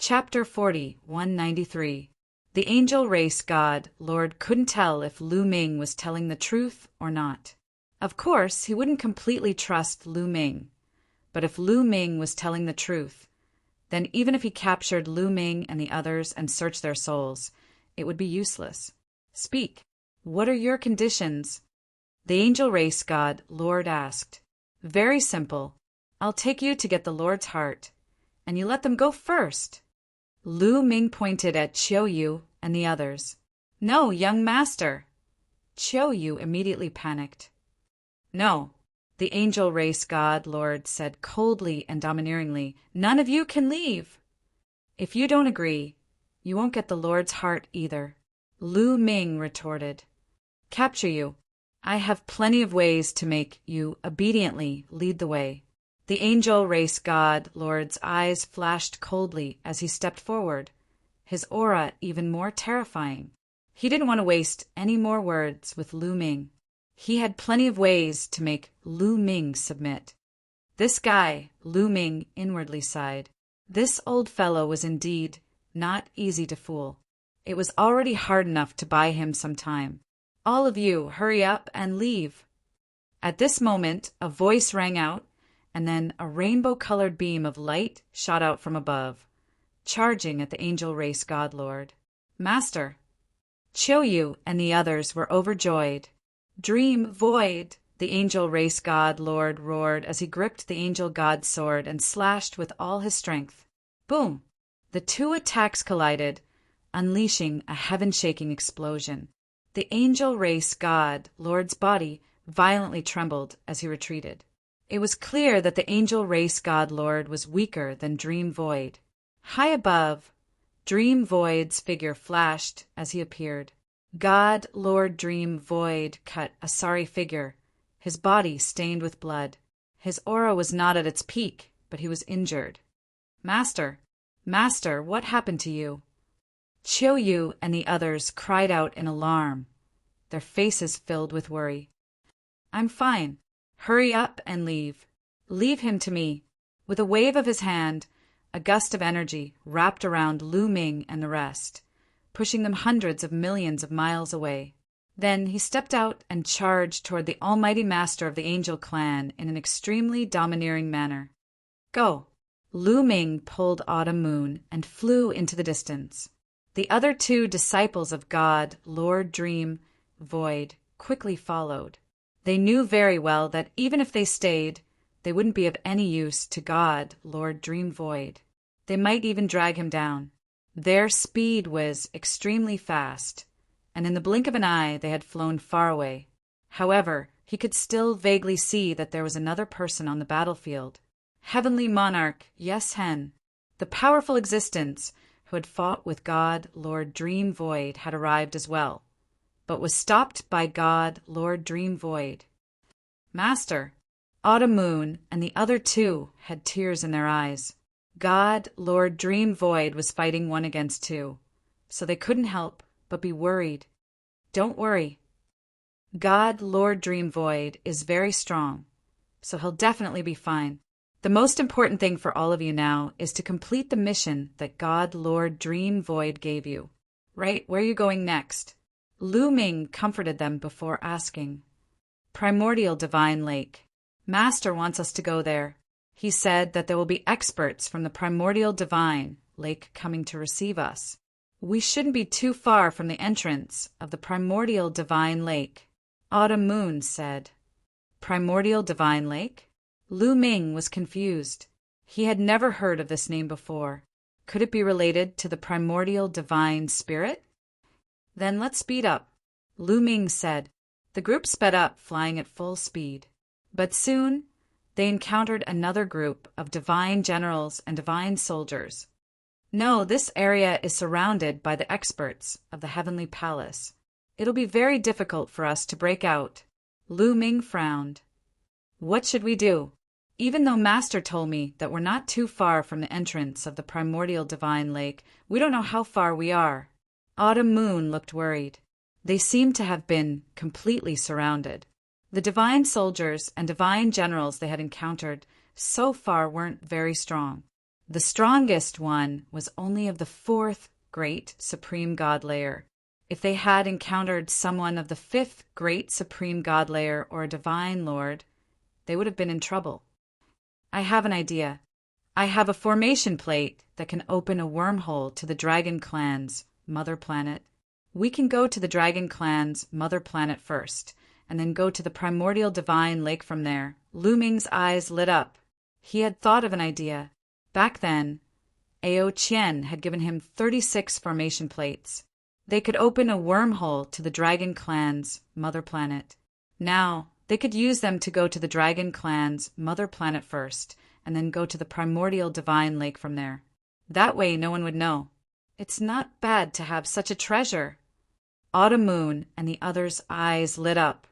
Chapter 40, 193. The angel race god, Lord, couldn't tell if Lu Ming was telling the truth or not. Of course, he wouldn't completely trust Lu Ming. But if Lu Ming was telling the truth, then even if he captured Lu Ming and the others and searched their souls, it would be useless. Speak. What are your conditions? The angel race god, Lord, asked. Very simple. I'll take you to get the Lord's heart, and you let them go first. Lu Ming pointed at Qiu Yu and the others. No, young master. Qiu Yu immediately panicked. No, the angel race god, Lord, said coldly and domineeringly. None of you can leave. If you don't agree, you won't get the Lord's heart either. Lu Ming retorted. Capture you. I have plenty of ways to make you obediently lead the way. The angel race god, Lord's eyes flashed coldly as he stepped forward, his aura even more terrifying. He didn't want to waste any more words with Lu Ming. He had plenty of ways to make Lu Ming submit. This guy, Lu Ming inwardly sighed. This old fellow was indeed not easy to fool. It was already hard enough to buy him some time. All of you, hurry up and leave. At this moment, a voice rang out, and then a rainbow-colored beam of light shot out from above, charging at the angel race god lord. Master! Qiu Yu and the others were overjoyed. Dream void! The angel race god lord roared as he gripped the angel god's sword and slashed with all his strength. Boom! The two attacks collided, unleashing a heaven-shaking explosion. The angel race god lord's body violently trembled as he retreated. It was clear that the angel race god lord was weaker than Dream Void. High above, Dream Void's figure flashed as he appeared. God Lord Dream Void cut a sorry figure, his body stained with blood. His aura was not at its peak, but he was injured. Master, Master, what happened to you? Qiu Yu and the others cried out in alarm, their faces filled with worry. I'm fine. Hurry up and leave. Leave him to me. With a wave of his hand, a gust of energy wrapped around Lu Ming and the rest, pushing them hundreds of millions of miles away. Then he stepped out and charged toward the almighty master of the angel clan in an extremely domineering manner. Go! Lu Ming pulled Autumn Moon and flew into the distance. The other two disciples of God, Lord Dream Void, quickly followed. They knew very well that even if they stayed, they wouldn't be of any use to God, Lord Dream Void. They might even drag him down. Their speed was extremely fast, and in the blink of an eye they had flown far away. However, he could still vaguely see that there was another person on the battlefield. Heavenly Monarch Yes Hen, the powerful existence who had fought with God, Lord Dream Void, had arrived as well, but was stopped by God, Lord Dream Void. Master! Autumn Moon and the other two had tears in their eyes. God, Lord Dream Void was fighting one against two, so they couldn't help but be worried. Don't worry. God, Lord Dream Void, is very strong, so he'll definitely be fine. The most important thing for all of you now is to complete the mission that God, Lord Dream Void gave you. Right, where are you going next? Lu Ming comforted them before asking. Primordial Divine Lake. Master wants us to go there. He said that there will be experts from the Primordial Divine Lake coming to receive us. We shouldn't be too far from the entrance of the Primordial Divine Lake, Autumn Moon said. Primordial Divine Lake? Lu Ming was confused. He had never heard of this name before. Could it be related to the Primordial Divine Spirit? Then let's speed up, Lu Ming said. The group sped up, flying at full speed. But soon, they encountered another group of divine generals and divine soldiers. No, this area is surrounded by the experts of the Heavenly Palace. It'll be very difficult for us to break out. Lu Ming frowned. What should we do? Even though Master told me that we're not too far from the entrance of the Primordial Divine Lake, we don't know how far we are. Autumn Moon looked worried. They seemed to have been completely surrounded. The divine soldiers and divine generals they had encountered so far weren't very strong. The strongest one was only of the fourth great supreme god layer. If they had encountered someone of the fifth great supreme god layer or a divine lord, they would have been in trouble. I have an idea. I have a formation plate that can open a wormhole to the Dragon Clan's mother planet. We can go to the Dragon Clan's mother planet first, and then go to the primordial divine lake from there. Lu Ming's eyes lit up. He had thought of an idea. Back then, Ao Qian had given him 36 formation plates. They could open a wormhole to the Dragon Clan's mother planet. Now, they could use them to go to the Dragon Clan's mother planet first, and then go to the primordial divine lake from there. That way no one would know. It's not bad to have such a treasure. Autumn Moon and the others' eyes lit up.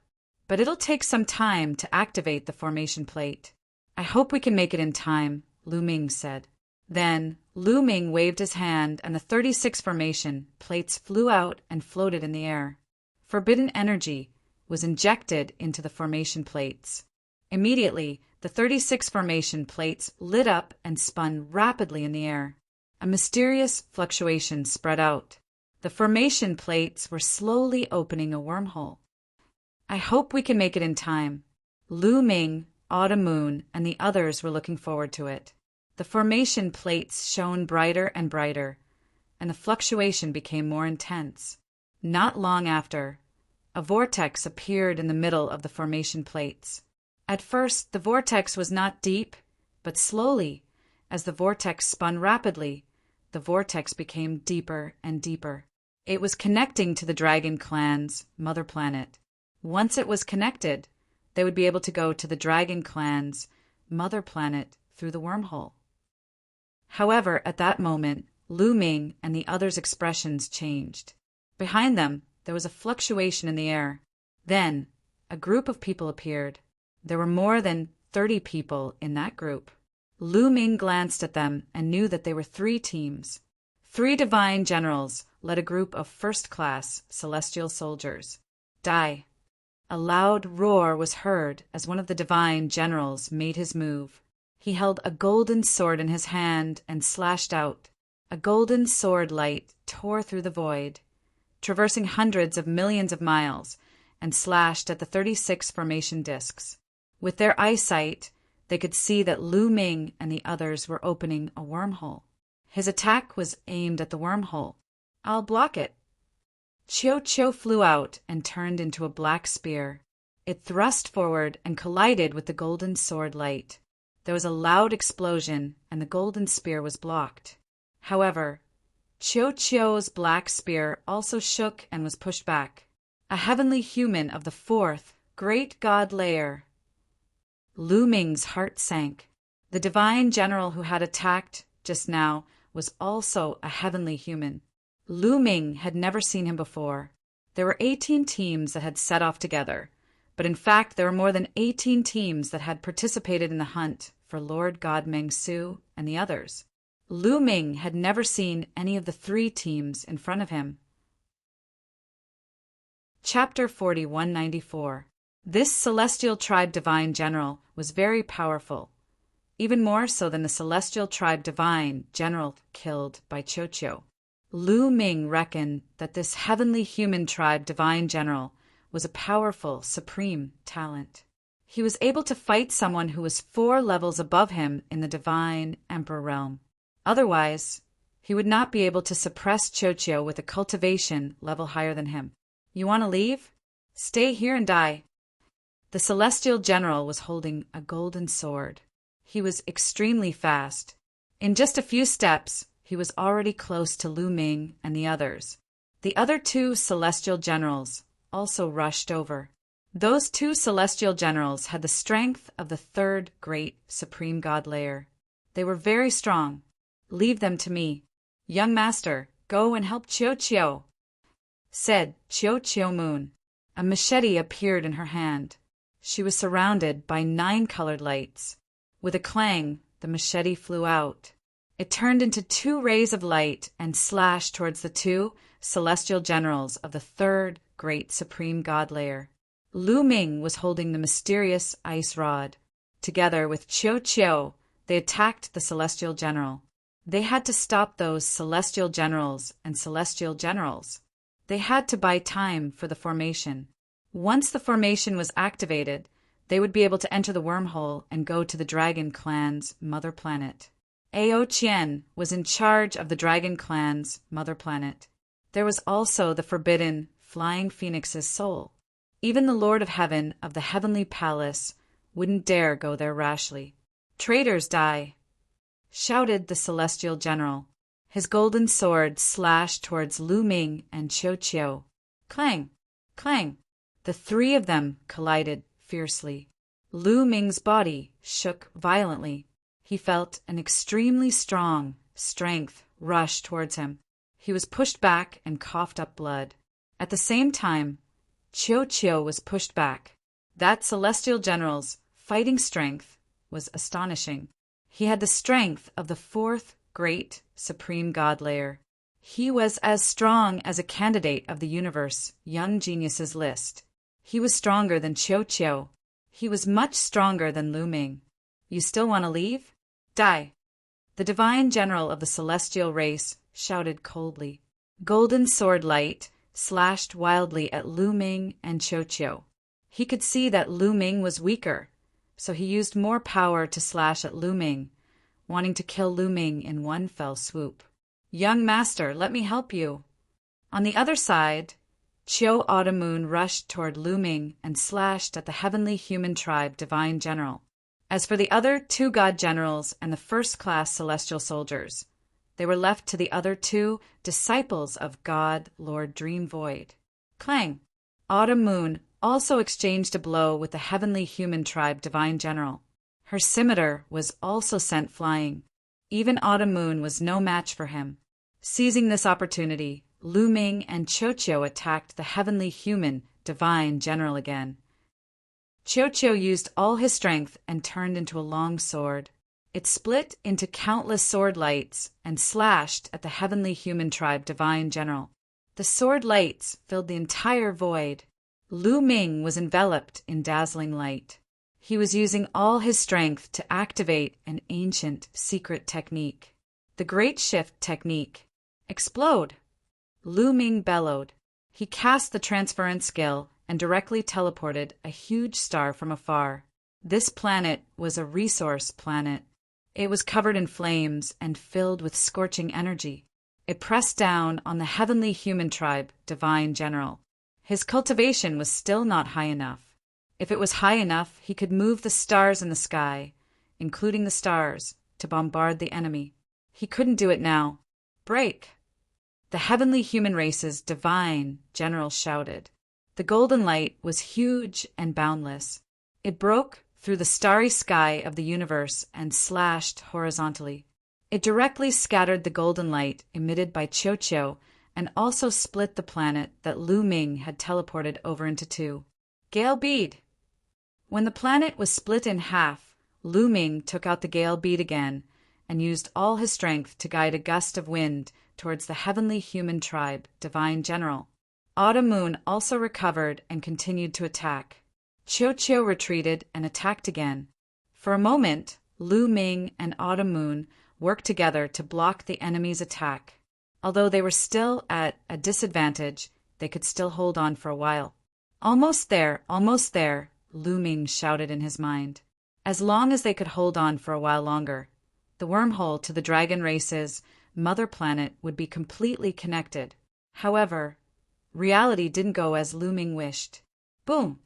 But it'll take some time to activate the formation plate. I hope we can make it in time, Lu Ming said. Then Lu Ming waved his hand and the 36 formation plates flew out and floated in the air. Forbidden energy was injected into the formation plates. Immediately, the 36 formation plates lit up and spun rapidly in the air. A mysterious fluctuation spread out. The formation plates were slowly opening a wormhole. I hope we can make it in time. Lu Ming, Autumn Moon, and the others were looking forward to it. The formation plates shone brighter and brighter, and the fluctuation became more intense. Not long after, a vortex appeared in the middle of the formation plates. At first, the vortex was not deep, but slowly, as the vortex spun rapidly, the vortex became deeper and deeper. It was connecting to the Dragon Clan's mother planet. Once it was connected, they would be able to go to the Dragon Clan's mother planet through the wormhole. However, at that moment, Lu Ming and the others' expressions changed. Behind them, there was a fluctuation in the air. Then, a group of people appeared. There were more than 30 people in that group. Lu Ming glanced at them and knew that they were 3 teams. 3 divine generals led a group of first-class celestial soldiers. Die. A loud roar was heard as one of the divine generals made his move. He held a golden sword in his hand and slashed out. A golden sword light tore through the void, traversing hundreds of millions of miles, and slashed at the 36 formation discs. With their eyesight, they could see that Lu Ming and the others were opening a wormhole. His attack was aimed at the wormhole. I'll block it. Chiu Chiu flew out and turned into a black spear. It thrust forward and collided with the golden sword light. There was a loud explosion, and the golden spear was blocked. However, Chiu Chiu's black spear also shook and was pushed back. A heavenly human of the 4th great god layer. Lu Ming's heart sank. The divine general who had attacked just now was also a heavenly human. Lu Ming had never seen him before. There were 18 teams that had set off together, but in fact there were more than 18 teams that had participated in the hunt for Lord God Meng Su and the others. Lu Ming had never seen any of the 3 teams in front of him. Chapter 4194. This celestial tribe divine general was very powerful, even more so than the celestial tribe divine general killed by Chiu Chiu. Lu Ming reckoned that this heavenly human tribe divine general was a powerful, supreme talent. He was able to fight someone who was 4 levels above him in the divine emperor realm. Otherwise, he would not be able to suppress Chiu Chiu with a cultivation level higher than him. You want to leave? Stay here and die. The celestial general was holding a golden sword. He was extremely fast. In just a few steps, he was already close to Lu Ming and the others. The other 2 celestial generals also rushed over. Those 2 celestial generals had the strength of the 3rd great supreme god layer. They were very strong. Leave them to me. Young master, go and help Chiu Chiu, said Chiu Chiu Moon. A machete appeared in her hand. She was surrounded by 9 colored lights. With a clang, the machete flew out. It turned into 2 rays of light and slashed towards the 2 celestial generals of the 3rd great supreme god layer. Lu Ming was holding the mysterious ice rod. Together with Chiu Chiu, They attacked the celestial general. They had to stop those celestial generals and celestial generals. They had to buy time for the formation. Once the formation was activated, they would be able to enter the wormhole and go to the Dragon Clan's mother planet. Ao Qian was in charge of the Dragon Clan's mother planet. There was also the forbidden Flying Phoenix's soul. Even the Lord of Heaven of the Heavenly Palace wouldn't dare go there rashly. "Traitors die!" shouted the celestial general. His golden sword slashed towards Lu Ming and Qiu Qiu. Clang! Clang! The three of them collided fiercely. Lu Ming's body shook violently. He felt an extremely strong strength rush towards him. He was pushed back and coughed up blood. At the same time, Qiu Qiu was pushed back. That celestial general's fighting strength was astonishing. He had the strength of the fourth great supreme god layer. He was as strong as a candidate of the universe young geniuses list. He was stronger than Qiu Qiu. He was much stronger than Lu Ming. "You still want to leave? Die!" The divine general of the celestial race shouted coldly. Golden sword light slashed wildly at Lu Ming and Qiu Qiu. He could see that Lu Ming was weaker, so he used more power to slash at Lu Ming, wanting to kill Lu Ming in one fell swoop. "Young master, let me help you." On the other side, Qiu Autumn rushed toward Lu Ming and slashed at the heavenly human tribe divine general. As for the other two god generals and the first-class celestial soldiers, they were left to the other two disciples of God Lord Dream Void. Clang! Autumn Moon also exchanged a blow with the heavenly human tribe divine general. Her scimitar was also sent flying. Even Autumn Moon was no match for him. Seizing this opportunity, Lu Ming and Qiu Qiu attacked the heavenly human divine general again. Qiu Qiu used all his strength and turned into a long sword. It split into countless sword lights and slashed at the heavenly human tribe divine general. The sword lights filled the entire void. Lu Ming was enveloped in dazzling light. He was using all his strength to activate an ancient secret technique. The Great Shift technique. Explode! Lu Ming bellowed. He cast the transference skill and directly teleported a huge star from afar. This planet was a resource planet. It was covered in flames and filled with scorching energy. It pressed down on the heavenly human tribe divine general. His cultivation was still not high enough. If it was high enough, he could move the stars in the sky, including the stars, to bombard the enemy. He couldn't do it now. Break! The heavenly human race's divine general shouted. The golden light was huge and boundless. It broke through the starry sky of the universe and slashed horizontally. It directly scattered the golden light emitted by Qiu Qiu and also split the planet that Lu Ming had teleported over into two. Gale bead! When the planet was split in half, Lu Ming took out the gale bead again and used all his strength to guide a gust of wind towards the heavenly human tribe divine general. Autumn Moon also recovered and continued to attack. Qiu Qiu retreated and attacked again. For a moment, Lu Ming and Autumn Moon worked together to block the enemy's attack. Although they were still at a disadvantage, they could still hold on for a while. Almost there, Lu Ming shouted in his mind. As long as they could hold on for a while longer, the wormhole to the dragon race's mother planet would be completely connected. However, reality didn't go as Lu Ming wished. Boom!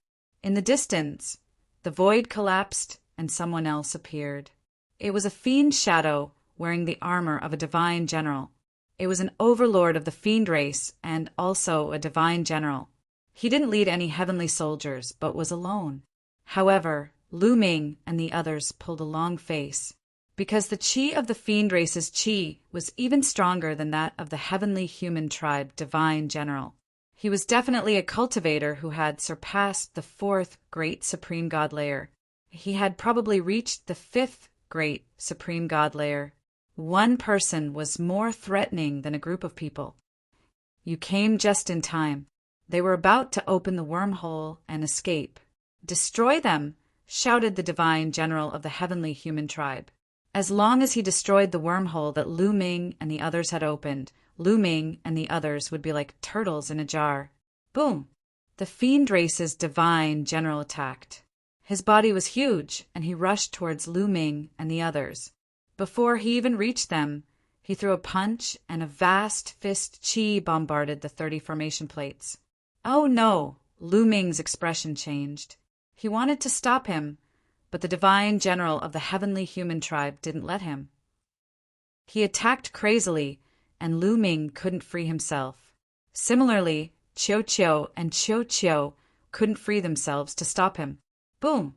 In the distance, the void collapsed and someone else appeared. It was a fiend shadow wearing the armor of a divine general. It was an overlord of the fiend race and also a divine general. He didn't lead any heavenly soldiers, but was alone. However, Lu Ming and the others pulled a long face, because the chi of the fiend race's chi was even stronger than that of the heavenly human tribe divine general. He was definitely a cultivator who had surpassed the fourth great supreme god layer. He had probably reached the fifth great supreme god layer. One person was more threatening than a group of people. You came just in time. They were about to open the wormhole and escape. Destroy them, shouted the divine general of the heavenly human tribe. As long as he destroyed the wormhole that Lu Ming and the others had opened, Lu Ming and the others would be like turtles in a jar. Boom! The fiend race's divine general attacked. His body was huge, and he rushed towards Lu Ming and the others. Before he even reached them, he threw a punch, and a vast fist chi bombarded the 30 formation plates. Oh no! Lu Ming's expression changed. He wanted to stop him, but the divine general of the heavenly human tribe didn't let him. He attacked crazily, and Lu Ming couldn't free himself. Similarly, Qiu Qiu and Qiu Qiu couldn't free themselves to stop him. Boom!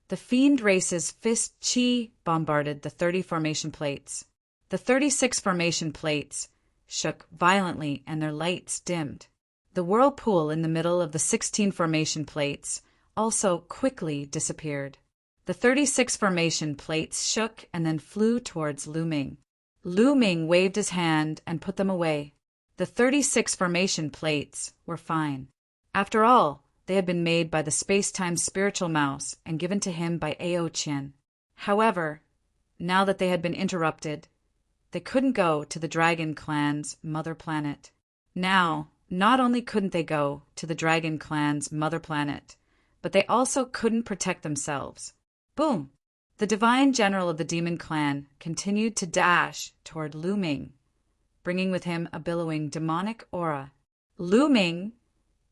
The fiend race's fist chi bombarded the 30 formation plates. The 36 formation plates shook violently and their lights dimmed. The whirlpool in the middle of the 16 formation plates also quickly disappeared. The 36 formation plates shook and then flew towards Lu Ming. Lu Ming waved his hand and put them away. The 36 formation plates were fine. After all, they had been made by the space-time spiritual mouse and given to him by Ao Qian. However, now that they had been interrupted, they couldn't go to the Dragon Clan's mother planet. Now, not only couldn't they go to the Dragon Clan's mother planet, but they also couldn't protect themselves. Boom! The divine general of the Demon Clan continued to dash toward Lu Ming, bringing with him a billowing demonic aura. Lu Ming,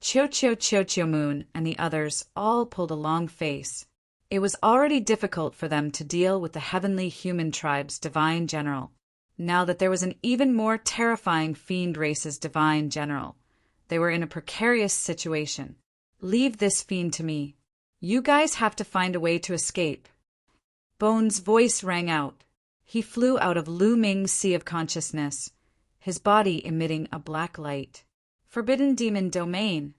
Qiu Qiu Moon, and the others all pulled a long face. It was already difficult for them to deal with the heavenly human tribe's divine general. Now that there was an even more terrifying fiend race's divine general, they were in a precarious situation. Leave this fiend to me. You guys have to find a way to escape. Bone's voice rang out. He flew out of Lu Ming's sea of consciousness, his body emitting a black light. Forbidden demon domain.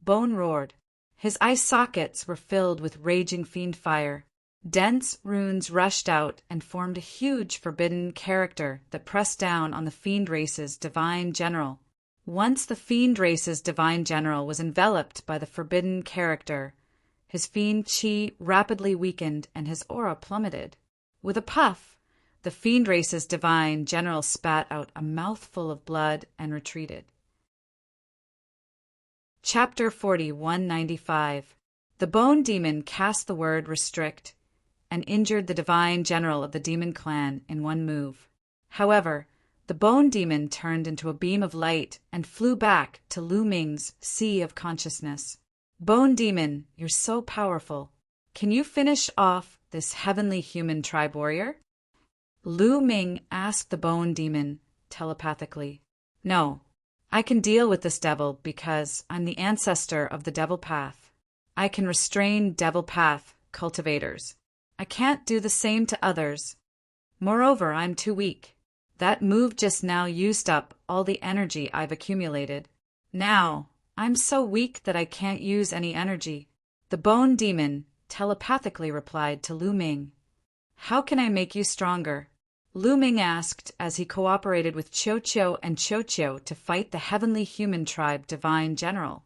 Bone roared. His eye sockets were filled with raging fiend fire. Dense runes rushed out and formed a huge forbidden character that pressed down on the fiend race's divine general. Once the fiend race's divine general was enveloped by the forbidden character, his fiend chi rapidly weakened and his aura plummeted. With a puff, the fiend race's divine general spat out a mouthful of blood and retreated. Chapter 4195. The Bone Demon cast the word restrict and injured the divine general of the Demon Clan in one move. However, the Bone Demon turned into a beam of light and flew back to Lu Ming's sea of consciousness. Bone Demon, you're so powerful. Can you finish off this heavenly human tribe warrior? Lu Ming asked the Bone Demon telepathically. No, I can deal with this devil because I'm the ancestor of the Devil Path. I can restrain Devil Path cultivators. I can't do the same to others. Moreover, I'm too weak. That move just now used up all the energy I've accumulated. Now, I'm so weak that I can't use any energy. The Bone Demon telepathically replied to Lu Ming. How can I make you stronger? Lu Ming asked as he cooperated with Qiu Qiu and Qiu Qiu to fight the heavenly human tribe divine general.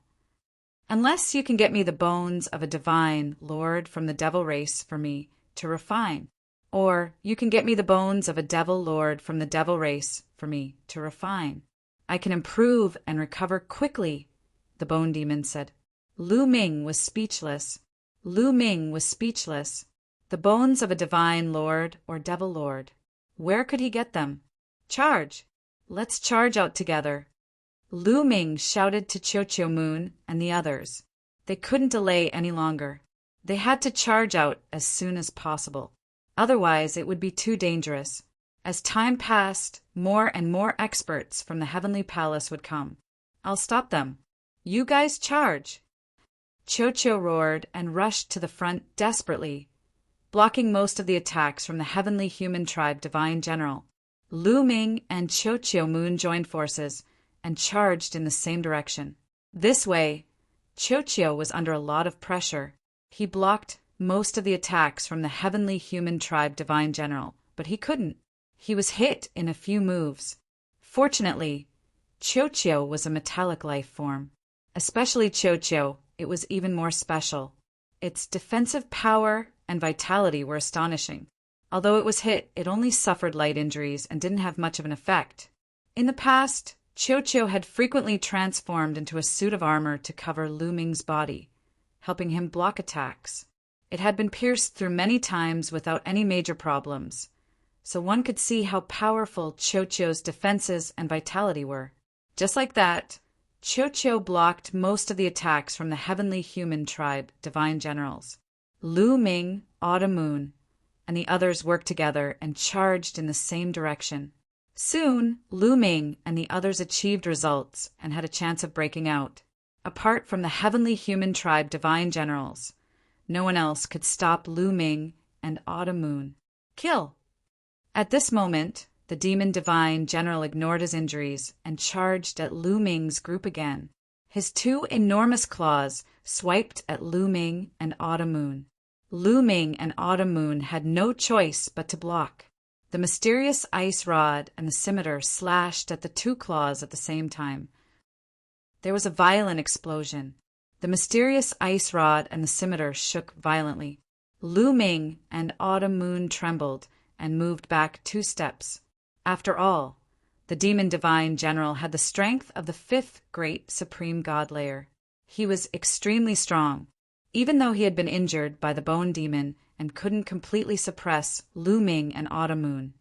Unless you can get me the bones of a divine lord from the devil race for me to refine, or you can get me the bones of a devil lord from the devil race for me to refine, I can improve and recover quickly, the Bone Demon said. Lu Ming was speechless. Lu Ming was speechless. The bones of a divine lord or devil lord. Where could he get them? Charge! Let's charge out together. Lu Ming shouted to Qiu Qiu Moon and the others. They couldn't delay any longer. They had to charge out as soon as possible. Otherwise, it would be too dangerous. As time passed, more and more experts from the Heavenly Palace would come. I'll stop them. You guys charge! Qiu Qiu roared and rushed to the front desperately, blocking most of the attacks from the heavenly human tribe divine general. Lu Ming and Qiu Qiu Moon joined forces and charged in the same direction. This way, Qiu Qiu was under a lot of pressure. He blocked most of the attacks from the heavenly human tribe divine general, but he couldn't. He was hit in a few moves. Fortunately, Qiu Qiu was a metallic life form. Especially Qiu Qiu, it was even more special. Its defensive power and vitality were astonishing. Although it was hit, it only suffered light injuries and didn't have much of an effect. In the past, Qiu had frequently transformed into a suit of armor to cover Lu Ming's body, helping him block attacks. It had been pierced through many times without any major problems, so one could see how powerful Qiu's defenses and vitality were. Just like that, Qiu blocked most of the attacks from the heavenly human tribe divine generals. Lu Ming, Autumn Moon, and the others worked together and charged in the same direction. Soon, Lu Ming and the others achieved results and had a chance of breaking out. Apart from the heavenly human tribe divine generals, no one else could stop Lu Ming and Autumn Moon. Kill! At this moment, the demon divine general ignored his injuries and charged at Lu Ming's group again. His two enormous claws swiped at Lu Ming and Autumn Moon. Lu Ming and Autumn Moon had no choice but to block. The mysterious ice rod and the scimitar slashed at the two claws at the same time. There was a violent explosion. The mysterious ice rod and the scimitar shook violently. Lu Ming and Autumn Moon trembled and moved back 2 steps. After all, the demon divine general had the strength of the 5th great supreme god layer. He was extremely strong, even though he had been injured by the bone demon and couldn't completely suppress Lu Ming and Autumn Moon.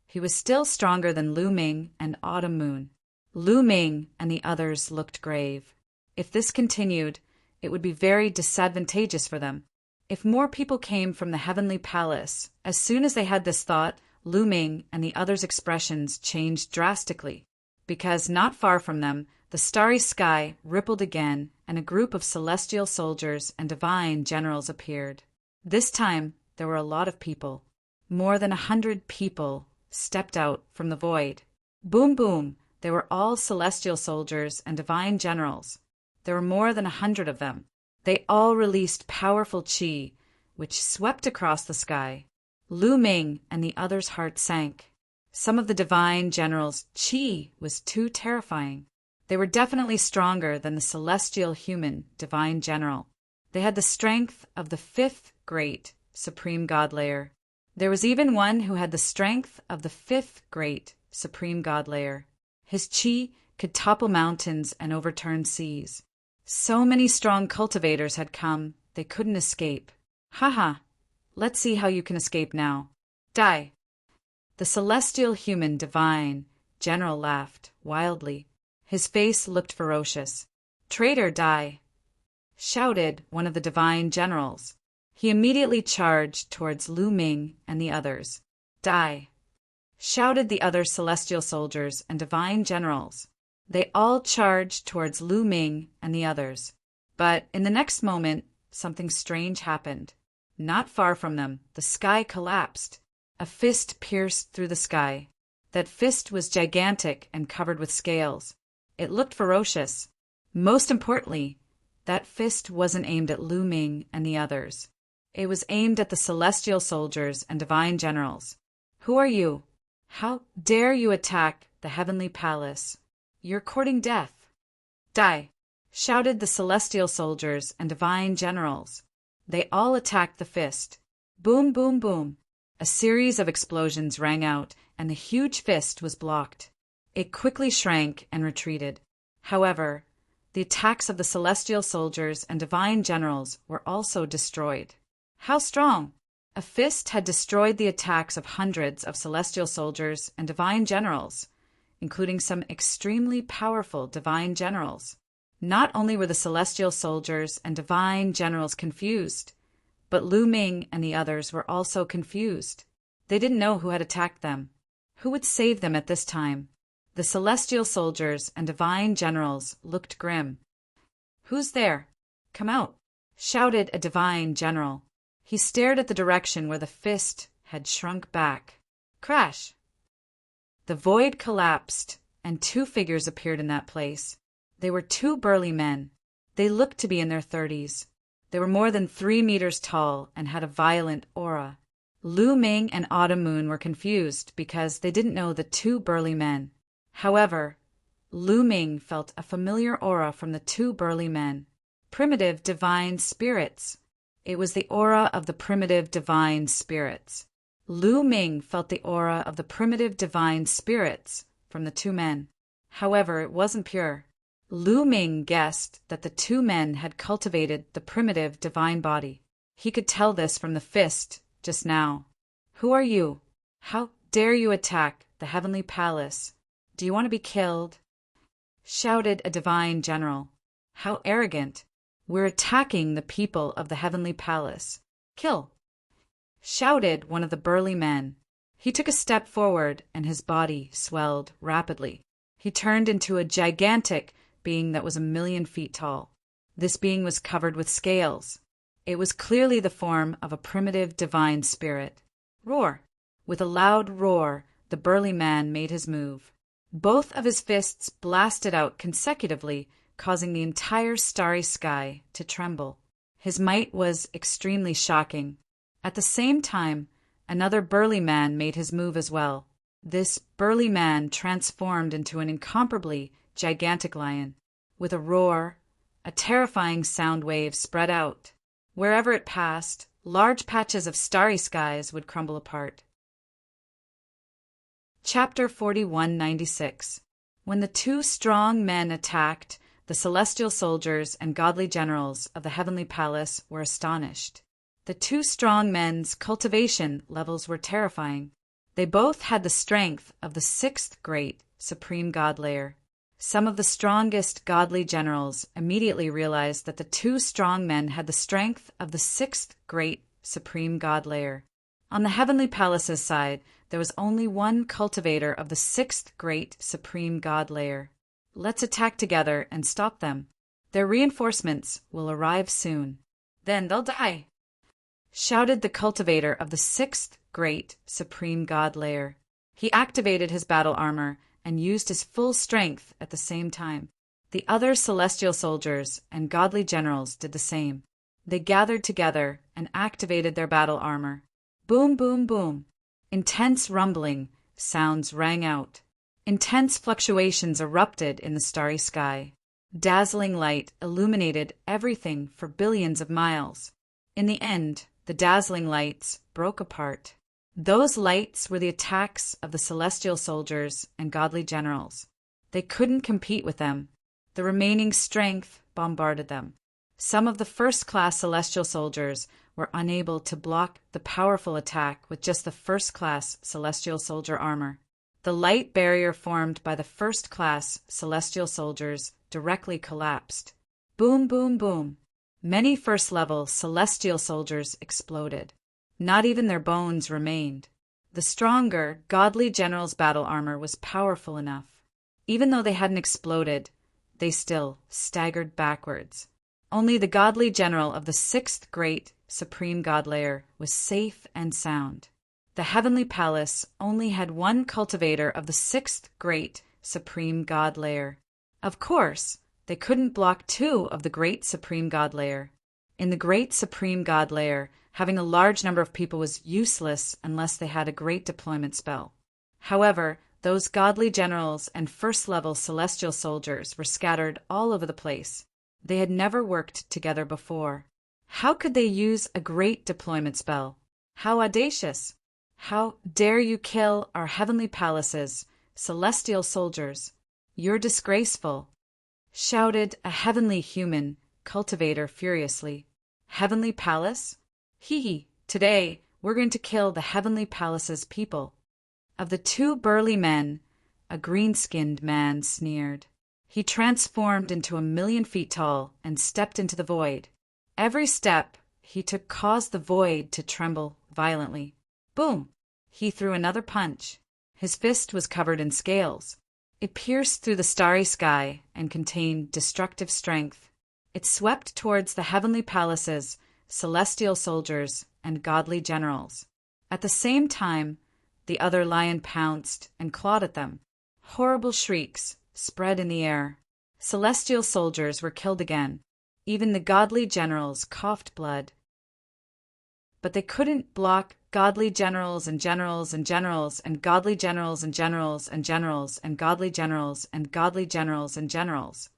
He was still stronger than Lu Ming and Autumn Moon. Lu Ming and the others looked grave. If this continued, it would be very disadvantageous for them. If more people came from the heavenly palace, as soon as they had this thought, Lu Ming and the others' expressions changed drastically, because not far from them, the starry sky rippled again and a group of celestial soldiers and divine generals appeared. This time, there were a lot of people. More than 100 people stepped out from the void. Boom, boom! They were all celestial soldiers and divine generals. There were more than 100 of them. They all released powerful qi, which swept across the sky. Lu Ming and the others' hearts sank. Some of the divine generals' qi was too terrifying. They were definitely stronger than the celestial human divine general. They had the strength of the 5th great supreme god layer. There was even one who had the strength of the 5th great supreme god layer. His qi could topple mountains and overturn seas. So many strong cultivators had come, they couldn't escape. Haha, let's see how you can escape now. Die! The celestial human divine general laughed wildly. His face looked ferocious. Traitor, die! Shouted one of the divine generals. He immediately charged towards Lu Ming and the others. Die! Shouted the other celestial soldiers and divine generals. They all charged towards Lu Ming and the others. But in the next moment, something strange happened. Not far from them, the sky collapsed. A fist pierced through the sky. That fist was gigantic and covered with scales. It looked ferocious. Most importantly, that fist wasn't aimed at Lu Ming and the others. It was aimed at the celestial soldiers and divine generals. Who are you? How dare you attack the heavenly palace? You're courting death. Die! Shouted the celestial soldiers and divine generals. They all attacked the fist. Boom, boom, boom. A series of explosions rang out, and the huge fist was blocked. It quickly shrank and retreated. However, the attacks of the celestial soldiers and divine generals were also destroyed. How strong! A fist had destroyed the attacks of hundreds of celestial soldiers and divine generals, including some extremely powerful divine generals. Not only were the celestial soldiers and divine generals confused, but Lu Ming and the others were also confused. They didn't know who had attacked them. Who would save them at this time? The celestial soldiers and divine generals looked grim. Who's there? Come out! Shouted a divine general. He stared at the direction where the fist had shrunk back. Crash! The void collapsed, and 2 figures appeared in that place. They were 2 burly men. They looked to be in their 30s. They were more than 3 meters tall and had a violent aura. Lu Ming and Autumn Moon were confused because they didn't know the 2 burly men. However, Lu Ming felt a familiar aura from the 2 burly men. Primitive divine spirits. It was the aura of the primitive divine spirits. Lu Ming felt the aura of the primitive divine spirits from the two men. However, it wasn't pure. Lu Ming guessed that the two men had cultivated the primitive divine body. He could tell this from the fist just now. "Who are you? How dare you attack the heavenly palace? Do you want to be killed?" shouted a divine general. "How arrogant! We're attacking the people of the heavenly palace. Kill!" shouted one of the burly men. He took a step forward and his body swelled rapidly. He turned into a gigantic being that was 1,000,000 feet tall. This being was covered with scales. It was clearly the form of a primitive divine spirit. Roar! With a loud roar, the burly man made his move. Both of his fists blasted out consecutively, causing the entire starry sky to tremble. His might was extremely shocking. At the same time, another burly man made his move as well. This burly man transformed into an incomparably gigantic lion. With a roar, a terrifying sound wave spread out. Wherever it passed, large patches of starry skies would crumble apart. Chapter 4196. When the two strong men attacked, the celestial soldiers and godly generals of the heavenly palace were astonished. The two strong men's cultivation levels were terrifying. They both had the strength of the sixth great supreme god layer. Some of the strongest godly generals immediately realized that the two strong men had the strength of the sixth great supreme god layer. On the heavenly palace's side, there was only one cultivator of the sixth great supreme god layer. "Let's attack together and stop them. Their reinforcements will arrive soon. Then they'll die," shouted the cultivator of the sixth great supreme god layer. He activated his battle armor and used his full strength at the same time. The other celestial soldiers and godly generals did the same. They gathered together and activated their battle armor. Boom, boom, boom. Intense rumbling sounds rang out. Intense fluctuations erupted in the starry sky. Dazzling light illuminated everything for billions of miles. In the end, the dazzling lights broke apart. Those lights were the attacks of the celestial soldiers and godly generals. They couldn't compete with them. The remaining strength bombarded them. Some of the first-class celestial soldiers were unable to block the powerful attack with just the first-class celestial soldier armor. The light barrier formed by the first-class celestial soldiers directly collapsed. Boom, boom, boom. Many first-level celestial soldiers exploded. Not even their bones remained. The stronger, godly general's battle armor was powerful enough. Even though they hadn't exploded, they still staggered backwards. Only the godly general of the sixth great supreme god layer was safe and sound. The heavenly palace only had one cultivator of the sixth great supreme god layer. Of course, they couldn't block two of the great supreme god layer. In the great supreme god layer, having a large number of people was useless unless they had a great deployment spell. However, those godly generals and first-level celestial soldiers were scattered all over the place. They had never worked together before. How could they use a great deployment spell? How audacious! How dare you kill our heavenly palaces, celestial soldiers? You're disgraceful, shouted a heavenly human cultivator furiously. Heavenly palace? Hee, today we're going to kill the heavenly palace's people. Of the two burly men, a green-skinned man sneered. He transformed into 1,000,000 feet tall and stepped into the void. Every step he took caused the void to tremble violently. Boom! He threw another punch. His fist was covered in scales. It pierced through the starry sky and contained destructive strength. It swept towards the heavenly palaces, celestial soldiers, and godly generals. At the same time, the other lion pounced and clawed at them. Horrible shrieks spread in the air. Celestial soldiers were killed again. Even the godly generals coughed blood. But they couldn't block godly generals and generals and generals and godly generals and generals and generals and godly generals and godly generals and generals.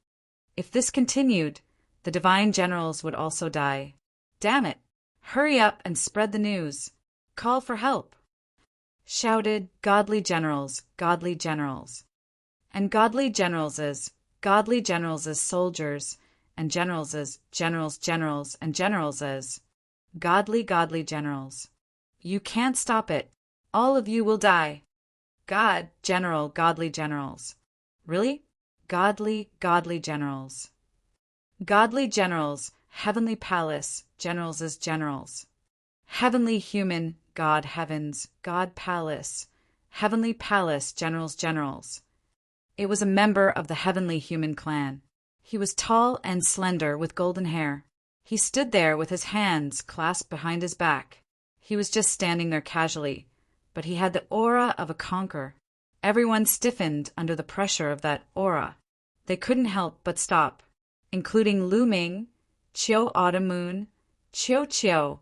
If this continued, the divine generals would also die. Damn it! Hurry up and spread the news. Call for help. shouted, "Godly generals, godly generals." And godly generals as soldiers, and generals as generals, and generals as godly generals. You can't stop it. All of you will die. Godly generals. Really? Godly generals. Godly generals, heavenly palace, generals as generals. Heavenly human, God heavens, God palace, heavenly palace, generals. It was a member of the heavenly human clan. He was tall and slender with golden hair. He stood there with his hands clasped behind his back. He was just standing there casually, but he had the aura of a conqueror. Everyone stiffened under the pressure of that aura. They couldn't help but stop, including Lu Ming, Chiao Audiobook, Chiao,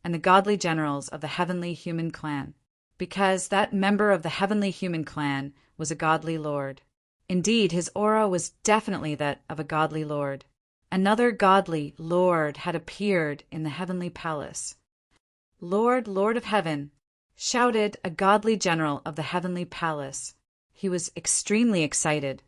and the godly generals of the heavenly human clan, because that member of the heavenly human clan was a godly lord. Indeed, his aura was definitely that of a godly lord. Another godly lord had appeared in the heavenly palace. "Lord, Lord of heaven!" shouted a godly general of the heavenly palace. He was extremely excited.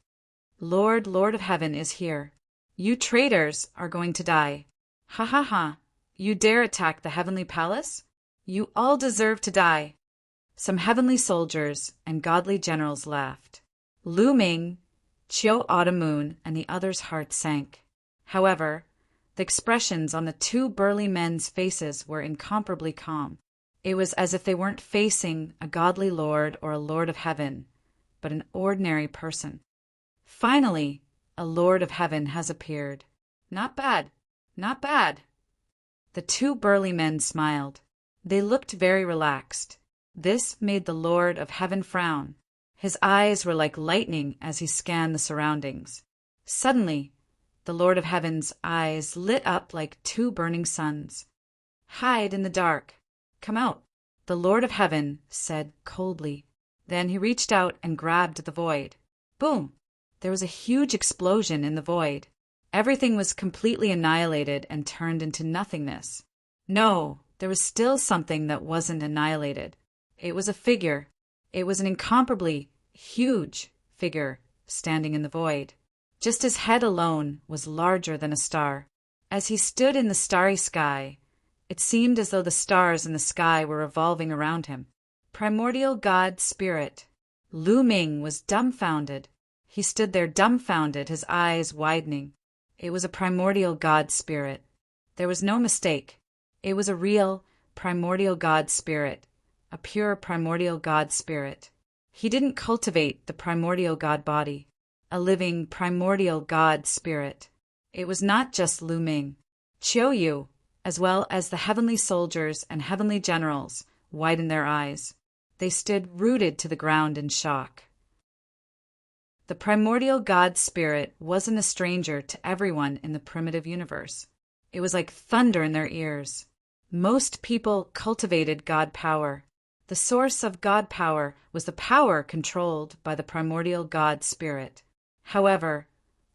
"Lord, Lord of heaven is here. You traitors are going to die. Ha ha ha! You dare attack the heavenly palace? You all deserve to die." Some heavenly soldiers and godly generals laughed. Lu Ming, Chiao Audiobook, and the others' hearts sank. However, the expressions on the two burly men's faces were incomparably calm. It was as if they weren't facing a godly lord or a lord of heaven, but an ordinary person. Finally, a lord of heaven has appeared. Not bad, not bad. The two burly men smiled. They looked very relaxed. This made the lord of heaven frown. His eyes were like lightning as he scanned the surroundings. Suddenly, the Lord of Heaven's eyes lit up like two burning suns. "Hide in the dark. Come out," the Lord of Heaven said coldly. Then he reached out and grabbed the void. Boom! There was a huge explosion in the void. Everything was completely annihilated and turned into nothingness. No, there was still something that wasn't annihilated. It was a figure. It was an incomparably huge figure standing in the void. Just his head alone was larger than a star. As he stood in the starry sky, it seemed as though the stars in the sky were revolving around him. Primordial God Spirit. Lu Ming was dumbfounded. He stood there dumbfounded, his eyes widening. It was a primordial God Spirit. There was no mistake. It was a real primordial God Spirit, a pure primordial God Spirit. He didn't cultivate the primordial God body, a living primordial God Spirit. It was not just Lu Ming. Chiao Yu, as well as the heavenly soldiers and heavenly generals, widened their eyes. They stood rooted to the ground in shock. The primordial God Spirit wasn't a stranger to everyone in the primitive universe. It was like thunder in their ears. Most people cultivated God power. The source of God power was the power controlled by the primordial God Spirit. However,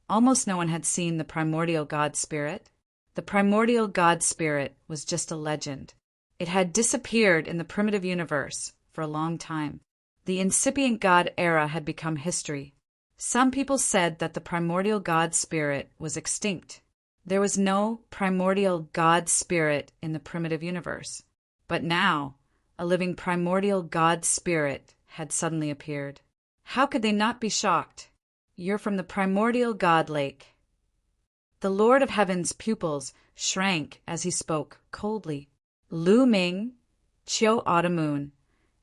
almost no one had seen the primordial God Spirit. The primordial God Spirit was just a legend. It had disappeared in the primitive universe for a long time. The incipient God era had become history. Some people said that the primordial God Spirit was extinct. There was no primordial God Spirit in the primitive universe. But now, a living primordial God Spirit had suddenly appeared. How could they not be shocked? "You're from the primordial God Lake." The Lord of Heaven's pupils shrank as he spoke coldly. Lu Ming, Chiao Audiobook,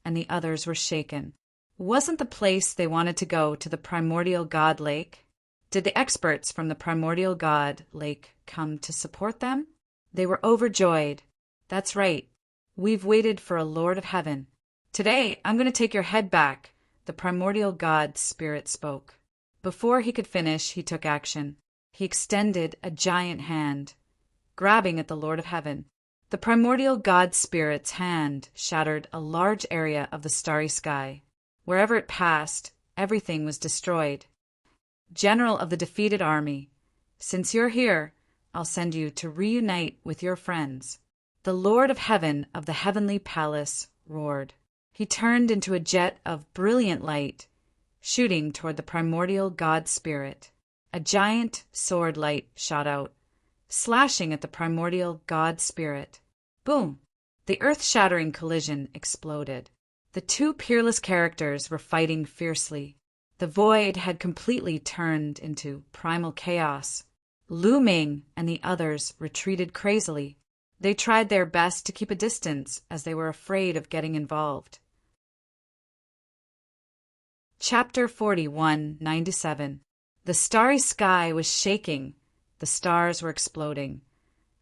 and the others were shaken. Wasn't the place they wanted to go to the primordial God Lake? Did the experts from the primordial God Lake come to support them? They were overjoyed. "That's right. We've waited for a Lord of Heaven. Today, I'm going to take your head back," the primordial God Spirit spoke. Before he could finish, he took action. He extended a giant hand, grabbing at the Lord of Heaven. The primordial God Spirit's hand shattered a large area of the starry sky. Wherever it passed, everything was destroyed. "General of the defeated army, since you're here, I'll send you to reunite with your friends." The Lord of Heaven of the heavenly palace roared. He turned into a jet of brilliant light, shooting toward the primordial god spirit. A giant sword light shot out, slashing at the primordial god spirit. Boom! The earth-shattering collision exploded. The two peerless characters were fighting fiercely. The void had completely turned into primal chaos. Lu Ming and the others retreated crazily. They tried their best to keep a distance as they were afraid of getting involved. Chapter 41-97. The starry sky was shaking, the stars were exploding,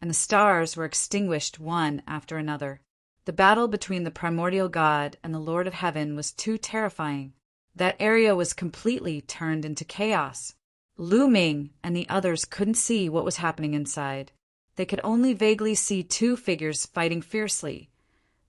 and the stars were extinguished one after another. The battle between the primordial god and the Lord of Heaven was too terrifying. That area was completely turned into chaos. Lu Ming and the others couldn't see what was happening inside. They could only vaguely see two figures fighting fiercely,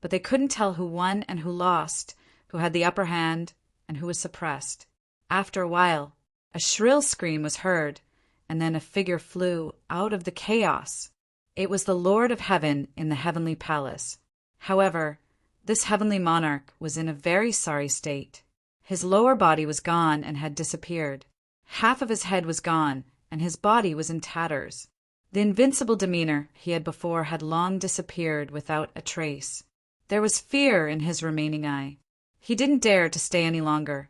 but they couldn't tell who won and who lost, who had the upper hand and who was suppressed. After a while, a shrill scream was heard, and then a figure flew out of the chaos. It was the Lord of Heaven in the heavenly palace. However, this heavenly monarch was in a very sorry state. His lower body was gone and had disappeared. Half of his head was gone, and his body was in tatters. The invincible demeanor he had before had long disappeared without a trace. There was fear in his remaining eye. He didn't dare to stay any longer,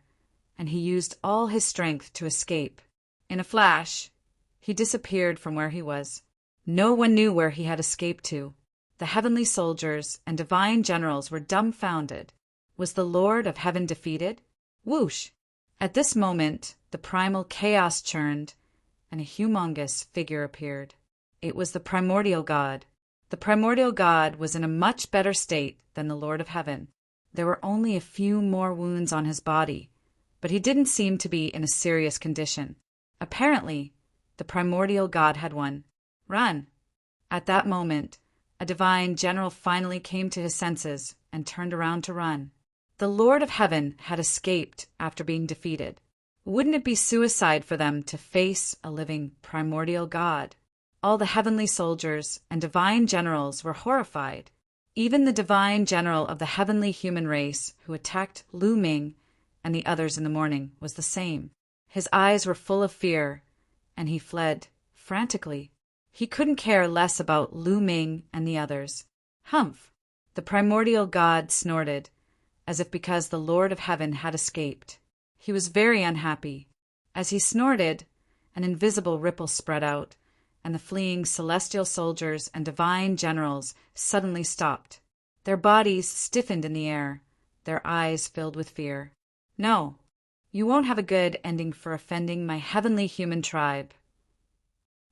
and he used all his strength to escape. In a flash, he disappeared from where he was. No one knew where he had escaped to. The heavenly soldiers and divine generals were dumbfounded. Was the Lord of Heaven defeated? Whoosh! At this moment, the primal chaos churned, and a humongous figure appeared. It was the primordial god. The primordial god was in a much better state than the Lord of Heaven. There were only a few more wounds on his body, but he didn't seem to be in a serious condition. Apparently, the primordial god had won. Run! At that moment, a divine general finally came to his senses and turned around to run. The Lord of Heaven had escaped after being defeated. Wouldn't it be suicide for them to face a living primordial god? All the heavenly soldiers and divine generals were horrified. Even the divine general of the heavenly human race who attacked Lu Ming and the others in the morning was the same. His eyes were full of fear, and he fled frantically. He couldn't care less about Lu Ming and the others. Humph! The primordial god snorted, as if because the Lord of Heaven had escaped. He was very unhappy. As he snorted, an invisible ripple spread out, and the fleeing celestial soldiers and divine generals suddenly stopped. Their bodies stiffened in the air, their eyes filled with fear. No, you won't have a good ending for offending my heavenly human tribe.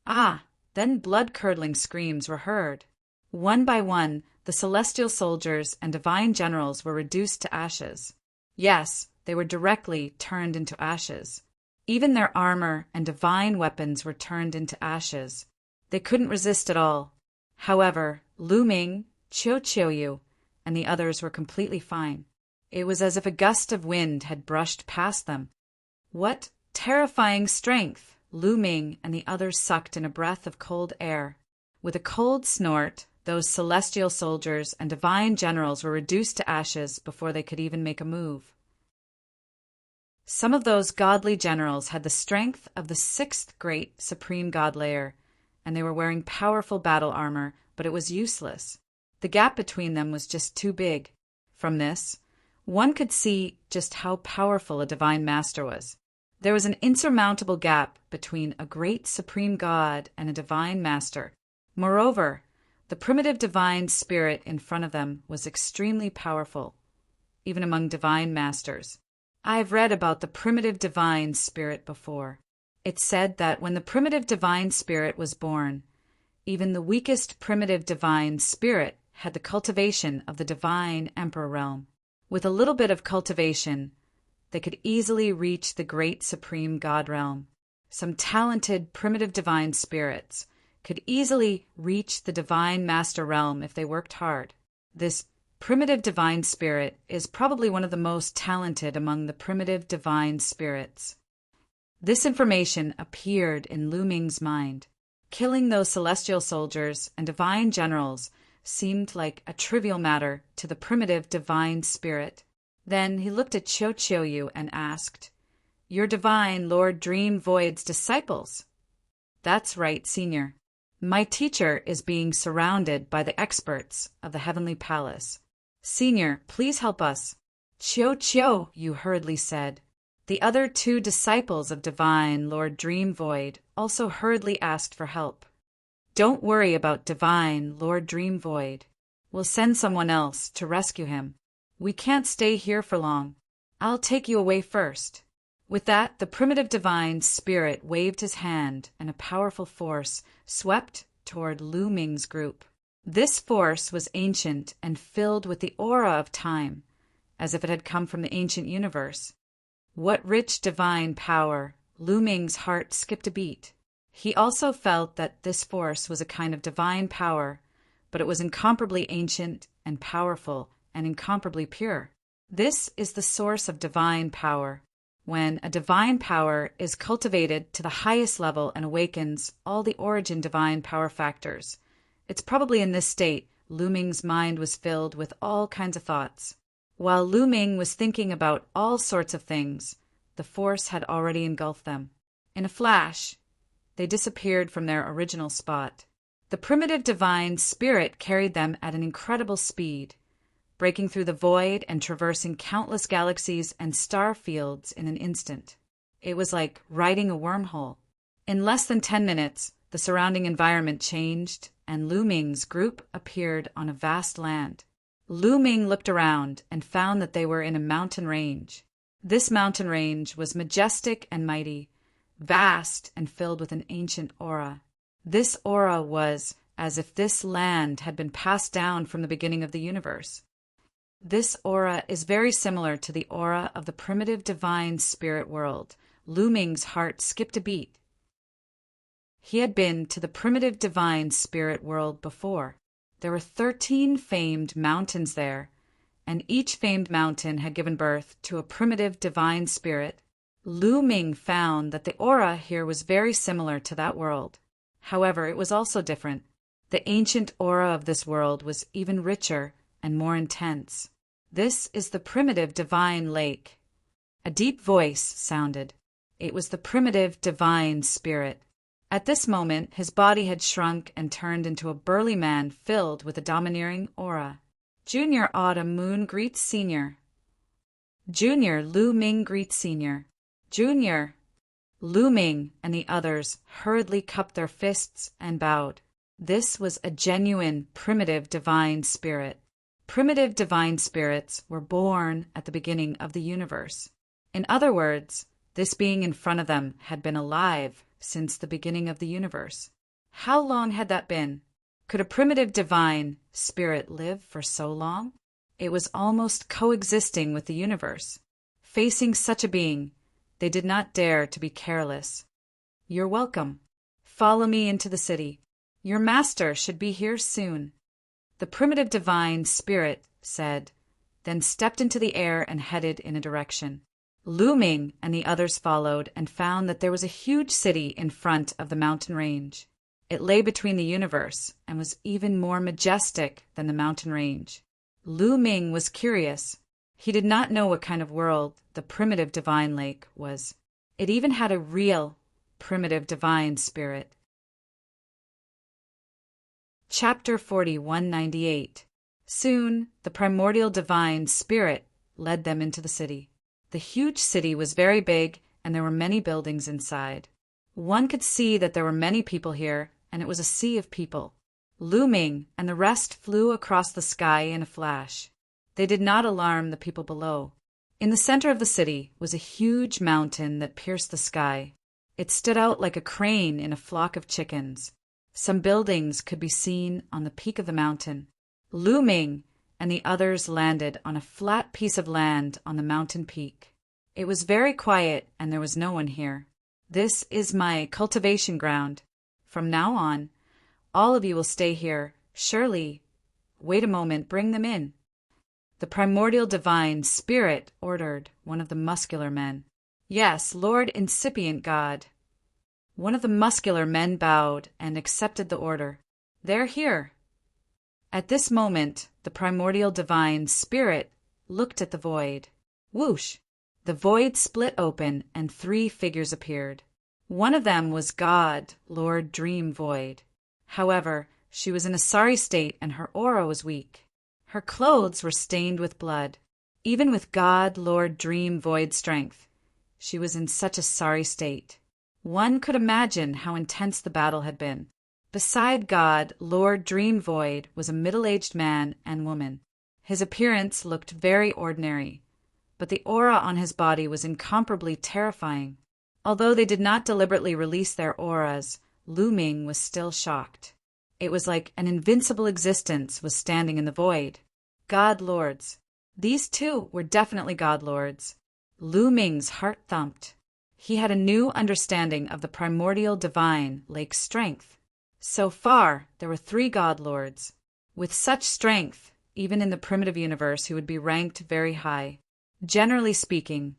Ah! Then blood-curdling screams were heard. One by one, the celestial soldiers and divine generals were reduced to ashes. Yes, they were directly turned into ashes. Even their armor and divine weapons were turned into ashes. They couldn't resist at all. However, Lu Ming, Chiu Chiu, and the others were completely fine. It was as if a gust of wind had brushed past them. What terrifying strength! Lu Ming and the others sucked in a breath of cold air. With a cold snort, those celestial soldiers and divine generals were reduced to ashes before they could even make a move. Some of those godly generals had the strength of the sixth great supreme god layer, and they were wearing powerful battle armor, but it was useless. The gap between them was just too big. From this, one could see just how powerful a divine master was. There was an insurmountable gap between a great supreme god and a divine master. Moreover, the primitive divine spirit in front of them was extremely powerful, even among divine masters. I've read about the primitive divine spirit before. It said that when the primitive divine spirit was born, even the weakest primitive divine spirit had the cultivation of the divine emperor realm. With a little bit of cultivation, they could easily reach the great supreme god realm. Some talented primitive divine spirits could easily reach the divine master realm if they worked hard. This primitive divine spirit is probably one of the most talented among the primitive divine spirits. This information appeared in Lu Ming's mind. Killing those celestial soldiers and divine generals seemed like a trivial matter to the primitive divine spirit. Then he looked at Cho and asked, "You're divine Lord Dream Void's disciples?" "That's right, Senior. My teacher is being surrounded by the experts of the Heavenly Palace. Senior, please help us." "Cho," you hurriedly said. The other two disciples of Divine Lord Dream Void also hurriedly asked for help. "Don't worry about Divine Lord Dream Void. We'll send someone else to rescue him. We can't stay here for long. I'll take you away first." With that, the primitive divine spirit waved his hand, and a powerful force swept toward Lu Ming's group. This force was ancient and filled with the aura of time, as if it had come from the ancient universe. What rich divine power! Lu Ming's heart skipped a beat. He also felt that this force was a kind of divine power, but it was incomparably ancient and powerful and incomparably pure. This is the source of divine power. When a divine power is cultivated to the highest level and awakens all the origin divine power factors, it's probably in this state Lu Ming's mind was filled with all kinds of thoughts. While Lu Ming was thinking about all sorts of things, the force had already engulfed them. In a flash, they disappeared from their original spot. The primitive divine spirit carried them at an incredible speed, breaking through the void and traversing countless galaxies and star fields in an instant. It was like riding a wormhole. In less than 10 minutes, the surrounding environment changed, and Lu Ming's group appeared on a vast land. Lu Ming looked around and found that they were in a mountain range. This mountain range was majestic and mighty, vast and filled with an ancient aura. This aura was as if this land had been passed down from the beginning of the universe. This aura is very similar to the aura of the primitive divine spirit world. Lu Ming's heart skipped a beat. He had been to the primitive divine spirit world before. There were 13 famed mountains there, and each famed mountain had given birth to a primitive divine spirit. Lu Ming found that the aura here was very similar to that world. However, it was also different. The ancient aura of this world was even richer and more intense. "This is the primitive divine lake." A deep voice sounded. It was the primitive divine spirit. At this moment, his body had shrunk and turned into a burly man filled with a domineering aura. "Junior Autumn Moon greets Senior." "Junior Lu Ming greets Senior." "Junior." Lu Ming and the others hurriedly cupped their fists and bowed. This was a genuine primitive divine spirit. Primitive divine spirits were born at the beginning of the universe. In other words, this being in front of them had been alive since the beginning of the universe. How long had that been? Could a primitive divine spirit live for so long? It was almost coexisting with the universe. Facing such a being, they did not dare to be careless. "You're welcome. Follow me into the city. Your master should be here soon." The primitive divine spirit said, then stepped into the air and headed in a direction. Lu Ming and the others followed and found that there was a huge city in front of the mountain range. It lay between the universe and was even more majestic than the mountain range. Lu Ming was curious. He did not know what kind of world the primitive divine lake was. It even had a real primitive divine spirit. Chapter 4198. Soon, the primordial divine spirit led them into the city. The huge city was very big, and there were many buildings inside. One could see that there were many people here, and it was a sea of people. Lu Ming and the rest flew across the sky in a flash. They did not alarm the people below. In the center of the city was a huge mountain that pierced the sky. It stood out like a crane in a flock of chickens. Some buildings could be seen on the peak of the mountain. Lu Ming and the others landed on a flat piece of land on the mountain peak. It was very quiet and there was no one here. "This is my cultivation ground. From now on, all of you will stay here. Surely, wait a moment, bring them in." The primordial divine spirit ordered one of the muscular men. "Yes, Lord Incipient God." One of the muscular men bowed and accepted the order. "They're here." At this moment, the primordial divine spirit looked at the void. Whoosh! The void split open and 3 figures appeared. One of them was God, Lord Dream Void. However, she was in a sorry state and her aura was weak. Her clothes were stained with blood. Even with God, Lord Dream Void strength, she was in such a sorry state. One could imagine how intense the battle had been. Beside God, Lord Dream Void was a middle-aged man and woman. His appearance looked very ordinary, but the aura on his body was incomparably terrifying. Although they did not deliberately release their auras, Lu Ming was still shocked. It was like an invincible existence was standing in the void. God Lords. These two were definitely God Lords. Lu Ming's heart thumped. He had a new understanding of the primordial divine lake strength. So far, there were 3 God Lords. With such strength, even in the primitive universe, he would be ranked very high. Generally speaking,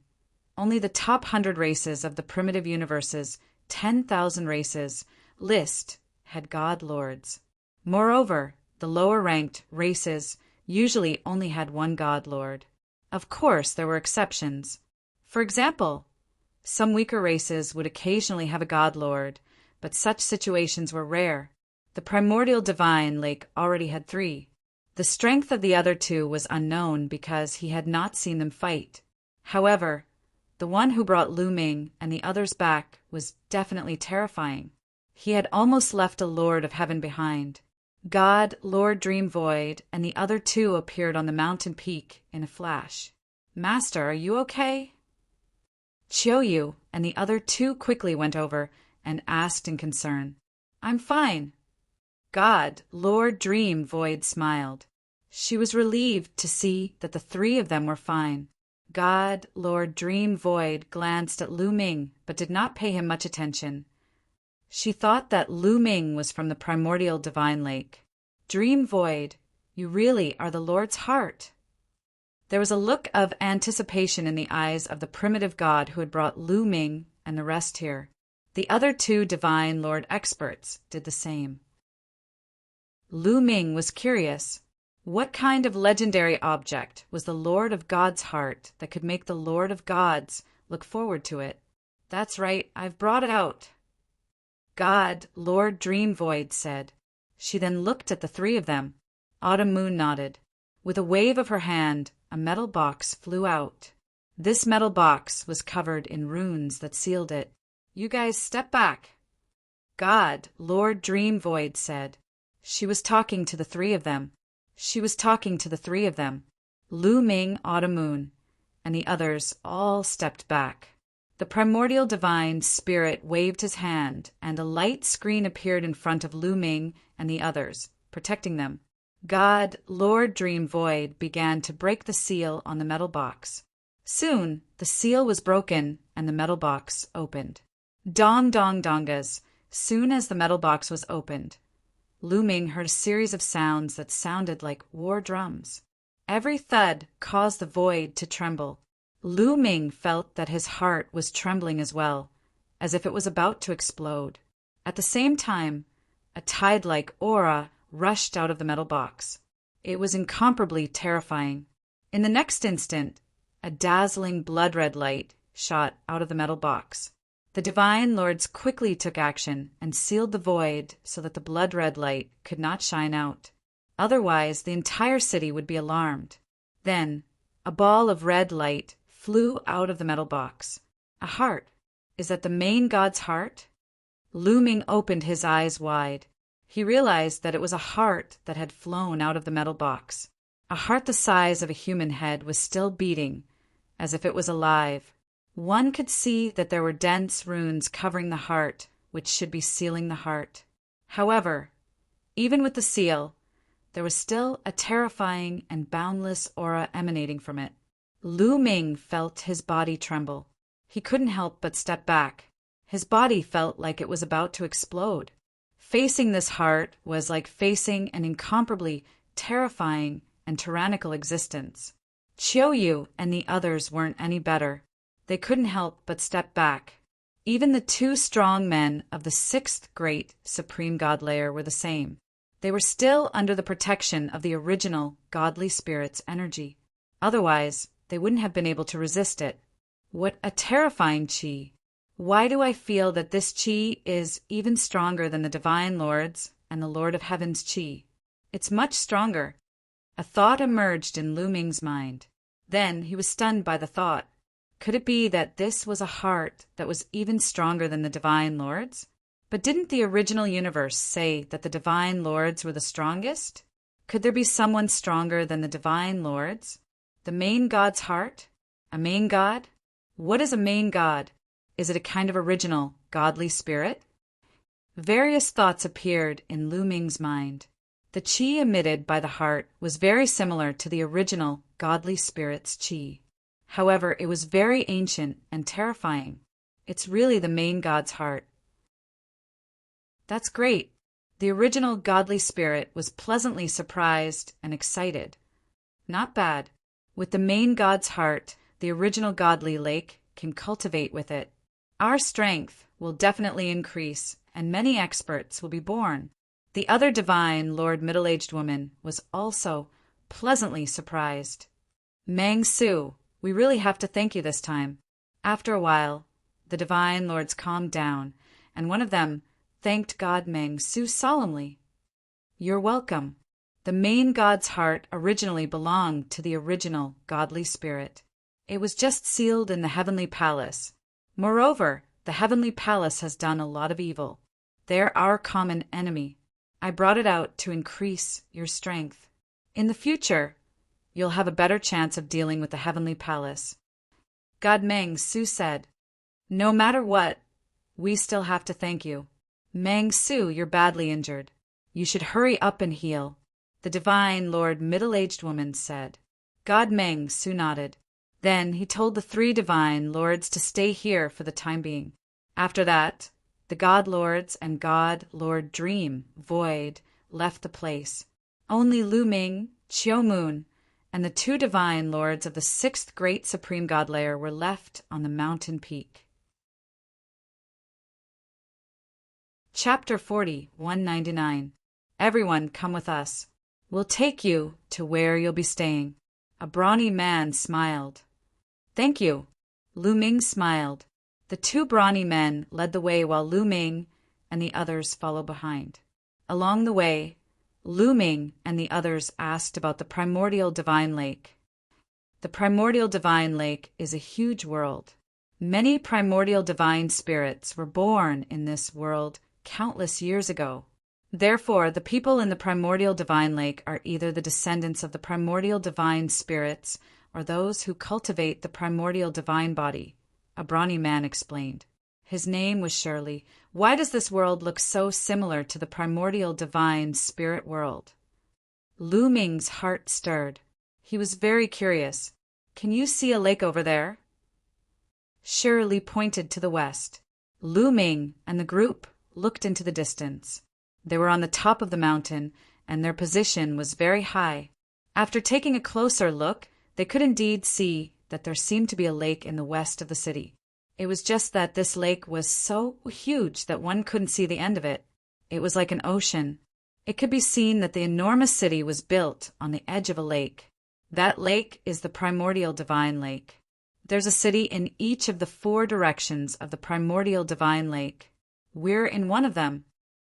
only the top 100 races of the primitive universe's 10,000 races list had God Lords. Moreover, the lower-ranked races usually only had 1 God Lord. Of course, there were exceptions. For example, some weaker races would occasionally have a God Lord, but such situations were rare. The primordial divine lake already had 3. The strength of the other 2 was unknown because he had not seen them fight. However, the one who brought Lu Ming and the others back was definitely terrifying. He had almost left a Lord of Heaven behind. God, Lord Dream Void, and the other 2 appeared on the mountain peak in a flash. Master, are you okay? Chiou and the other 2 quickly went over and asked in concern. I'm fine. God, Lord Dream Void smiled. She was relieved to see that the 3 of them were fine. God, Lord Dream Void glanced at Lu Ming but did not pay him much attention. She thought that Lu Ming was from the primordial divine lake. Dream Void, you really are the Lord's heart. There was a look of anticipation in the eyes of the primitive god who had brought Lu Ming and the rest here. The other 2 divine Lord experts did the same. Lu Ming was curious. What kind of legendary object was the Lord of God's heart that could make the Lord of Gods look forward to it? That's right, I've brought it out. God, Lord Dream Void said. She then looked at the 3 of them. Autumn Moon nodded. With a wave of her hand, a metal box flew out. This metal box was covered in runes that sealed it. You guys step back. God, Lord Dream Void said. She was talking to the 3 of them. She was talking to the 3 of them. Lu Ming, Autumn Moon, and the others all stepped back. The primordial divine spirit waved his hand, and a light screen appeared in front of Lu Ming and the others, protecting them. God, Lord Dream Void, began to break the seal on the metal box. Soon, the seal was broken and the metal box opened. Dong dong dongas. Soon as the metal box was opened, Lu Ming heard a series of sounds that sounded like war drums. Every thud caused the void to tremble. Lu Ming felt that his heart was trembling as well, as if it was about to explode. At the same time, a tide-like aura rushed out of the metal box. It was incomparably terrifying. In the next instant, a dazzling blood-red light shot out of the metal box. The divine lords quickly took action and sealed the void so that the blood-red light could not shine out. Otherwise, the entire city would be alarmed. Then, a ball of red light flew out of the metal box. A heart. Is that the main god's heart? Lu Ming opened his eyes wide. He realized that it was a heart that had flown out of the metal box. A heart the size of a human head was still beating, as if it was alive. One could see that there were dense runes covering the heart, which should be sealing the heart. However, even with the seal, there was still a terrifying and boundless aura emanating from it. Lu Ming felt his body tremble. He couldn't help but step back. His body felt like it was about to explode. Facing this heart was like facing an incomparably terrifying and tyrannical existence. Chiou and the others weren't any better. They couldn't help but step back. Even the 2 strong men of the 6th great supreme god layer were the same. They were still under the protection of the original godly spirit's energy. Otherwise, they wouldn't have been able to resist it. What a terrifying chi! Why do I feel that this chi is even stronger than the Divine Lord's and the Lord of Heaven's chi? It's much stronger. A thought emerged in Lu Ming's mind. Then he was stunned by the thought. Could it be that this was a heart that was even stronger than the Divine Lord's? But didn't the original universe say that the Divine Lords were the strongest? Could there be someone stronger than the Divine Lords? The main God's heart? A main God? What is a main God? Is it a kind of original, godly spirit? Various thoughts appeared in Lu Ming's mind. The chi emitted by the heart was very similar to the original godly spirit's chi. However, it was very ancient and terrifying. It's really the main God's heart. That's great. The original godly spirit was pleasantly surprised and excited. Not bad. With the main God's heart, the original godly lake can cultivate with it. Our strength will definitely increase, and many experts will be born. The other divine Lord middle-aged woman was also pleasantly surprised. Mang Su, we really have to thank you this time. After a while, the divine lords calmed down, and one of them thanked God Mang Su solemnly. You're welcome. The main God's heart originally belonged to the original godly spirit. It was just sealed in the heavenly palace. Moreover, the heavenly palace has done a lot of evil. They're our common enemy. I brought it out to increase your strength. In the future, you'll have a better chance of dealing with the heavenly palace. God Mang Su said, No matter what, we still have to thank you. Mang Su, you're badly injured. You should hurry up and heal. The divine Lord middle-aged woman said. God Mang Su nodded. Then he told the 3 divine lords to stay here for the time being. After that, the God Lords and God Lord Dream, Void, left the place. Only Lu Ming, Chiu Moon, and the 2 divine lords of the 6th great supreme God layer were left on the mountain peak. Chapter 40, 199. Everyone come with us. We'll take you to where you'll be staying. A brawny man smiled. Thank you. Lu Ming smiled. The 2 brawny men led the way while Lu Ming and the others followed behind. Along the way, Lu Ming and the others asked about the primordial divine lake. The primordial divine lake is a huge world. Many primordial divine spirits were born in this world countless years ago. Therefore, the people in the primordial divine lake are either the descendants of the primordial divine spirits or those who cultivate the primordial divine body, a brawny man explained. His name was Shirley. Why does this world look so similar to the primordial divine spirit world? Lu Ming's heart stirred. He was very curious. Can you see a lake over there? Shirley pointed to the west. Lu Ming and the group looked into the distance. They were on the top of the mountain, and their position was very high. After taking a closer look, they could indeed see that there seemed to be a lake in the west of the city. It was just that this lake was so huge that one couldn't see the end of it. It was like an ocean. It could be seen that the enormous city was built on the edge of a lake. That lake is the primordial divine lake. There's a city in each of the 4 directions of the primordial divine lake. We're in one of them.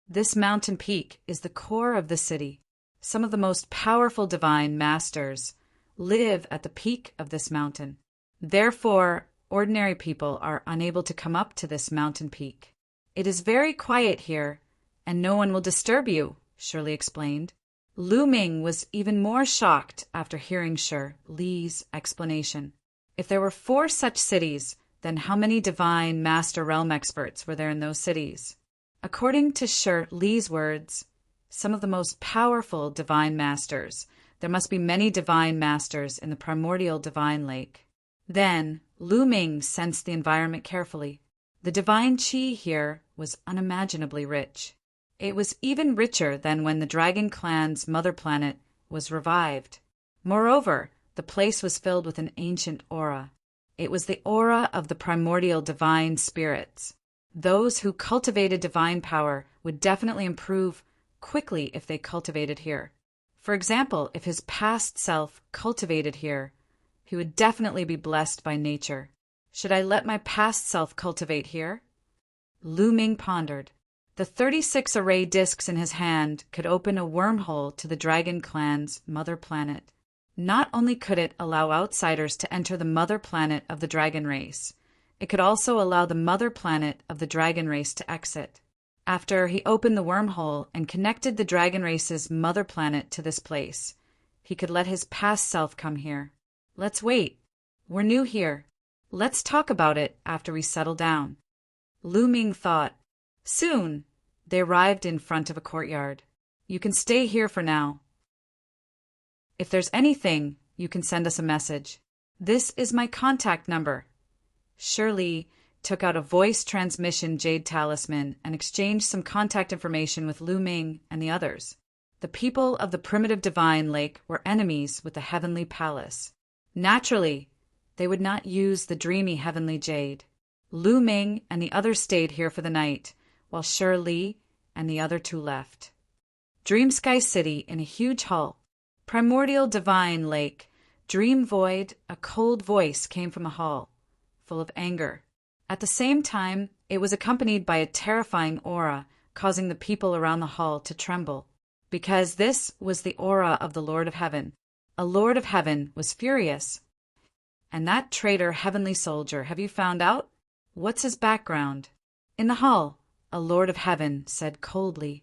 This mountain peak is the core of the city. Some of the most powerful divine masters live at the peak of this mountain. Therefore, ordinary people are unable to come up to this mountain peak. It is very quiet here, and no one will disturb you, Shirley explained. Lu Ming was even more shocked after hearing Shirley's explanation. If there were 4 such cities, then how many divine master realm experts were there in those cities? According to Shirley's words, some of the most powerful divine masters, there must be many divine masters in the primordial divine lake. Then, Lu Ming sensed the environment carefully. The divine chi here was unimaginably rich. It was even richer than when the Dragon Clan's mother planet was revived. Moreover, the place was filled with an ancient aura. It was the aura of the primordial divine spirits. Those who cultivated divine power would definitely improve quickly if they cultivated here. For example, if his past self cultivated here, He would definitely be blessed by nature. Should I let my past self cultivate here? Lu Ming pondered. The 36 array discs in his hand could open a wormhole to the Dragon Clan's mother planet. Not only could it allow outsiders to enter the mother planet of the dragon race, it could also allow the mother planet of the dragon race to exit. After he opened the wormhole and connected the dragon race's mother planet to this place, he could let his past self come here. Let's wait. We're new here. Let's talk about it after we settle down. Lu Ming thought. Soon, they arrived in front of a courtyard. You can stay here for now. If there's anything, you can send us a message. This is my contact number. Shirley took out a voice transmission jade talisman and exchanged some contact information with Lu Ming and the others. The people of the primitive divine lake were enemies with the heavenly palace. Naturally, they would not use the dreamy heavenly jade. Lu Ming and the others stayed here for the night, while Shirley and the other two left. Dream Sky City in a huge hall. Primordial divine lake. Dream void, a cold voice came from the hall, full of anger. At the same time, it was accompanied by a terrifying aura, causing the people around the hall to tremble. Because this was the aura of the Lord of Heaven. A Lord of Heaven was furious. And that traitor heavenly soldier, have you found out? What's his background? In the hall, a Lord of Heaven said coldly.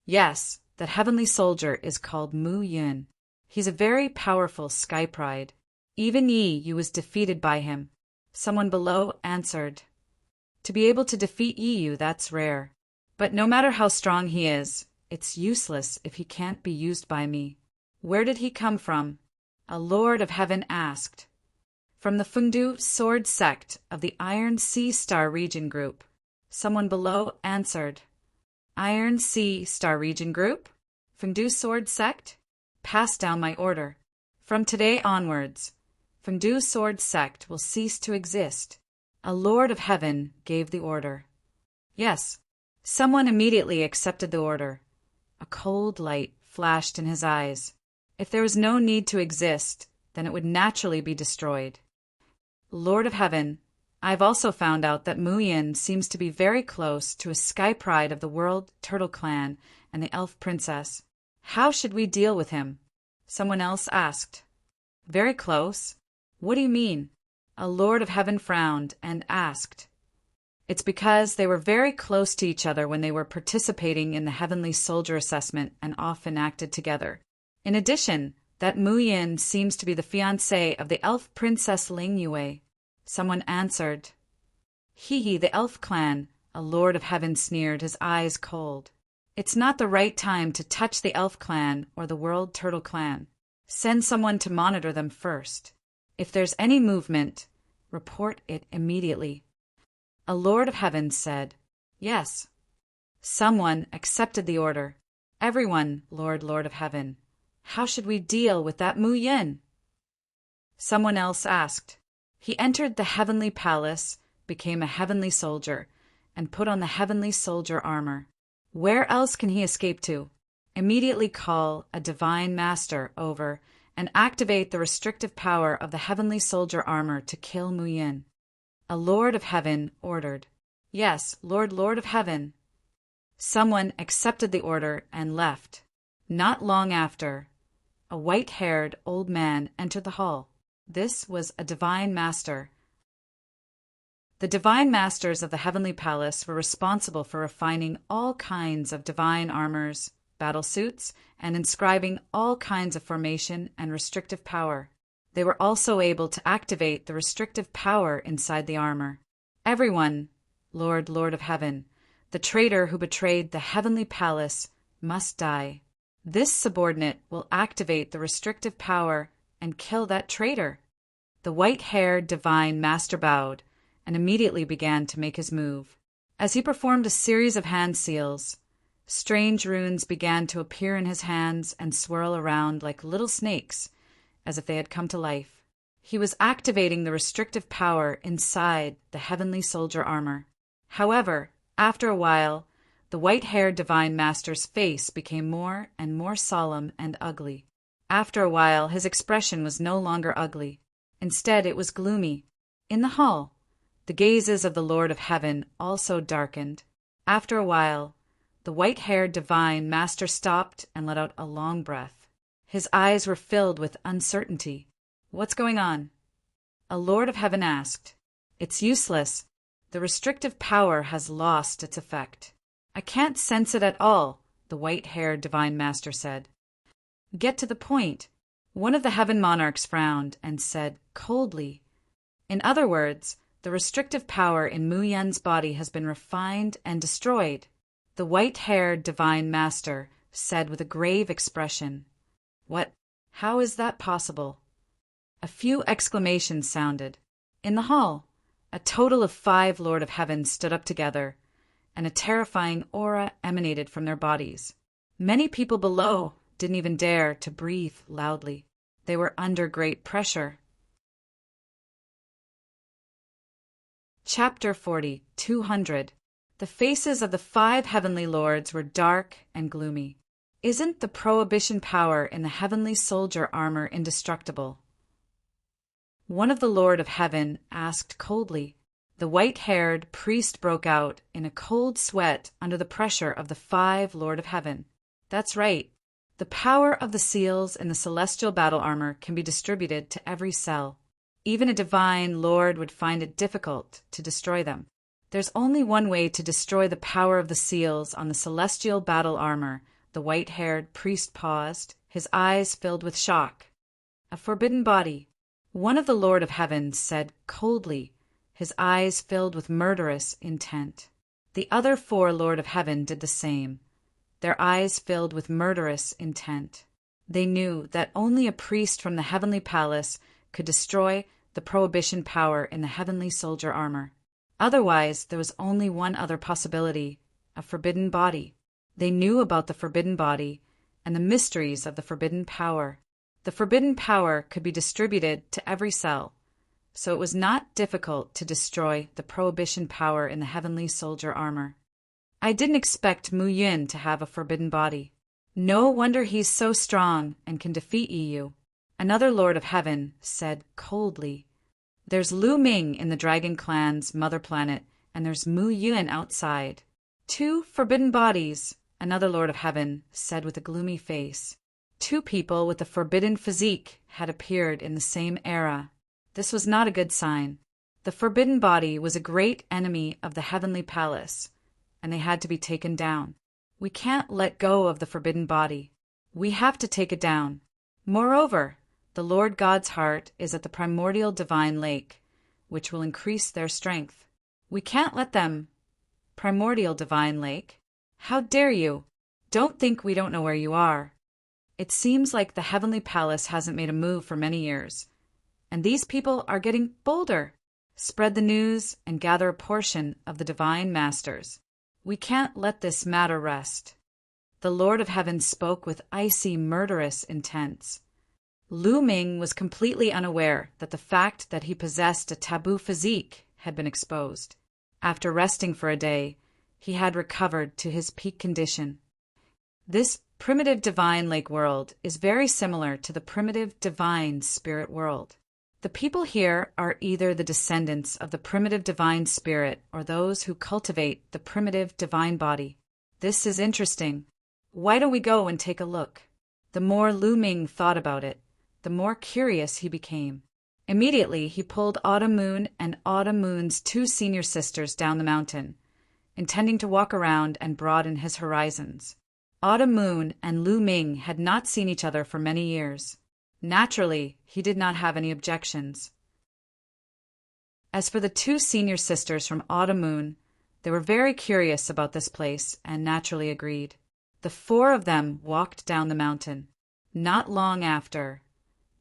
Yes, that heavenly soldier is called Mu Yun. He's a very powerful sky pride. Even Yi Yu was defeated by him. Someone below answered. To be able to defeat Yi Yu, that's rare. But no matter how strong he is, it's useless if he can't be used by me. Where did he come from? A Lord of Heaven asked. From the Fengdu sword sect of the Iron Sea Star Region Group. Someone below answered. Iron Sea Star Region Group? Fengdu sword sect? Pass down my order. From today onwards, Fengdu sword sect will cease to exist. A Lord of Heaven gave the order. Yes, someone immediately accepted the order. A cold light flashed in his eyes. If there was no need to exist, then it would naturally be destroyed. Lord of Heaven, I've also found out that Mu Yin seems to be very close to a sky pride of the World Turtle Clan and the Elf Princess. How should we deal with him? Someone else asked. Very close? What do you mean? A Lord of Heaven frowned and asked. It's because they were very close to each other when they were participating in the Heavenly Soldier Assessment and often acted together. In addition, that Mu Yin seems to be the fiancé of the Elf Princess Ling Yue. Someone answered. Hee, the Elf Clan, a Lord of Heaven sneered, his eyes cold. It's not the right time to touch the Elf Clan or the World Turtle Clan. Send someone to monitor them first. If there's any movement, report it immediately. A Lord of Heaven said, Yes. Someone accepted the order. Everyone, Lord of Heaven. How should we deal with that Mu Yin? Someone else asked. He entered the heavenly palace, became a heavenly soldier, and put on the heavenly soldier armor. Where else can he escape to? Immediately call a divine master over and activate the restrictive power of the heavenly soldier armor to kill Mu Yin. A Lord of Heaven ordered. Yes, Lord of Heaven. Someone accepted the order and left. Not long after, a white-haired old man entered the hall. This was a divine master. The divine masters of the heavenly palace were responsible for refining all kinds of divine armors, battle suits, and inscribing all kinds of formation and restrictive power. They were also able to activate the restrictive power inside the armor. Everyone, Lord of Heaven, the traitor who betrayed the heavenly palace, must die. This subordinate will activate the restrictive power and kill that traitor. The white-haired divine master bowed and immediately began to make his move. As he performed a series of hand seals, strange runes began to appear in his hands and swirl around like little snakes, as if they had come to life. He was activating the restrictive power inside the heavenly soldier armor. However, after a while, the white-haired divine master's face became more and more solemn and ugly. After a while, his expression was no longer ugly. Instead, it was gloomy. In the hall, the gazes of the Lord of Heaven also darkened. After a while, the white-haired divine master stopped and let out a long breath. His eyes were filled with uncertainty. "What's going on?" A Lord of Heaven asked. "It's useless. The restrictive power has lost its effect." "I can't sense it at all," the white-haired divine master said. "Get to the point." One of the heaven monarchs frowned and said coldly, "In other words, the restrictive power in Mu Yen's body has been refined and destroyed." The white-haired divine master said with a grave expression, "What? How is that possible?" A few exclamations sounded. In the hall, a total of 5 Lord of Heaven stood up together, and a terrifying aura emanated from their bodies. Many people below didn't even dare to breathe loudly. They were under great pressure. Chapter 40, 200. The faces of the 5 heavenly lords were dark and gloomy. Isn't the prohibition power in the heavenly soldier armor indestructible? One of the Lord of Heaven asked coldly. The white-haired priest broke out in a cold sweat under the pressure of the 5 Lord of Heaven. That's right. The power of the seals in the celestial battle armor can be distributed to every cell. Even a divine lord would find it difficult to destroy them. There's only one way to destroy the power of the seals on the celestial battle armor. The white-haired priest paused, his eyes filled with shock. A forbidden body. One of the Lord of Heaven said coldly, his eyes filled with murderous intent. The other 4 Lord of Heaven did the same, their eyes filled with murderous intent. They knew that only a priest from the heavenly palace could destroy the prohibition power in the heavenly soldier armor. Otherwise, there was only one other possibility, a forbidden body. They knew about the forbidden body and the mysteries of the forbidden power. The forbidden power could be distributed to every cell, so it was not difficult to destroy the prohibition power in the heavenly soldier armor. I didn't expect Mu Yin to have a forbidden body. No wonder he's so strong and can defeat EU. Another Lord of Heaven said coldly, "There's Lu Ming in the Dragon Clan's mother planet, and there's Mu Yin outside." 2 forbidden bodies, another Lord of Heaven said with a gloomy face. 2 people with a forbidden physique had appeared in the same era. This was not a good sign. The forbidden body was a great enemy of the heavenly palace, and they had to be taken down. We can't let go of the forbidden body. We have to take it down. Moreover, the Lord God's heart is at the primordial divine lake, which will increase their strength. We can't let them. Primordial divine lake? How dare you? Don't think we don't know where you are. It seems like the heavenly palace hasn't made a move for many years, and these people are getting bolder. Spread the news and gather a portion of the divine masters. We can't let this matter rest. The Lord of Heaven spoke with icy, murderous intent. Lu Ming was completely unaware that the fact that he possessed a taboo physique had been exposed. After resting for a day, he had recovered to his peak condition. This primitive divine lake world is very similar to the primitive divine spirit world. The people here are either the descendants of the primitive divine spirit or those who cultivate the primitive divine body. This is interesting. Why don't we go and take a look? The more Lu Ming thought about it, the more curious he became. Immediately, he pulled Autumn Moon and Autumn Moon's 2 senior sisters down the mountain, intending to walk around and broaden his horizons. Autumn Moon and Lu Ming had not seen each other for many years. Naturally, he did not have any objections. As for the 2 senior sisters from Autumn Moon, they were very curious about this place and naturally agreed. The 4 of them walked down the mountain. Not long after,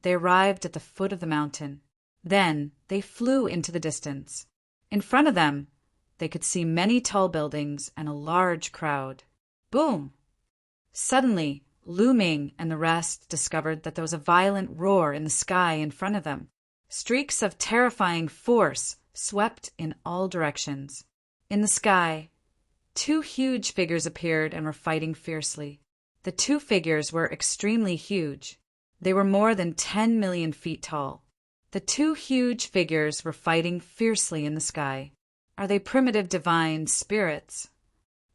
they arrived at the foot of the mountain. Then they flew into the distance. In front of them, they could see many tall buildings and a large crowd. Boom! Suddenly, Lu Ming and the rest discovered that there was a violent roar in the sky in front of them. Streaks of terrifying force swept in all directions. In the sky, 2 huge figures appeared and were fighting fiercely. The 2 figures were extremely huge. They were more than 10 million feet tall. The two huge figures were fighting fiercely in the sky. Are they primitive divine spirits?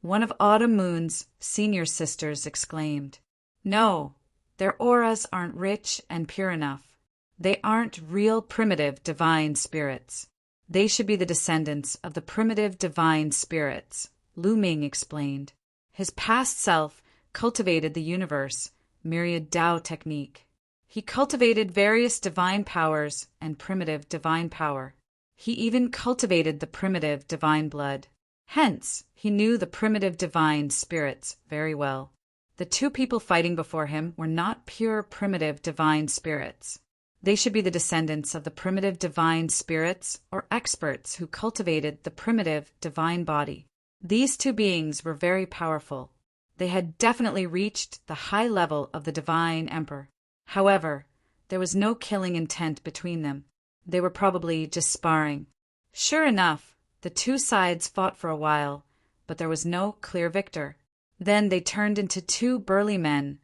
One of Autumn Moon's senior sisters exclaimed. No, their auras aren't rich and pure enough. They aren't real primitive divine spirits. They should be the descendants of the primitive divine spirits, Lu Ming explained. His past self cultivated the universe, myriad Tao technique. He cultivated various divine powers and primitive divine power. He even cultivated the primitive divine blood. Hence, he knew the primitive divine spirits very well. The two people fighting before him were not pure primitive divine spirits. They should be the descendants of the primitive divine spirits or experts who cultivated the primitive divine body. These two beings were very powerful. They had definitely reached the high level of the divine emperor. However, there was no killing intent between them. They were probably just sparring. Sure enough, the two sides fought for a while, but there was no clear victor. Then they turned into two burly men,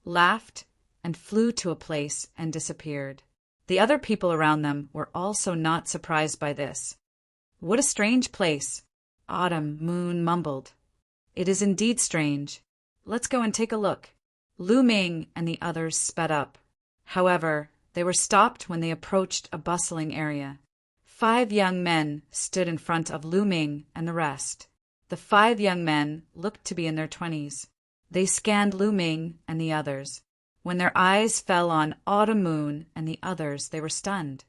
laughed, and flew to a place and disappeared. The other people around them were also not surprised by this. What a strange place, Autumn Moon mumbled. It is indeed strange. Let's go and take a look. Lu Ming and the others sped up. However, they were stopped when they approached a bustling area. 5 young men stood in front of Lu Ming and the rest. The 5 young men looked to be in their 20s. They scanned Lu Ming and the others. When their eyes fell on Autumn Moon and the others, they were stunned.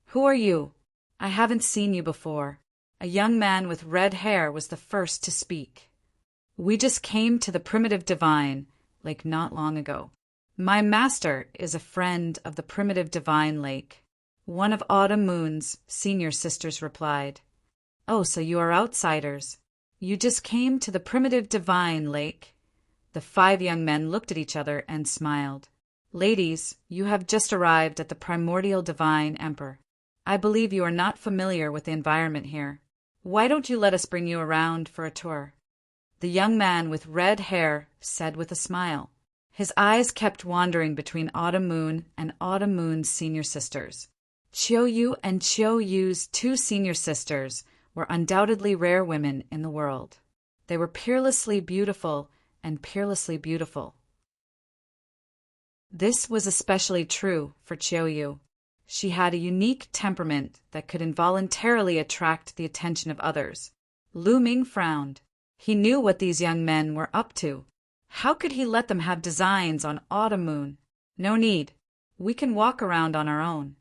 Who are you? I haven't seen you before. A young man with red hair was the first to speak. We just came to the primitive divine, like not long ago. My master is a friend of the primitive divine lake. One of Autumn Moon's senior sisters replied. Oh, so you are outsiders. You just came to the primitive divine lake. The 5 young men looked at each other and smiled. Ladies, you have just arrived at the primordial divine emperor. I believe you are not familiar with the environment here. Why don't you let us bring you around for a tour? The young man with red hair said with a smile. His eyes kept wandering between Autumn Moon and Autumn Moon's senior sisters. Chiao Yu and Chiao Yu's 2 senior sisters were undoubtedly rare women in the world. They were peerlessly beautiful and peerlessly beautiful. This was especially true for Chiao Yu. She had a unique temperament that could involuntarily attract the attention of others. Lu Ming frowned. He knew what these young men were up to. How could he let them have designs on Autumn Moon? No need. We can walk around on our own.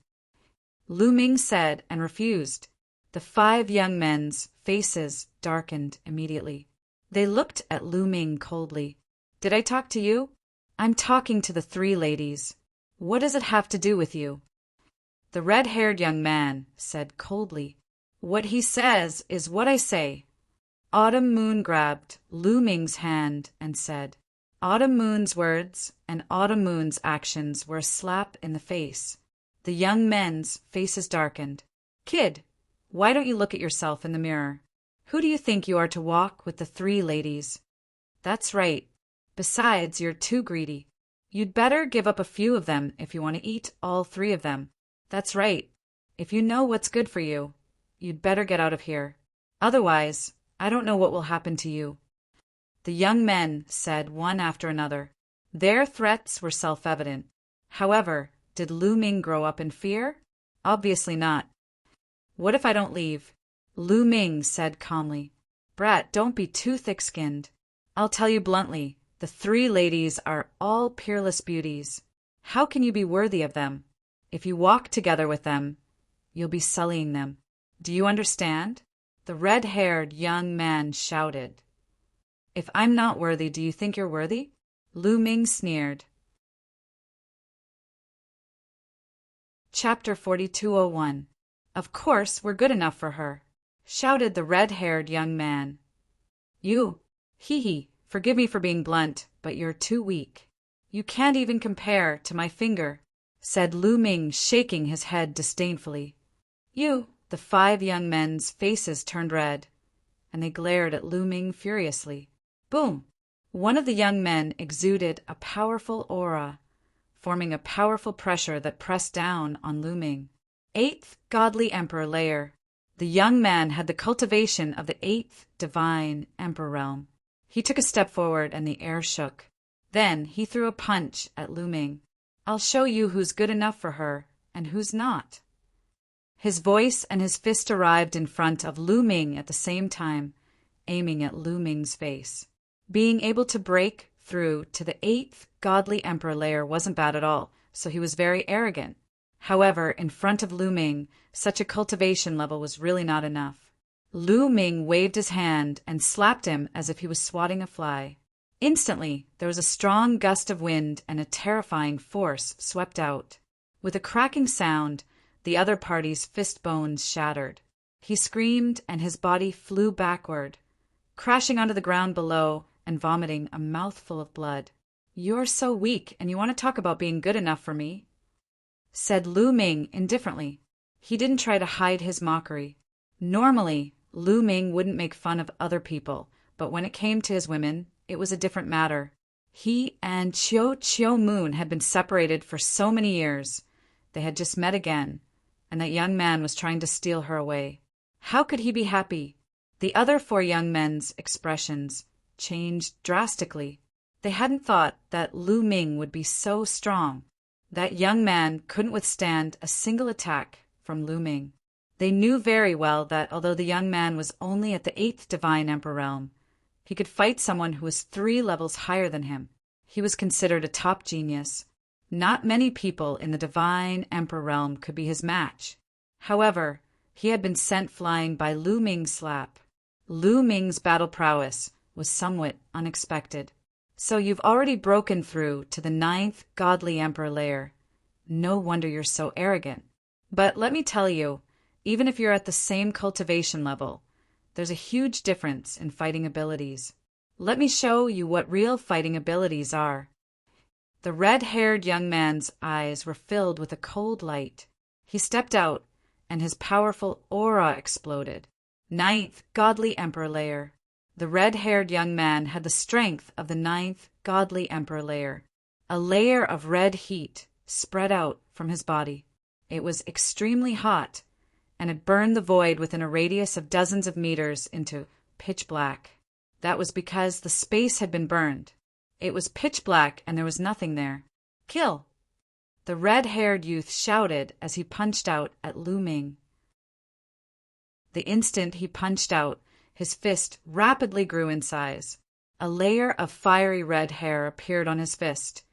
Lu Ming said and refused. The 5 young men's faces darkened immediately. They looked at Lu Ming coldly. Did I talk to you? I'm talking to the 3 ladies. What does it have to do with you? The red-haired young man said coldly. What he says is what I say. Autumn Moon grabbed Lu Ming's hand and said. Autumn Moon's words and Autumn Moon's actions were a slap in the face. The young men's faces darkened. Kid, why don't you look at yourself in the mirror? Who do you think you are to walk with the 3 ladies? That's right. Besides, you're too greedy. You'd better give up a few of them if you want to eat all 3 of them. That's right. If you know what's good for you, you'd better get out of here. Otherwise, I don't know what will happen to you. The young men said one after another. Their threats were self-evident. However, did Lu Ming grow up in fear? Obviously not. What if I don't leave? Lu Ming said calmly. Brat, don't be too thick-skinned. I'll tell you bluntly, the 3 ladies are all peerless beauties. How can you be worthy of them? If you walk together with them, you'll be sullying them. Do you understand? The red-haired young man shouted. If I'm not worthy, do you think you're worthy? Lu Ming sneered. Chapter 4201. Of course, we're good enough for her, shouted the red-haired young man. You, hee, forgive me for being blunt, but you're too weak. You can't even compare to my finger, said Lu Ming, shaking his head disdainfully. You, the 5 young men's faces turned red, and they glared at Lu Ming furiously. Boom! One of the young men exuded a powerful aura, forming a powerful pressure that pressed down on Lu Ming. 8th Godly Emperor Layer. The young man had the cultivation of the 8th Divine Emperor realm. He took a step forward and the air shook. Then he threw a punch at Lu Ming. "I'll show you who's good enough for her and who's not." His voice and his fist arrived in front of Lu Ming at the same time, aiming at Lu Ming's face. Being able to break through to the 8th Godly Emperor Layer wasn't bad at all, so he was very arrogant. However, in front of Lu Ming, such a cultivation level was really not enough. Lu Ming waved his hand and slapped him as if he was swatting a fly. Instantly, there was a strong gust of wind and a terrifying force swept out. With a cracking sound, the other party's fist bones shattered. He screamed and his body flew backward, crashing onto the ground below and vomiting a mouthful of blood. "You're so weak, and you want to talk about being good enough for me?" said Lu Ming indifferently. He didn't try to hide his mockery. Normally, Lu Ming wouldn't make fun of other people, but when it came to his women, it was a different matter. He and Chiu Moon had been separated for so many years. They had just met again, and that young man was trying to steal her away. How could he be happy? The other 4 young men's expressions changed drastically. They hadn't thought that Lu Ming would be so strong. That young man couldn't withstand a single attack from Lu Ming. They knew very well that although the young man was only at the 8th Divine Emperor realm, he could fight someone who was 3 levels higher than him. He was considered a top genius. Not many people in the Divine Emperor realm could be his match. However, he had been sent flying by Lu Ming's slap. Lu Ming's battle prowess was somewhat unexpected. "So you've already broken through to the 9th Godly Emperor Layer. No wonder you're so arrogant. But let me tell you, even if you're at the same cultivation level, there's a huge difference in fighting abilities. Let me show you what real fighting abilities are." The red-haired young man's eyes were filled with a cold light. He stepped out, and his powerful aura exploded. 9th Godly Emperor Layer. The red-haired young man had the strength of the 9th Godly Emperor Layer. A layer of red heat spread out from his body. It was extremely hot, and it burned the void within a radius of dozens of meters into pitch black. That was because the space had been burned. It was pitch black and there was nothing there. "Kill!" the red-haired youth shouted as he punched out at Lu Ming. The instant he punched out, his fist rapidly grew in size. A layer of fiery red hair appeared on his fist,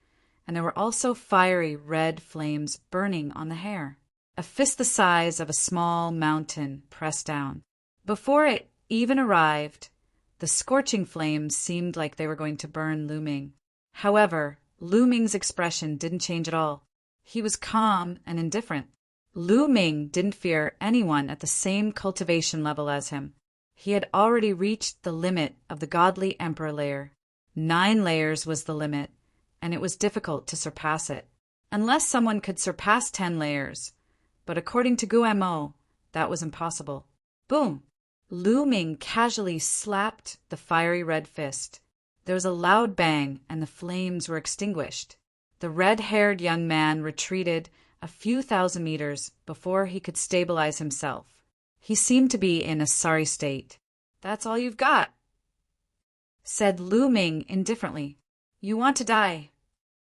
and there were also fiery red flames burning on the hair. A fist the size of a small mountain pressed down. Before it even arrived, the scorching flames seemed like they were going to burn Lu Ming. However, Lu Ming's expression didn't change at all. He was calm and indifferent. Lu Ming didn't fear anyone at the same cultivation level as him. He had already reached the limit of the Godly Emperor Layer. 9 layers was the limit, and it was difficult to surpass it, unless someone could surpass 10 layers. But according to Guamo, that was impossible. Boom! Lu Ming casually slapped the fiery red fist. There was a loud bang, and the flames were extinguished. The red-haired young man retreated a few thousand meters before he could stabilize himself. He seemed to be in a sorry state. "That's all you've got," said Lu Ming indifferently. "You want to die,"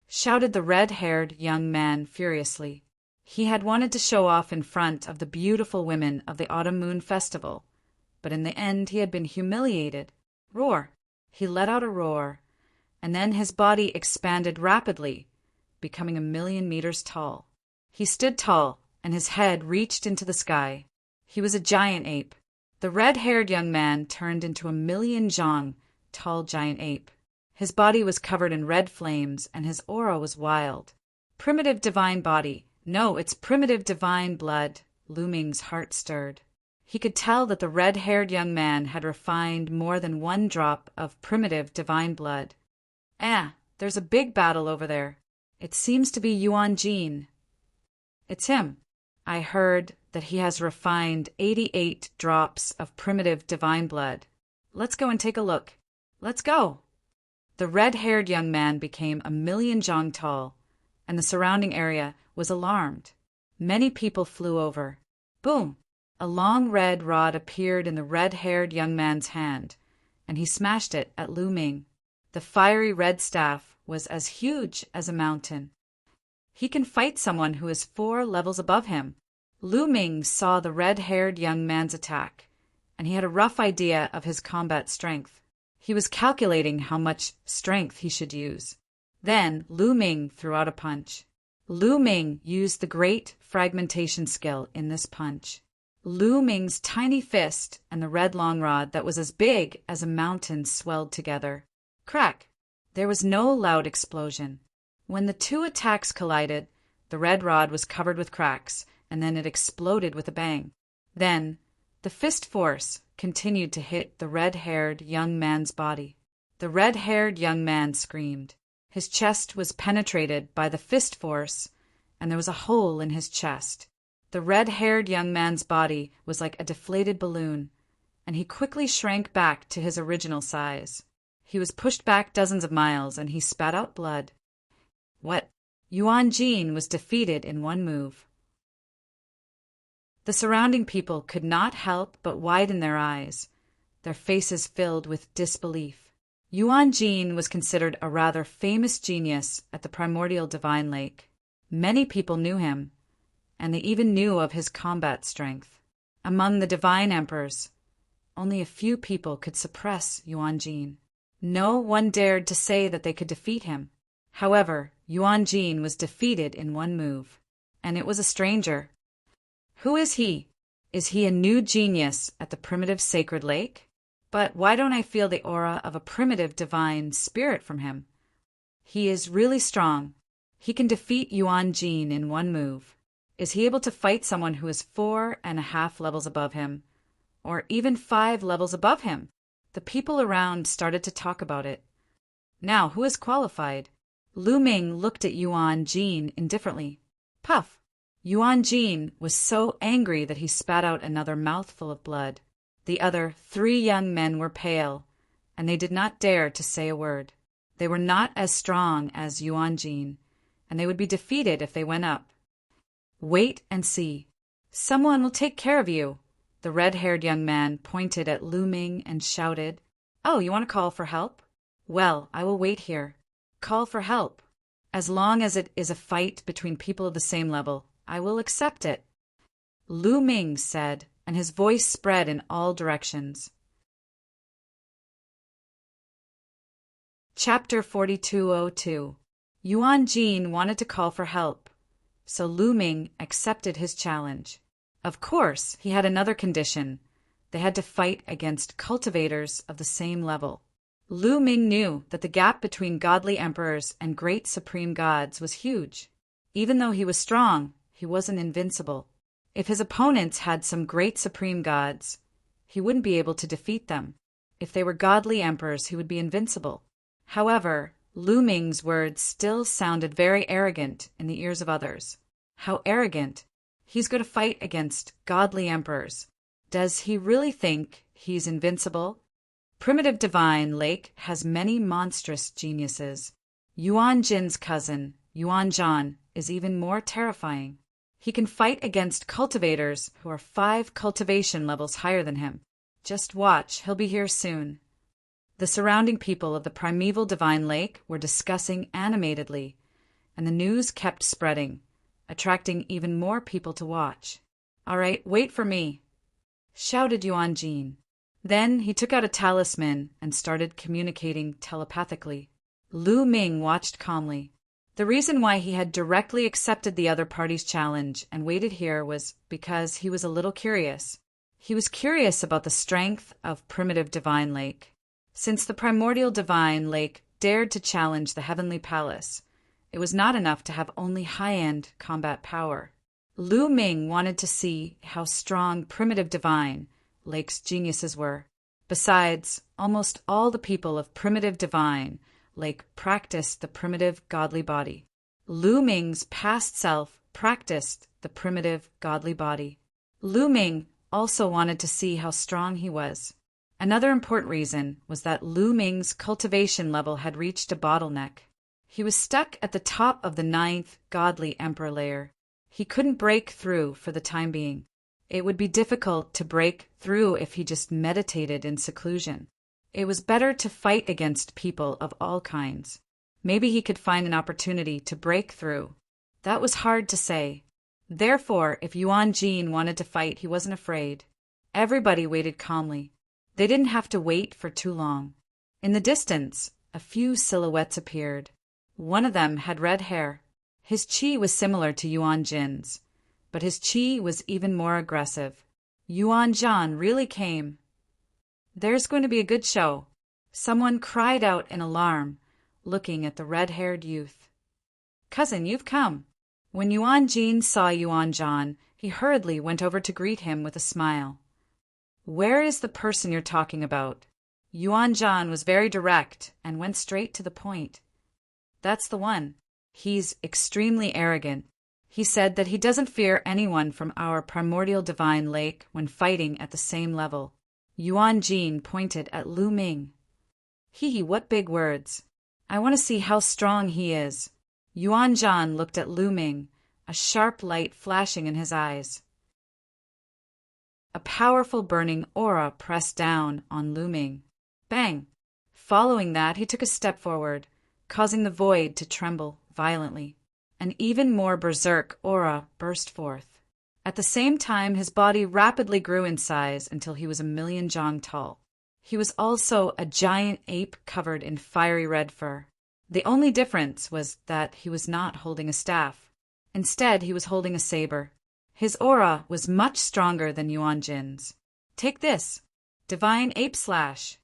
shouted the red-haired young man furiously. He had wanted to show off in front of the beautiful women of the Autumn Moon Festival, but in the end he had been humiliated. "Roar!" He let out a roar, and then his body expanded rapidly, becoming 1,000,000 meters tall. He stood tall, and his head reached into the sky. He was a giant ape. The red-haired young man turned into a 1,000,000 zhang tall giant ape. His body was covered in red flames, and his aura was wild. Primitive divine body. No, it's primitive divine blood. Lu Ming's heart stirred. He could tell that the red-haired young man had refined more than 1 drop of primitive divine blood. There's a big battle over there. It seems to be Yuan Jin. It's him. I heard that he has refined 88 drops of primitive divine blood. Let's go and take a look. Let's go. The red-haired young man became 1,000,000 zhang tall, and the surrounding area was alarmed. Many people flew over. Boom! A long red rod appeared in the red-haired young man's hand, and he smashed it at Lu Ming. The fiery red staff was as huge as a mountain. He can fight someone who is 4 levels above him. Lu Ming saw the red-haired young man's attack, and he had a rough idea of his combat strength. He was calculating how much strength he should use. Then Lu Ming threw out a punch. Lu Ming used the great fragmentation skill in this punch. Lu Ming's tiny fist and the red long rod that was as big as a mountain swelled together. Crack! There was no loud explosion. When the 2 attacks collided, the red rod was covered with cracks, and then it exploded with a bang. Then, the fist force continued to hit the red-haired young man's body. The red-haired young man screamed. His chest was penetrated by the fist force, and there was a hole in his chest. The red-haired young man's body was like a deflated balloon, and he quickly shrank back to his original size. He was pushed back dozens of miles, and he spat out blood. What? Yuan Jin was defeated in one move. The surrounding people could not help but widen their eyes, their faces filled with disbelief. Yuan Jin was considered a rather famous genius at the primordial divine lake. Many people knew him, and they even knew of his combat strength. Among the divine emperors, only a few people could suppress Yuan Jin. No one dared to say that they could defeat him. However, Yuan Jin was defeated in one move, and it was a stranger. Who is he? Is he a new genius at the primitive sacred lake? But why don't I feel the aura of a primitive divine spirit from him? He is really strong. He can defeat Yuan Jin in one move. Is he able to fight someone who is 4.5 levels above him, or even 5 levels above him? The people around started to talk about it. Now, who is qualified? Lu Ming looked at Yuan Jin indifferently. Puff! Yuan Jin was so angry that he spat out another mouthful of blood. The other 3 young men were pale, and they did not dare to say a word. They were not as strong as Yuan Jin, and they would be defeated if they went up. Wait and see. Someone will take care of you. The red-haired young man pointed at Lu Ming and shouted, "Oh, you want to call for help? Well, I will wait here. Call for help. As long as it is a fight between people of the same level, I will accept it." Lu Ming said, and his voice spread in all directions. Chapter 4202. Yuan Jin wanted to call for help, so Lu Ming accepted his challenge. Of course, he had another condition. They had to fight against cultivators of the same level. Lu Ming knew that the gap between godly emperors and great supreme gods was huge. Even though he was strong, he wasn't invincible. If his opponents had some great supreme gods, he wouldn't be able to defeat them. If they were godly emperors, he would be invincible. However, Lu Ming's words still sounded very arrogant in the ears of others. How arrogant! He's going to fight against godly emperors. Does he really think he's invincible? Primitive Divine Lake has many monstrous geniuses. Yuan Jin's cousin, Yuan Zhan, is even more terrifying. He can fight against cultivators who are 5 cultivation levels higher than him. Just watch, he'll be here soon. The surrounding people of the primeval Divine Lake were discussing animatedly, and the news kept spreading, attracting even more people to watch. "All right, wait for me," shouted Yuan Jin. Then he took out a talisman and started communicating telepathically. Lu Ming watched calmly. The reason why he had directly accepted the other party's challenge and waited here was because he was a little curious. He was curious about the strength of primitive Divine Lake. Since the primordial Divine Lake dared to challenge the Heavenly Palace, it was not enough to have only high-end combat power. Lu Ming wanted to see how strong primitive Divine Lake's geniuses were. Besides, almost all the people of primitive Divine Lake practiced the primitive godly body. Lu Ming's past self practiced the primitive godly body. Lu Ming also wanted to see how strong he was. Another important reason was that Lu Ming's cultivation level had reached a bottleneck. He was stuck at the top of the 9th godly emperor layer. He couldn't break through for the time being. It would be difficult to break through if he just meditated in seclusion. It was better to fight against people of all kinds. Maybe he could find an opportunity to break through. That was hard to say. Therefore, if Yuan Jin wanted to fight, he wasn't afraid. Everybody waited calmly. They didn't have to wait for too long. In the distance, a few silhouettes appeared. One of them had red hair. His chi was similar to Yuan Jin's, but his chi was even more aggressive. Yuan Zhan really came. There's going to be a good show. Someone cried out in alarm, looking at the red-haired youth. Cousin, you've come. When Yuan Jin saw Yuan Zhan, he hurriedly went over to greet him with a smile. Where is the person you're talking about? Yuan Zhan was very direct and went straight to the point. That's the one. He's extremely arrogant. He said that he doesn't fear anyone from our primordial divine lake when fighting at the same level. Yuan Jin pointed at Lu Ming. Hee, what big words. I want to see how strong he is. Yuan Zhan looked at Lu Ming, a sharp light flashing in his eyes. A powerful burning aura pressed down on Lu Ming. Bang! Following that, he took a step forward, causing the void to tremble violently. An even more berserk aura burst forth. At the same time, his body rapidly grew in size until he was 1,000,000 zhang tall. He was also a giant ape covered in fiery red fur. The only difference was that he was not holding a staff. Instead, he was holding a saber. His aura was much stronger than Yuan Jin's. Take this! Divine Ape Slash!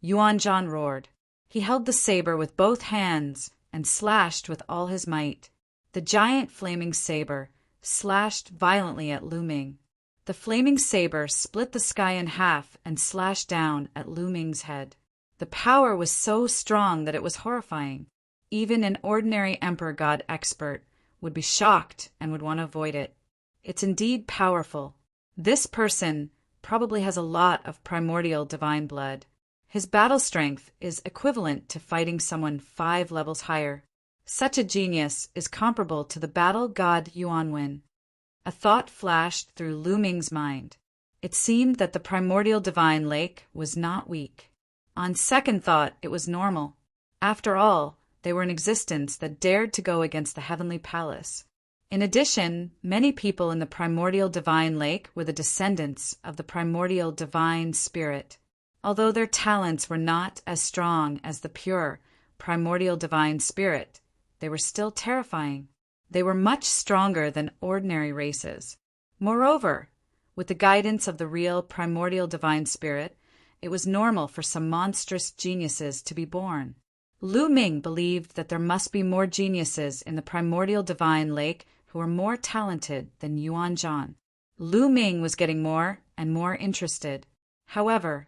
Yuan Zhan roared. He held the saber with both hands and slashed with all his might. The giant flaming saber slashed violently at Lu Ming. The flaming saber split the sky in half and slashed down at Lu Ming's head. The power was so strong that it was horrifying. Even an ordinary Emperor God expert would be shocked and would want to avoid it. It's indeed powerful. This person probably has a lot of primordial divine blood. His battle strength is equivalent to fighting someone 5 levels higher. Such a genius is comparable to the battle god Yuanwen. A thought flashed through Lu Ming's mind. It seemed that the primordial divine lake was not weak. On second thought, it was normal. After all, they were an existence that dared to go against the heavenly palace. In addition, many people in the primordial divine lake were the descendants of the primordial divine spirit. Although their talents were not as strong as the pure primordial divine spirit, they were still terrifying. They were much stronger than ordinary races. Moreover, with the guidance of the real primordial divine spirit, it was normal for some monstrous geniuses to be born. Lu Ming believed that there must be more geniuses in the primordial divine lake who were more talented than Yuan Zhan. Lu Ming was getting more and more interested. However,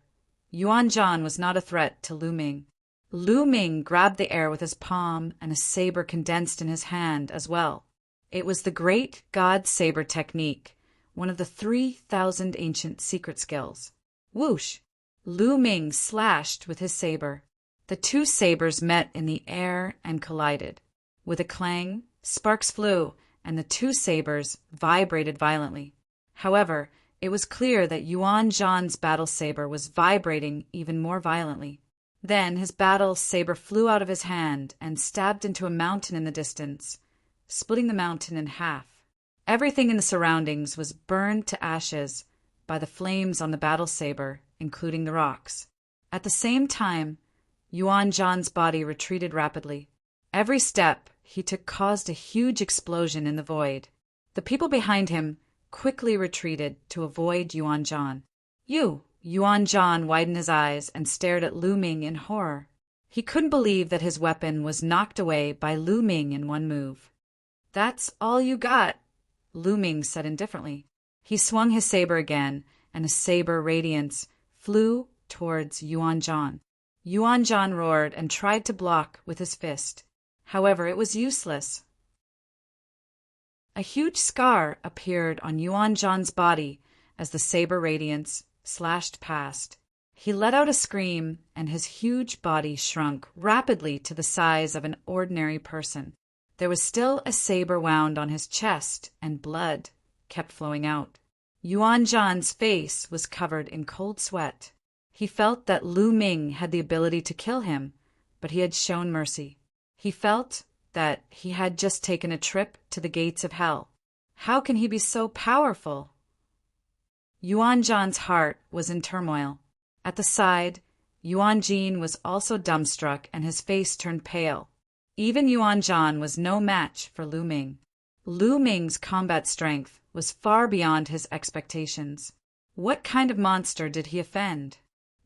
Yuan Zhan was not a threat to Lu Ming. Lu Ming grabbed the air with his palm and a saber condensed in his hand as well. It was the great God Saber technique, one of the 3,000 ancient secret skills. Whoosh! Lu Ming slashed with his saber. The two sabers met in the air and collided. With a clang, sparks flew, and the two sabers vibrated violently. However, it was clear that Yuan Zhan's battle saber was vibrating even more violently. Then his battle saber flew out of his hand and stabbed into a mountain in the distance, splitting the mountain in half. Everything in the surroundings was burned to ashes by the flames on the battle saber, including the rocks. At the same time, Yuan Zhan's body retreated rapidly. Every step he took caused a huge explosion in the void. The people behind him quickly retreated to avoid Yuan Zhan. Yuan Zhan widened his eyes and stared at Lu Ming in horror. He couldn't believe that his weapon was knocked away by Lu Ming in one move. That's all you got, Lu Ming said indifferently. He swung his saber again, and a saber radiance flew towards Yuan Zhan. Yuan Zhan roared and tried to block with his fist. However, it was useless. A huge scar appeared on Yuan Zhan's body as the saber radiance slashed past. He let out a scream, and his huge body shrunk rapidly to the size of an ordinary person. There was still a saber wound on his chest, and blood kept flowing out. Yuan Zhan's face was covered in cold sweat. He felt that Lu Ming had the ability to kill him, but he had shown mercy. He felt that he had just taken a trip to the gates of hell. How can he be so powerful? Yuan Zhan's heart was in turmoil. At the side, Yuan Jin was also dumbstruck and his face turned pale. Even Yuan Zhan was no match for Lu Ming. Lu Ming's combat strength was far beyond his expectations. What kind of monster did he offend?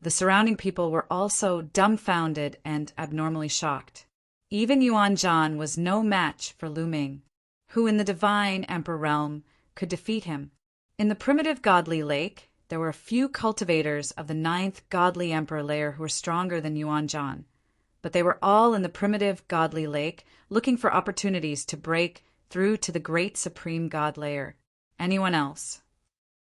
The surrounding people were also dumbfounded and abnormally shocked. Even Yuan Zhan was no match for Lu Ming, who in the divine emperor realm could defeat him. In the primitive godly lake, there were a few cultivators of the 9th godly emperor layer who were stronger than Yuan Zhan, but they were all in the primitive godly lake looking for opportunities to break through to the great supreme god layer. Anyone else?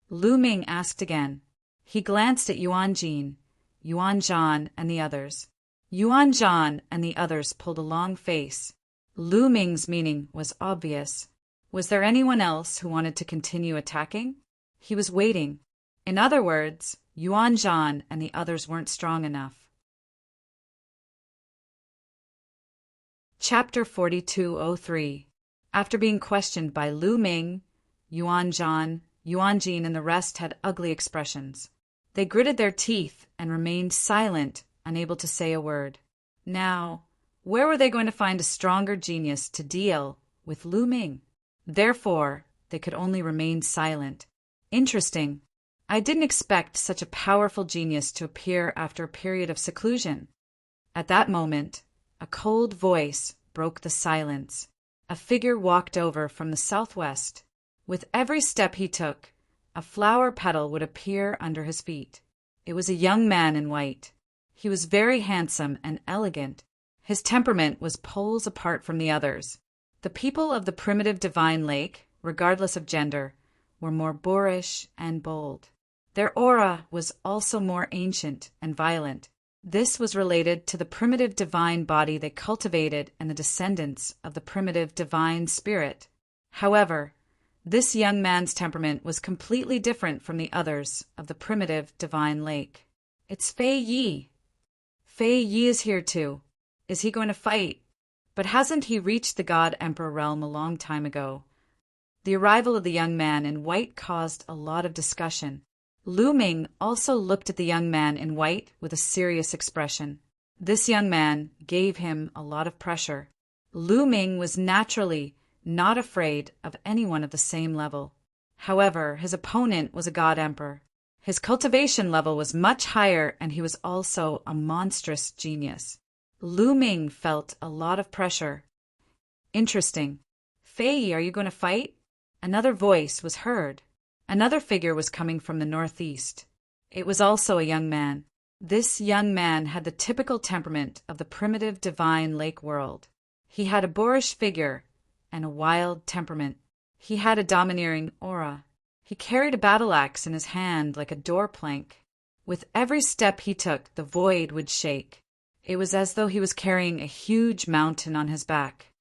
Lu Ming asked again. He glanced at Yuan Jin, Yuan Zhan, and the others. Yuan Zhan and the others pulled a long face. Lu Ming's meaning was obvious. Was there anyone else who wanted to continue attacking? He was waiting. In other words, Yuan Zhan and the others weren't strong enough. Chapter 4203. After being questioned by Lu Ming, Yuan Zhan, Yuan Jin, and the rest had ugly expressions. They gritted their teeth and remained silent, unable to say a word. Now, where were they going to find a stronger genius to deal with Lu Ming? Therefore, they could only remain silent. Interesting. I didn't expect such a powerful genius to appear after a period of seclusion. At that moment, a cold voice broke the silence. A figure walked over from the southwest. With every step he took, a flower petal would appear under his feet. It was a young man in white. He was very handsome and elegant. His temperament was poles apart from the others. The people of the primitive divine lake, regardless of gender, were more boorish and bold. Their aura was also more ancient and violent. This was related to the primitive divine body they cultivated and the descendants of the primitive divine spirit. However, this young man's temperament was completely different from the others of the primitive divine lake. It's Fei Yi. Fei Yi is here too. Is he going to fight? But hasn't he reached the God Emperor realm a long time ago? The arrival of the young man in white caused a lot of discussion. Lu Ming also looked at the young man in white with a serious expression. This young man gave him a lot of pressure. Lu Ming was naturally not afraid of anyone of the same level. However, his opponent was a god emperor. His cultivation level was much higher, and he was also a monstrous genius. Lu Ming felt a lot of pressure. Interesting. Fei, are you going to fight? Another voice was heard. Another figure was coming from the northeast. It was also a young man. This young man had the typical temperament of the primitive divine lake world. He had a boorish figure and a wild temperament. He had a domineering aura. He carried a battle axe in his hand like a door plank. With every step he took, the void would shake. It was as though he was carrying a huge mountain on his back.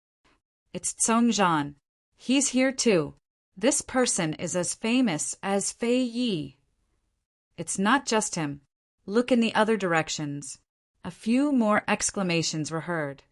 It's Zhongzhan. He's here too. This person is as famous as Fei Yi. It's not just him. Look in the other directions. A few more exclamations were heard.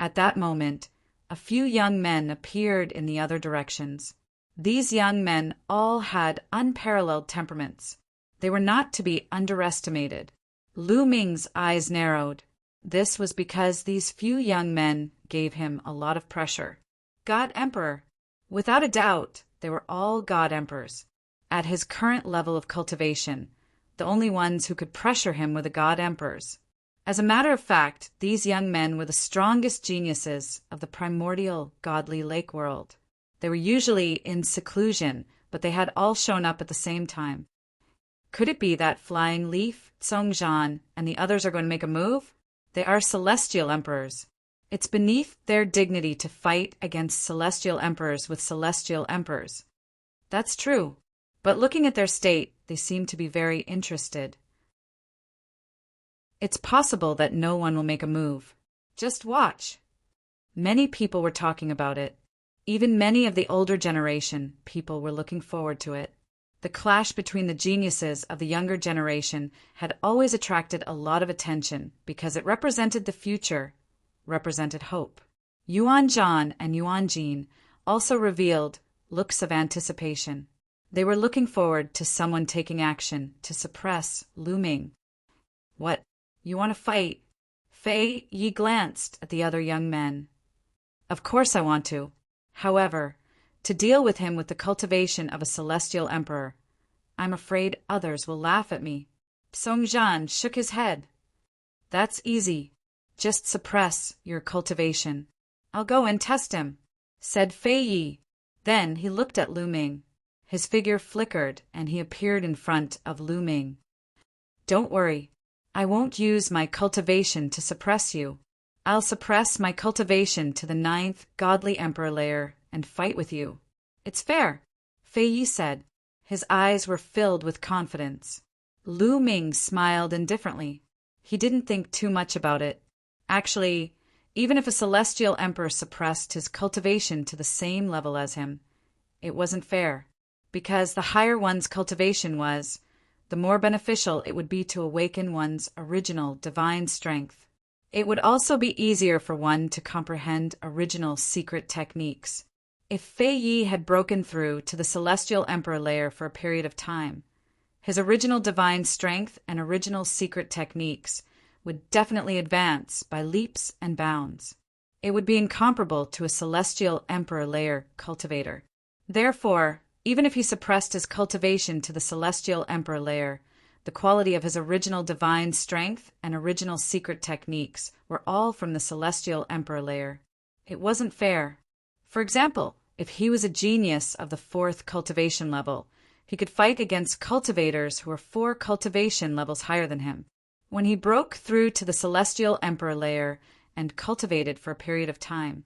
At that moment, a few young men appeared in the other directions. These young men all had unparalleled temperaments. They were not to be underestimated. Lu Ming's eyes narrowed. This was because these few young men gave him a lot of pressure. God Emperor. Without a doubt, they were all God Emperors. At his current level of cultivation, the only ones who could pressure him were the God Emperors. As a matter of fact, these young men were the strongest geniuses of the primordial godly lake world. They were usually in seclusion, but they had all shown up at the same time. Could it be that Flying Leaf, Zhongzhan, and the others are going to make a move? They are celestial emperors. It's beneath their dignity to fight against celestial emperors with celestial emperors. That's true, but looking at their state, they seem to be very interested. It's possible that no one will make a move. Just watch. Many people were talking about it. Even many of the older generation people were looking forward to it. The clash between the geniuses of the younger generation had always attracted a lot of attention because it represented the future, represented hope. Yuan Zhan and Yuan Jin also revealed looks of anticipation. They were looking forward to someone taking action to suppress Lu Ming. What? You want to fight? Fei Yi glanced at the other young men. Of course I want to. However, to deal with him with the cultivation of a celestial emperor, I'm afraid others will laugh at me. Song Zhan shook his head. That's easy. Just suppress your cultivation. I'll go and test him, said Fei Yi. Then he looked at Lu Ming. His figure flickered and he appeared in front of Lu Ming. Don't worry. I won't use my cultivation to suppress you. I'll suppress my cultivation to the 9th godly emperor layer and fight with you. It's fair, Fei Yi said. His eyes were filled with confidence. Lu Ming smiled indifferently. He didn't think too much about it. Actually, even if a celestial emperor suppressed his cultivation to the same level as him, it wasn't fair, because the higher one's cultivation was, the more beneficial it would be to awaken one's original divine strength. It would also be easier for one to comprehend original secret techniques. If Fei Yi had broken through to the celestial emperor layer for a period of time, his original divine strength and original secret techniques would definitely advance by leaps and bounds. It would be incomparable to a celestial emperor layer cultivator. Therefore, even if he suppressed his cultivation to the celestial emperor layer, the quality of his original divine strength and original secret techniques were all from the celestial emperor layer. It wasn't fair. For example, if he was a genius of the 4th cultivation level, he could fight against cultivators who were 4 cultivation levels higher than him. When he broke through to the celestial emperor layer and cultivated for a period of time,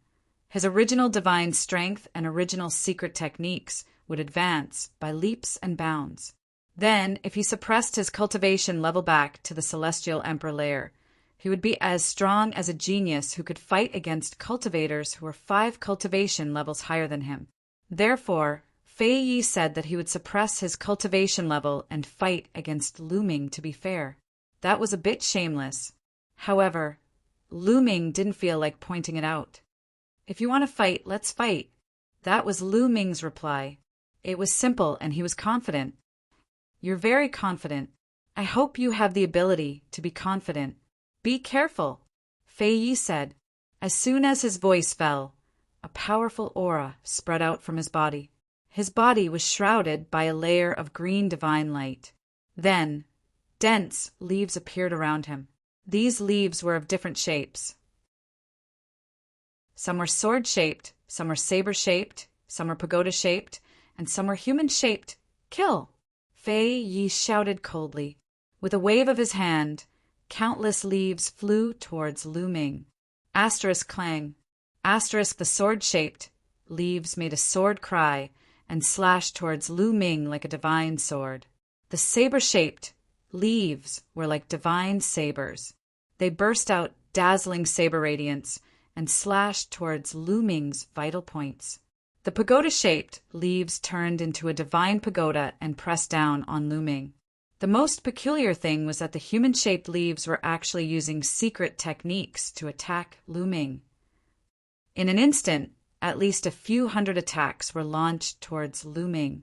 his original divine strength and original secret techniques would advance by leaps and bounds. Then, if he suppressed his cultivation level back to the celestial emperor layer, he would be as strong as a genius who could fight against cultivators who were 5 cultivation levels higher than him. Therefore, Fei Yi said that he would suppress his cultivation level and fight against Lu Ming to be fair. That was a bit shameless. However, Lu Ming didn't feel like pointing it out. If you want to fight, let's fight. That was Lu Ming's reply. It was simple and he was confident. You're very confident. I hope you have the ability to be confident. Be careful, Fei Yi said. As soon as his voice fell, a powerful aura spread out from his body. His body was shrouded by a layer of green divine light. Then, dense leaves appeared around him. These leaves were of different shapes. Some were sword-shaped, some were saber-shaped, some were pagoda-shaped, and some were human-shaped. Kill! Fei Yi shouted coldly. With a wave of his hand, countless leaves flew towards Lu Ming. Asterisk clang. Asterisk the sword-shaped leaves made a sword cry and slashed towards Lu Ming like a divine sword. The saber-shaped leaves were like divine sabers. They burst out dazzling saber radiance and slashed towards Lu Ming's vital points. The pagoda-shaped leaves turned into a divine pagoda and pressed down on Lu Ming. The most peculiar thing was that the human-shaped leaves were actually using secret techniques to attack Lu Ming. In an instant, at least a few hundred attacks were launched towards Lu Ming.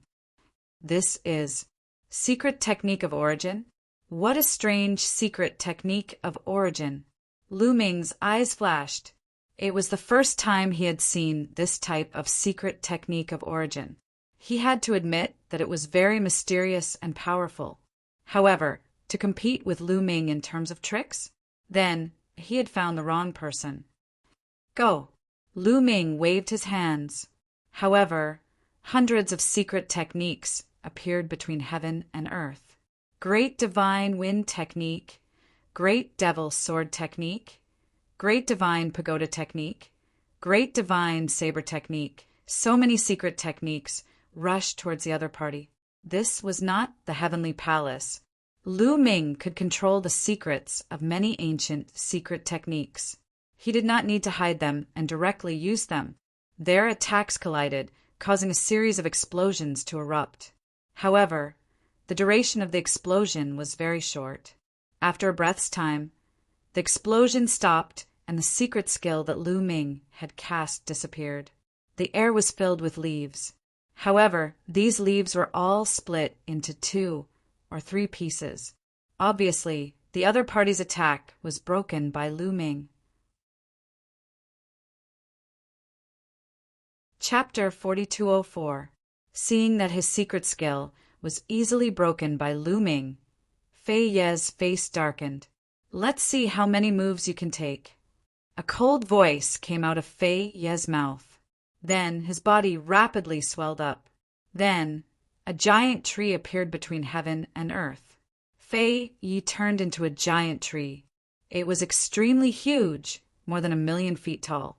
This is secret technique of origin? What a strange secret technique of origin. Lu Ming's eyes flashed. It was the first time he had seen this type of secret technique of origin. He had to admit that it was very mysterious and powerful. However, to compete with Lu Ming in terms of tricks? Then, he had found the wrong person. Go! Lu Ming waved his hands. However, hundreds of secret techniques appeared between heaven and earth. Great divine wind technique, great devil sword technique, great divine pagoda technique, great divine saber technique. So many secret techniques rushed towards the other party. This was not the heavenly palace. Lu Ming could control the secrets of many ancient secret techniques. He did not need to hide them and directly use them. Their attacks collided, causing a series of explosions to erupt. However, the duration of the explosion was very short. After a breath's time, the explosion stopped and the secret skill that Lu Ming had cast disappeared. The air was filled with leaves. However, these leaves were all split into 2 or 3 pieces. Obviously, the other party's attack was broken by Lu Ming. Chapter 4204. Seeing that his secret skill was easily broken by Lu Ming, Fei Ye's face darkened. Let's see how many moves you can take. A cold voice came out of Fei Ye's mouth. Then his body rapidly swelled up. Then a giant tree appeared between heaven and earth. Fei Yi turned into a giant tree. It was extremely huge, more than 1,000,000 feet tall.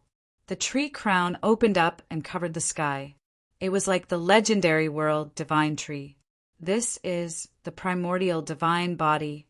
The tree crown opened up and covered the sky. It was like the legendary world divine tree. This is the primordial divine body.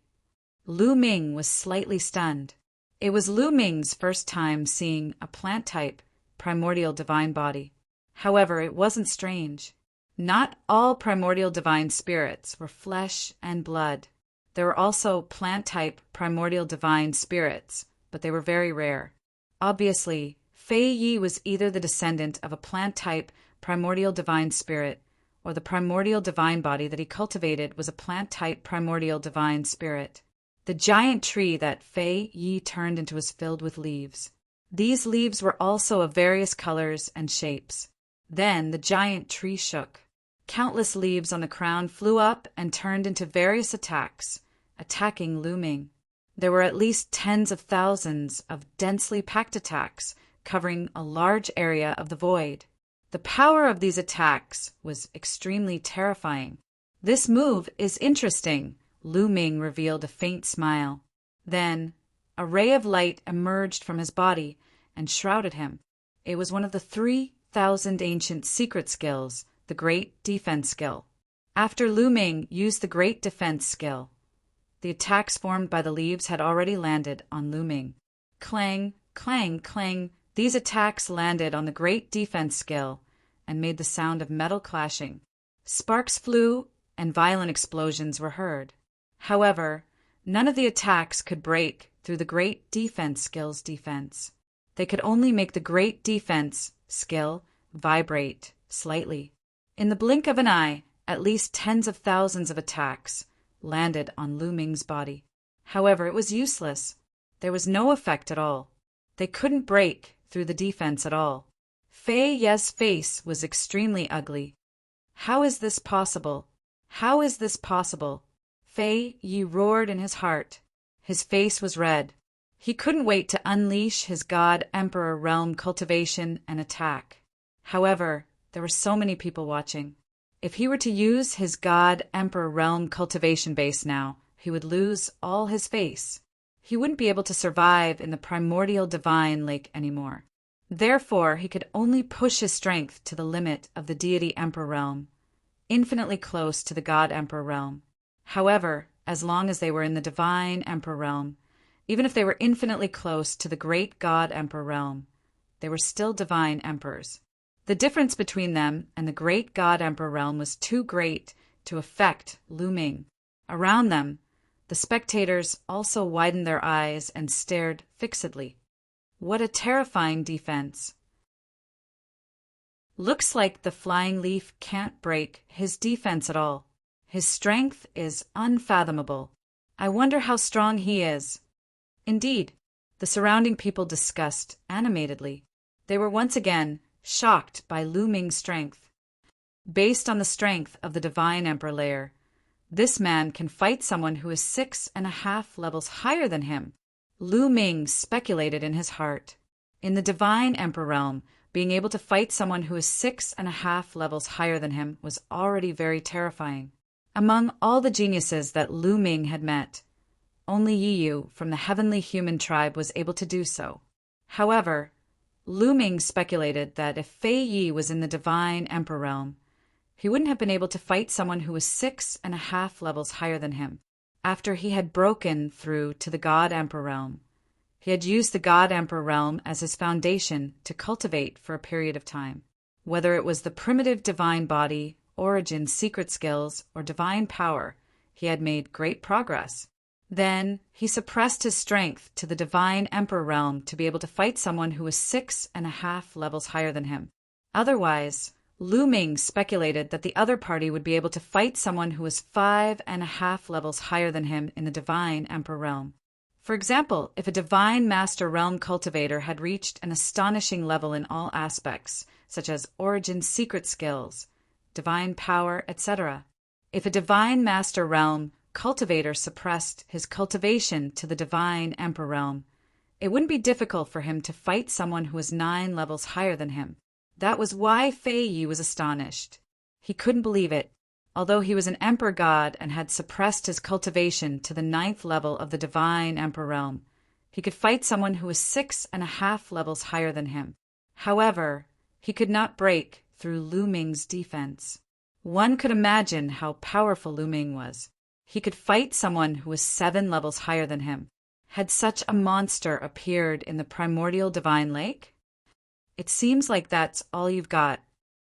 Lu Ming was slightly stunned. It was Lu Ming's first time seeing a plant-type primordial divine body. However, it wasn't strange. Not all primordial divine spirits were flesh and blood. There were also plant-type primordial divine spirits, but they were very rare. Obviously, Fei Yi was either the descendant of a plant-type primordial divine spirit, or the primordial divine body that he cultivated was a plant-type primordial divine spirit. The giant tree that Fei Yi turned into was filled with leaves. These leaves were also of various colors and shapes. Then the giant tree shook. Countless leaves on the crown flew up and turned into various attacks, attacking Lu Ming. There were at least tens of thousands of densely packed attacks, covering a large area of the void. The power of these attacks was extremely terrifying. This move is interesting. Lu Ming revealed a faint smile. Then a ray of light emerged from his body and shrouded him. It was one of the 3,000 ancient secret skills, the Great Defense Skill. After Lu Ming used the Great Defense Skill, the attacks formed by the leaves had already landed on Lu Ming. Clang, clang, clang. These attacks landed on the Great Defense Skill and made the sound of metal clashing. Sparks flew and violent explosions were heard. However, none of the attacks could break through the Great Defense Skill's defense. They could only make the Great Defense Skill vibrate slightly. In the blink of an eye, at least tens of thousands of attacks landed on Lu Ming's body. However, it was useless. There was no effect at all. They couldn't break through the defense at all. Fei Ye's face was extremely ugly. How is this possible? How is this possible? Fei Yi roared in his heart. His face was red. He couldn't wait to unleash his God-Emperor realm cultivation and attack. However, there were so many people watching. If he were to use his God-Emperor realm cultivation base now, he would lose all his face. He wouldn't be able to survive in the primordial divine lake anymore. Therefore, he could only push his strength to the limit of the deity emperor realm, infinitely close to the God Emperor realm. However, as long as they were in the divine emperor realm, even if they were infinitely close to the great God Emperor realm, they were still divine emperors. The difference between them and the great God Emperor realm was too great to affect Lu Ming. Around them, the spectators also widened their eyes and stared fixedly. What a terrifying defense. Looks like the flying leaf can't break his defense at all. His strength is unfathomable. I wonder how strong he is. Indeed, the surrounding people discussed animatedly. They were once again shocked by Lu Ming's strength. Based on the strength of the divine emperor layer, this man can fight someone who is 6.5 levels higher than him. Lu Ming speculated in his heart. In the divine emperor realm, being able to fight someone who is 6.5 levels higher than him was already very terrifying. Among all the geniuses that Lu Ming had met, only Yiyu from the heavenly human tribe was able to do so. However, Lu Ming speculated that if Fei Yi was in the divine emperor realm, he wouldn't have been able to fight someone who was 6.5 levels higher than him. After he had broken through to the God Emperor realm, He had used the God-Emperor realm as his foundation to cultivate for a period of time. Whether it was the primitive divine body, origin, secret skills, or divine power, he had made great progress. Then, he suppressed his strength to the divine Emperor realm to be able to fight someone who was 6.5 levels higher than him. Otherwise, Lu Ming speculated that the other party would be able to fight someone who was 5.5 levels higher than him in the divine Emperor realm. For example, if a divine master realm cultivator had reached an astonishing level in all aspects, such as origin secret skills, divine power, etc. If a divine master realm cultivator suppressed his cultivation to the divine Emperor realm, it wouldn't be difficult for him to fight someone who was 9 levels higher than him. That was why Fei Yi was astonished. He couldn't believe it. Although he was an emperor god and had suppressed his cultivation to the 9th level of the divine emperor realm, he could fight someone who was 6.5 levels higher than him. However, he could not break through Lu Ming's defense. One could imagine how powerful Lu Ming was. He could fight someone who was 7 levels higher than him. Had such a monster appeared in the primordial divine lake? It seems like that's all you've got.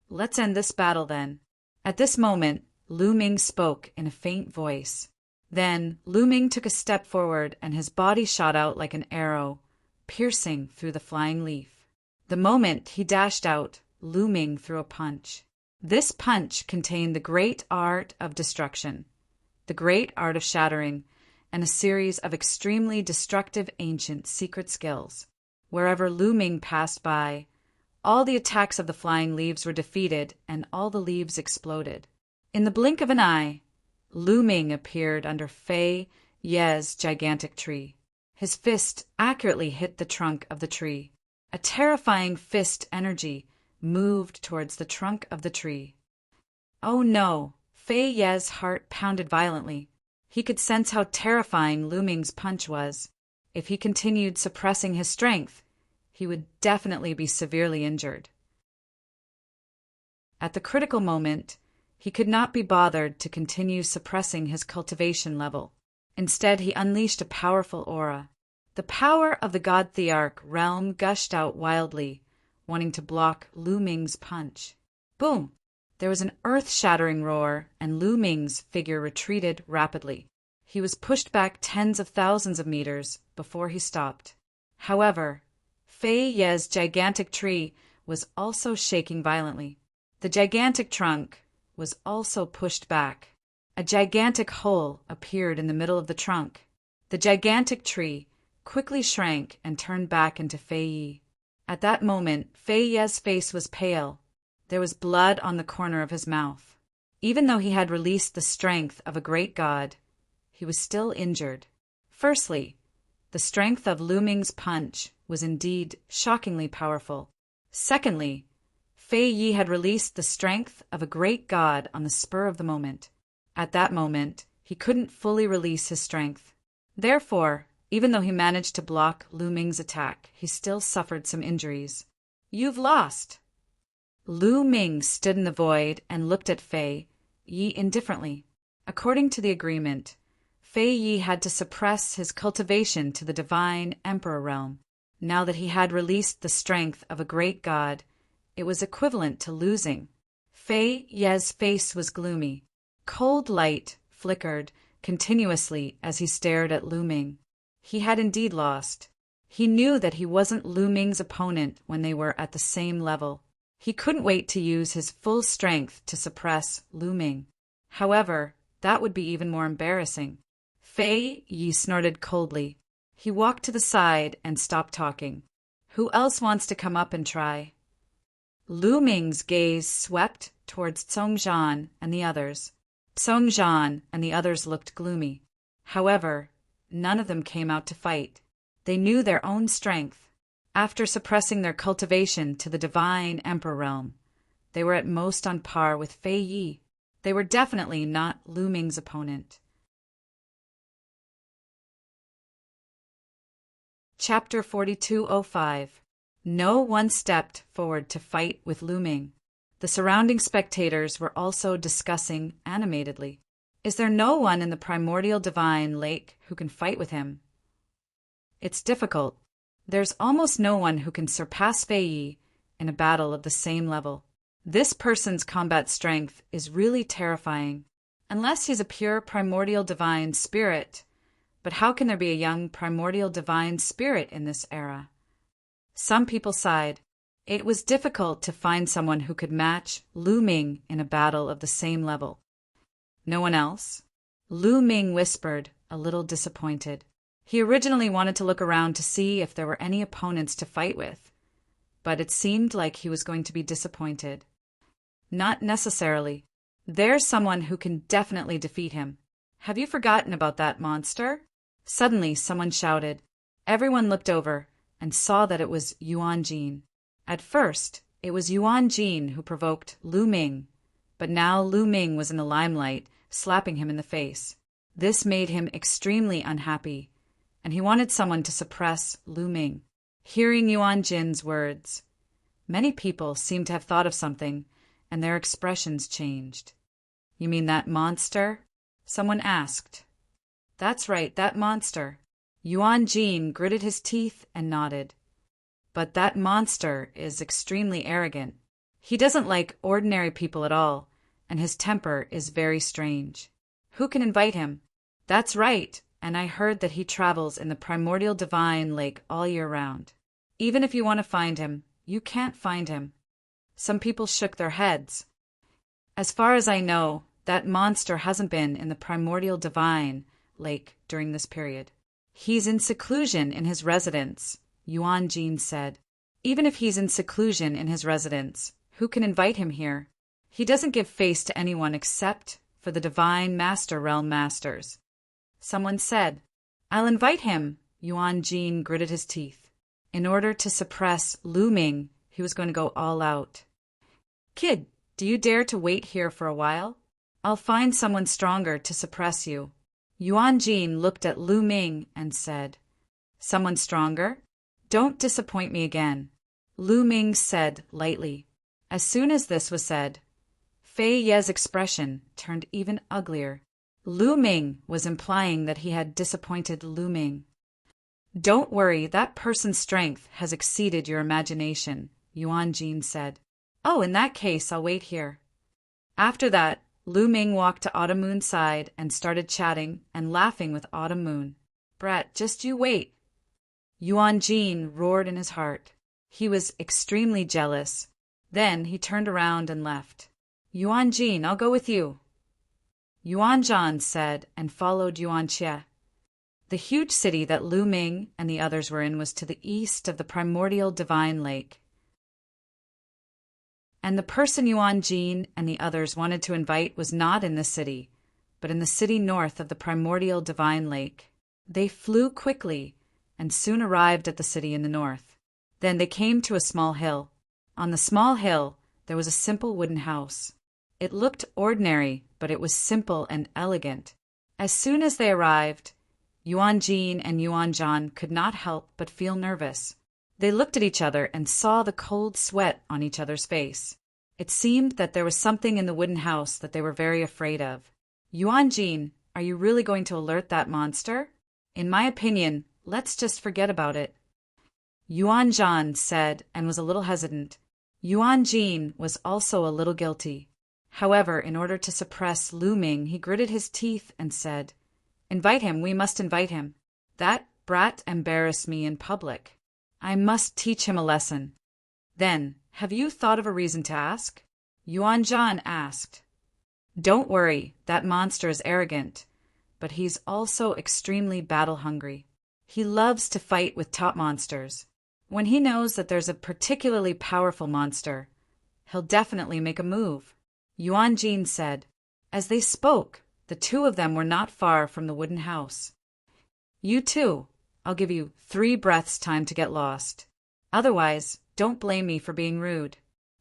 Let's end this battle then. At this moment, Lu Ming spoke in a faint voice. Then Lu Ming took a step forward and his body shot out like an arrow, piercing through the flying leaf. The moment he dashed out, Lu Ming threw a punch. This punch contained the great art of destruction, the great art of shattering, and a series of extremely destructive ancient secret skills. Wherever Lu Ming passed by, all the attacks of the flying leaves were defeated and all the leaves exploded. In the blink of an eye, Lu Ming appeared under Fei Ye's gigantic tree. His fist accurately hit the trunk of the tree. A terrifying fist energy moved towards the trunk of the tree. Oh no! Fei Ye's heart pounded violently. He could sense how terrifying Lu Ming's punch was. If he continued suppressing his strength, he would definitely be severely injured. At the critical moment, he could not be bothered to continue suppressing his cultivation level. Instead, he unleashed a powerful aura. The power of the God Thearch realm gushed out wildly, wanting to block Lu Ming's punch. Boom! There was an earth-shattering roar, and Lu Ming's figure retreated rapidly. He was pushed back tens of thousands of meters before he stopped. However, Fei Ye's gigantic tree was also shaking violently. The gigantic trunk was also pushed back. A gigantic hole appeared in the middle of the trunk. The gigantic tree quickly shrank and turned back into Fei Yi. At that moment, Fei Ye's face was pale. There was blood on the corner of his mouth. Even though he had released the strength of a great god, he was still injured. Firstly, the strength of Lu Ming's punch was indeed shockingly powerful. Secondly, Fei Yi had released the strength of a great god on the spur of the moment. At that moment, he couldn't fully release his strength. Therefore, even though he managed to block Lu Ming's attack, he still suffered some injuries. You've lost! Lu Ming stood in the void and looked at Fei Yi indifferently. According to the agreement, Fei Yi had to suppress his cultivation to the divine emperor realm. Now that he had released the strength of a great god, it was equivalent to losing. Fei Ye's face was gloomy. Cold light flickered continuously as he stared at Lu Ming. He had indeed lost. He knew that he wasn't Lu Ming's opponent when they were at the same level. He couldn't wait to use his full strength to suppress Lu Ming. However, that would be even more embarrassing. Fei Yi snorted coldly. He walked to the side and stopped talking. Who else wants to come up and try? Lu Ming's gaze swept towards Songzhan and the others. Songzhan and the others looked gloomy. However, none of them came out to fight. They knew their own strength. After suppressing their cultivation to the divine emperor realm, they were at most on par with Fei Yi. They were definitely not Lu Ming's opponent. Chapter 4205. No one stepped forward to fight with Lu Ming. The surrounding spectators were also discussing animatedly. Is there no one in the primordial divine lake who can fight with him? It's difficult. There's almost no one who can surpass Fei Yi in a battle of the same level. This person's combat strength is really terrifying. Unless he's a pure primordial divine spirit. But how can there be a young primordial divine spirit in this era? Some people sighed. It was difficult to find someone who could match Lu Ming in a battle of the same level. No one else? Lu Ming whispered, a little disappointed. He originally wanted to look around to see if there were any opponents to fight with, but it seemed like he was going to be disappointed. Not necessarily. There's someone who can definitely defeat him. Have you forgotten about that monster? Suddenly, someone shouted. Everyone looked over and saw that it was Yuan Jin. At first, it was Yuan Jin who provoked Lu Ming, but now Lu Ming was in the limelight, slapping him in the face. This made him extremely unhappy, and he wanted someone to suppress Lu Ming. Hearing Yuan Jin's words, many people seemed to have thought of something, and their expressions changed. You mean that monster? Someone asked. That's right, that monster. Yuan Jin gritted his teeth and nodded. But that monster is extremely arrogant. He doesn't like ordinary people at all, and his temper is very strange. Who can invite him? That's right, and I heard that he travels in the primordial divine lake all year round. Even if you want to find him, you can't find him. Some people shook their heads. As far as I know, that monster hasn't been in the primordial divine lake during this period. He's in seclusion in his residence, Yuan Jin said. Even if he's in seclusion in his residence, who can invite him here? He doesn't give face to anyone except for the divine master realm masters. Someone said, I'll invite him. Yuan Jin gritted his teeth. In order to suppress Lu Ming, he was going to go all out. Kid, do you dare to wait here for a while? I'll find someone stronger to suppress you. Yuan Jin looked at Lu Ming and said, Someone stronger? Don't disappoint me again. Lu Ming said lightly. As soon as this was said, Fei Ye's expression turned even uglier. Lu Ming was implying that he had disappointed Lu Ming. Don't worry, that person's strength has exceeded your imagination, Yuan Jin said. Oh, in that case, I'll wait here. After that, Lu Ming walked to Autumn Moon's side and started chatting and laughing with Autumn Moon. Brat, just you wait. Yuan Jin roared in his heart. He was extremely jealous. Then he turned around and left. Yuan Jin, I'll go with you. Yuan Zhan said and followed Yuan Xie. The huge city that Lu Ming and the others were in was to the east of the primordial divine lake. And the person Yuan Jin and the others wanted to invite was not in the city, but in the city north of the primordial divine lake. They flew quickly and soon arrived at the city in the north. Then they came to a small hill. On the small hill, there was a simple wooden house. It looked ordinary, but it was simple and elegant. As soon as they arrived, Yuan Jin and Yuan Zhan could not help but feel nervous. They looked at each other and saw the cold sweat on each other's face. It seemed that there was something in the wooden house that they were very afraid of. Yuan Jin, are you really going to alert that monster? In my opinion, let's just forget about it. Yuan Zhan said and was a little hesitant. Yuan Jin was also a little guilty. However, in order to suppress Lu Ming, he gritted his teeth and said, Invite him, we must invite him. That brat embarrassed me in public. I must teach him a lesson. Then, have you thought of a reason to ask? Yuan Zhan asked. Don't worry, that monster is arrogant, but he's also extremely battle-hungry. He loves to fight with top monsters. When he knows that there's a particularly powerful monster, he'll definitely make a move. Yuan Jin said. As they spoke, the two of them were not far from the wooden house. You too. I'll give you 3 breaths time to get lost. Otherwise, don't blame me for being rude.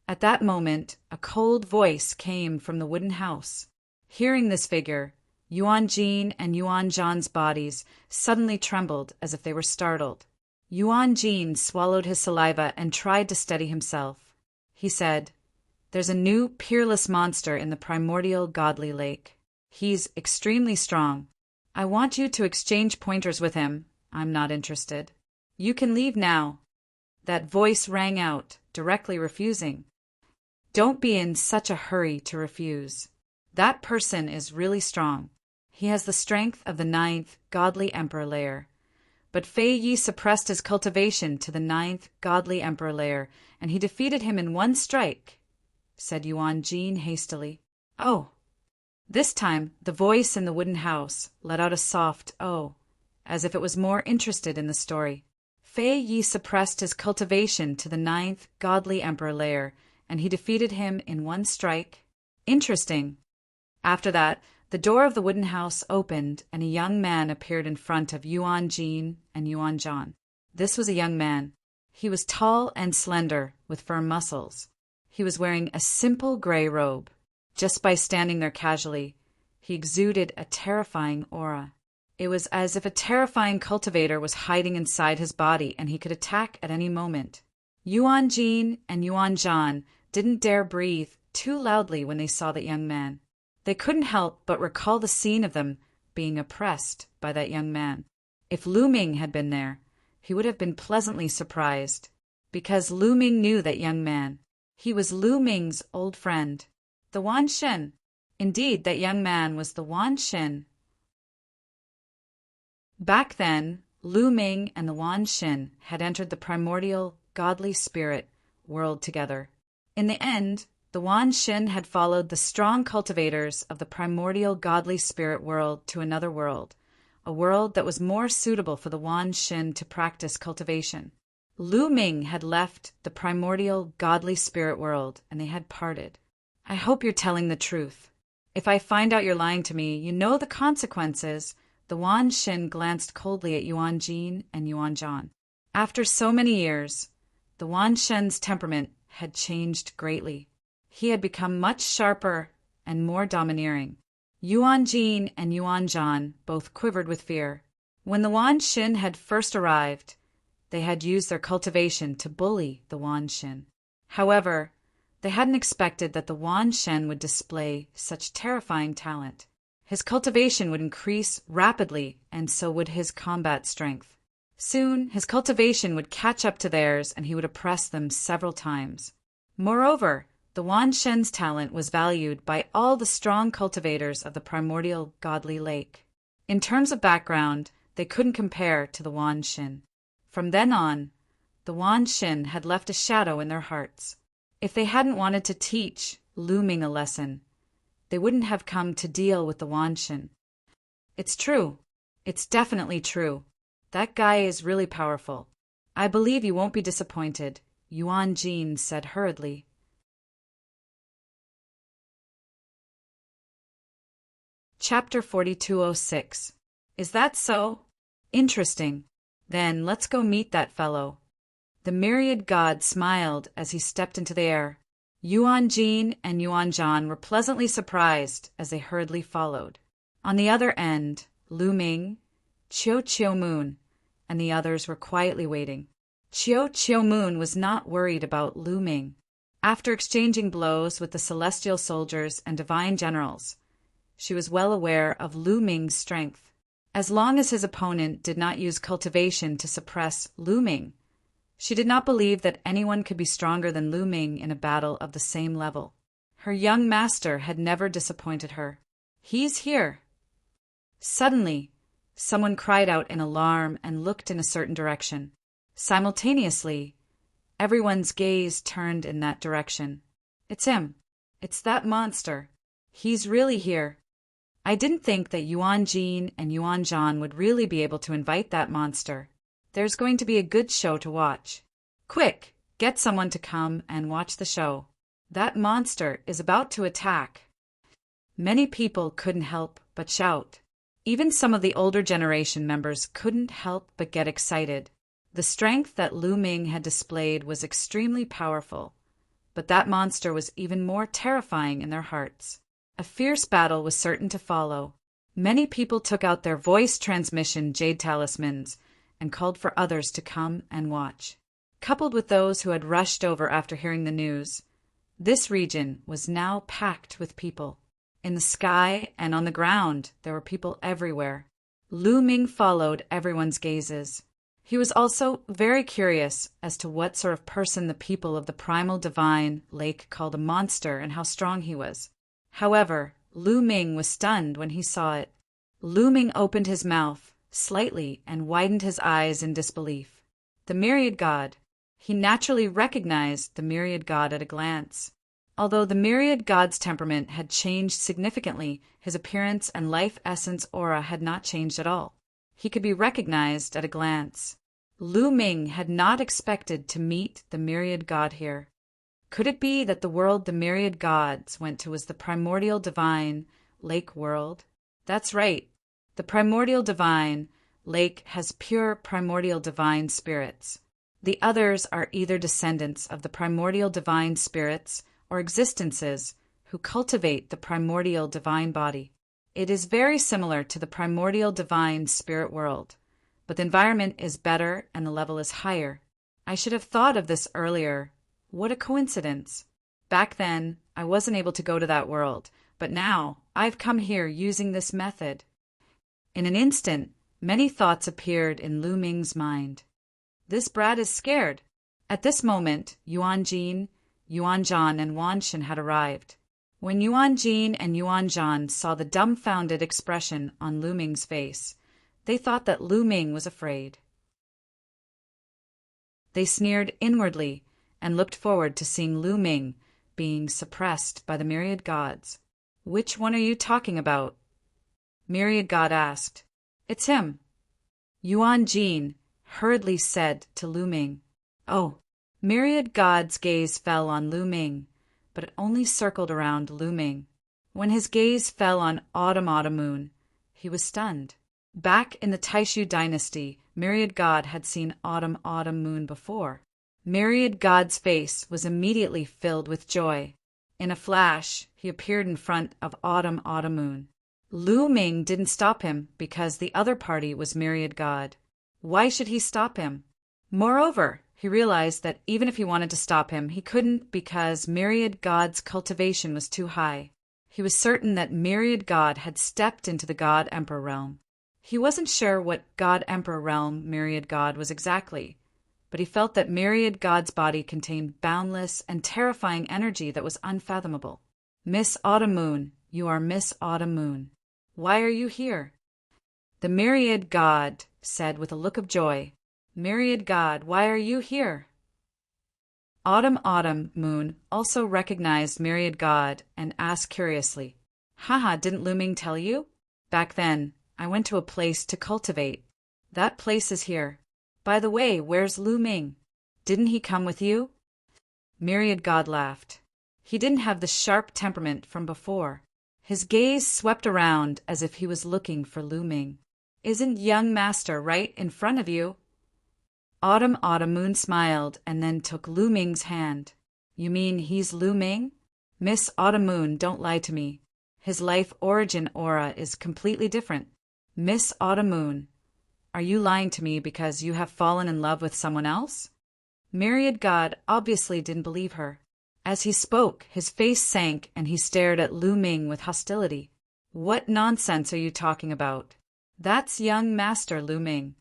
At that moment, a cold voice came from the wooden house. Hearing this figure, Yuan Jin and Yuan Zhan's bodies suddenly trembled as if they were startled. Yuan Jin swallowed his saliva and tried to steady himself. He said, There's a new peerless monster in the primordial godly lake. He's extremely strong. I want you to exchange pointers with him. I'm not interested. You can leave now. That voice rang out, directly refusing. Don't be in such a hurry to refuse. That person is really strong. He has the strength of the 9th godly emperor layer. But Fei Yi suppressed his cultivation to the 9th godly emperor layer, and he defeated him in one strike, said Yuan Jin hastily. Oh. This time, the voice in the wooden house let out a soft oh, as if it was more interested in the story. Fei Yi suppressed his cultivation to the 9th godly emperor layer, and he defeated him in one strike. Interesting. After that, the door of the wooden house opened, and a young man appeared in front of Yuan Jin and Yuan Zhan. This was a young man. He was tall and slender, with firm muscles. He was wearing a simple gray robe. Just by standing there casually, he exuded a terrifying aura. It was as if a terrifying cultivator was hiding inside his body and he could attack at any moment. Yuan Jin and Yuan Zhan didn't dare breathe too loudly when they saw that young man. They couldn't help but recall the scene of them being oppressed by that young man. If Lu Ming had been there, he would have been pleasantly surprised, because Lu Ming knew that young man. He was Lu Ming's old friend, the Wan Shen. Indeed, that young man was the Wan Shen. Back then, Lu Ming and the Wan Shen had entered the primordial, godly spirit world together. In the end, the Wan Shen had followed the strong cultivators of the primordial godly spirit world to another world, a world that was more suitable for the Wan Shen to practice cultivation. Lu Ming had left the primordial godly spirit world, and they had parted. I hope you're telling the truth. If I find out you're lying to me, you know the consequences. The Wan Shen glanced coldly at Yuan Jin and Yuan Zhan. After so many years, the Wan Shen's temperament had changed greatly. He had become much sharper and more domineering. Yuan Jin and Yuan Zhan both quivered with fear. When the Wan Shen had first arrived, they had used their cultivation to bully the Wan Shen. However, they hadn't expected that the Wan Shen would display such terrifying talent. His cultivation would increase rapidly, and so would his combat strength. Soon, his cultivation would catch up to theirs, and he would oppress them several times. Moreover, the Wan Shen's talent was valued by all the strong cultivators of the primordial godly lake. In terms of background, they couldn't compare to the Wan Shen. From then on, the Wan Shen had left a shadow in their hearts. If they hadn't wanted to teach Lu Ming a lesson, they wouldn't have come to deal with the Wan Shen. It's true. It's definitely true. That guy is really powerful. I believe you won't be disappointed, Yuan Jin said hurriedly. Chapter 4206. Is that so? Interesting. Then let's go meet that fellow. The myriad god smiled as he stepped into the air. Yuan Jin and Yuan Zhan were pleasantly surprised as they hurriedly followed. On the other end, Lu Ming, Chiu Moon, and the others were quietly waiting. Chiu Moon was not worried about Lu Ming. After exchanging blows with the celestial soldiers and divine generals, she was well aware of Lu Ming's strength. As long as his opponent did not use cultivation to suppress Lu Ming, she did not believe that anyone could be stronger than Lu Ming in a battle of the same level. Her young master had never disappointed her. He's here. Suddenly, someone cried out in alarm and looked in a certain direction. Simultaneously, everyone's gaze turned in that direction. It's him. It's that monster. He's really here. I didn't think that Yuan Jin and Yuan Zhan would really be able to invite that monster. There's going to be a good show to watch. Quick, get someone to come and watch the show. That monster is about to attack. Many people couldn't help but shout. Even some of the older generation members couldn't help but get excited. The strength that Lu Ming had displayed was extremely powerful, but that monster was even more terrifying in their hearts. A fierce battle was certain to follow. Many people took out their voice transmission jade talismans and called for others to come and watch. Coupled with those who had rushed over after hearing the news, this region was now packed with people. In the sky and on the ground, there were people everywhere. Lu Ming followed everyone's gazes. He was also very curious as to what sort of person the people of the primal divine lake called a monster and how strong he was. However, Lu Ming was stunned when he saw it. Lu Ming opened his mouth slightly and widened his eyes in disbelief. The myriad god. He naturally recognized the myriad god at a glance. Although the myriad god's temperament had changed significantly, his appearance and life essence aura had not changed at all. He could be recognized at a glance. Lu Ming had not expected to meet the myriad god here. Could it be that the world the myriad gods went to was the primordial divine lake world? That's right. The primordial divine lake has pure primordial divine spirits. The others are either descendants of the primordial divine spirits or existences who cultivate the primordial divine body. It is very similar to the primordial divine spirit world, but the environment is better and the level is higher. I should have thought of this earlier. What a coincidence. Back then, I wasn't able to go to that world, but now I've come here using this method. In an instant, many thoughts appeared in Lu Ming's mind. This brat is scared. At this moment, Yuan Jin, Yuan Zhan, and Wan Shen had arrived. When Yuan Jin and Yuan Zhan saw the dumbfounded expression on Lu Ming's face, they thought that Lu Ming was afraid. They sneered inwardly and looked forward to seeing Lu Ming being suppressed by the myriad gods. "Which one are you talking about?" Myriad god asked. "It's him." Yuan Jin hurriedly said to Lu Ming. "Oh." Myriad god's gaze fell on Lu Ming, but it only circled around Lu Ming. When his gaze fell on Autumn Moon, he was stunned. Back in the Taishu dynasty, Myriad God had seen Autumn Moon before. Myriad God's face was immediately filled with joy. In a flash, he appeared in front of Autumn Moon. Lu Ming didn't stop him because the other party was Myriad God. Why should he stop him? Moreover, he realized that even if he wanted to stop him, he couldn't because Myriad God's cultivation was too high. He was certain that Myriad God had stepped into the God Emperor realm. He wasn't sure what God Emperor realm Myriad God was exactly, but he felt that Myriad God's body contained boundless and terrifying energy that was unfathomable. "Miss Autumn Moon, you are Miss Autumn Moon. Why are you here?" The Myriad God said with a look of joy. "Myriad God, why are you here?" Autumn Moon also recognized Myriad God and asked curiously, "Haha, didn't Lu Ming tell you? Back then, I went to a place to cultivate. That place is here. By the way, where's Lu Ming? Didn't he come with you?" Myriad God laughed. He didn't have the sharp temperament from before. His gaze swept around as if he was looking for Lu Ming. "Isn't young master right in front of you?" Autumn Moon smiled and then took Lu Ming's hand. "You mean he's Lu Ming? Miss Autumn Moon, don't lie to me. His life origin aura is completely different. Miss Autumn Moon, are you lying to me because you have fallen in love with someone else?" Myriad God obviously didn't believe her. As he spoke, his face sank and he stared at Lu Ming with hostility. "What nonsense are you talking about? That's young master Lu Ming."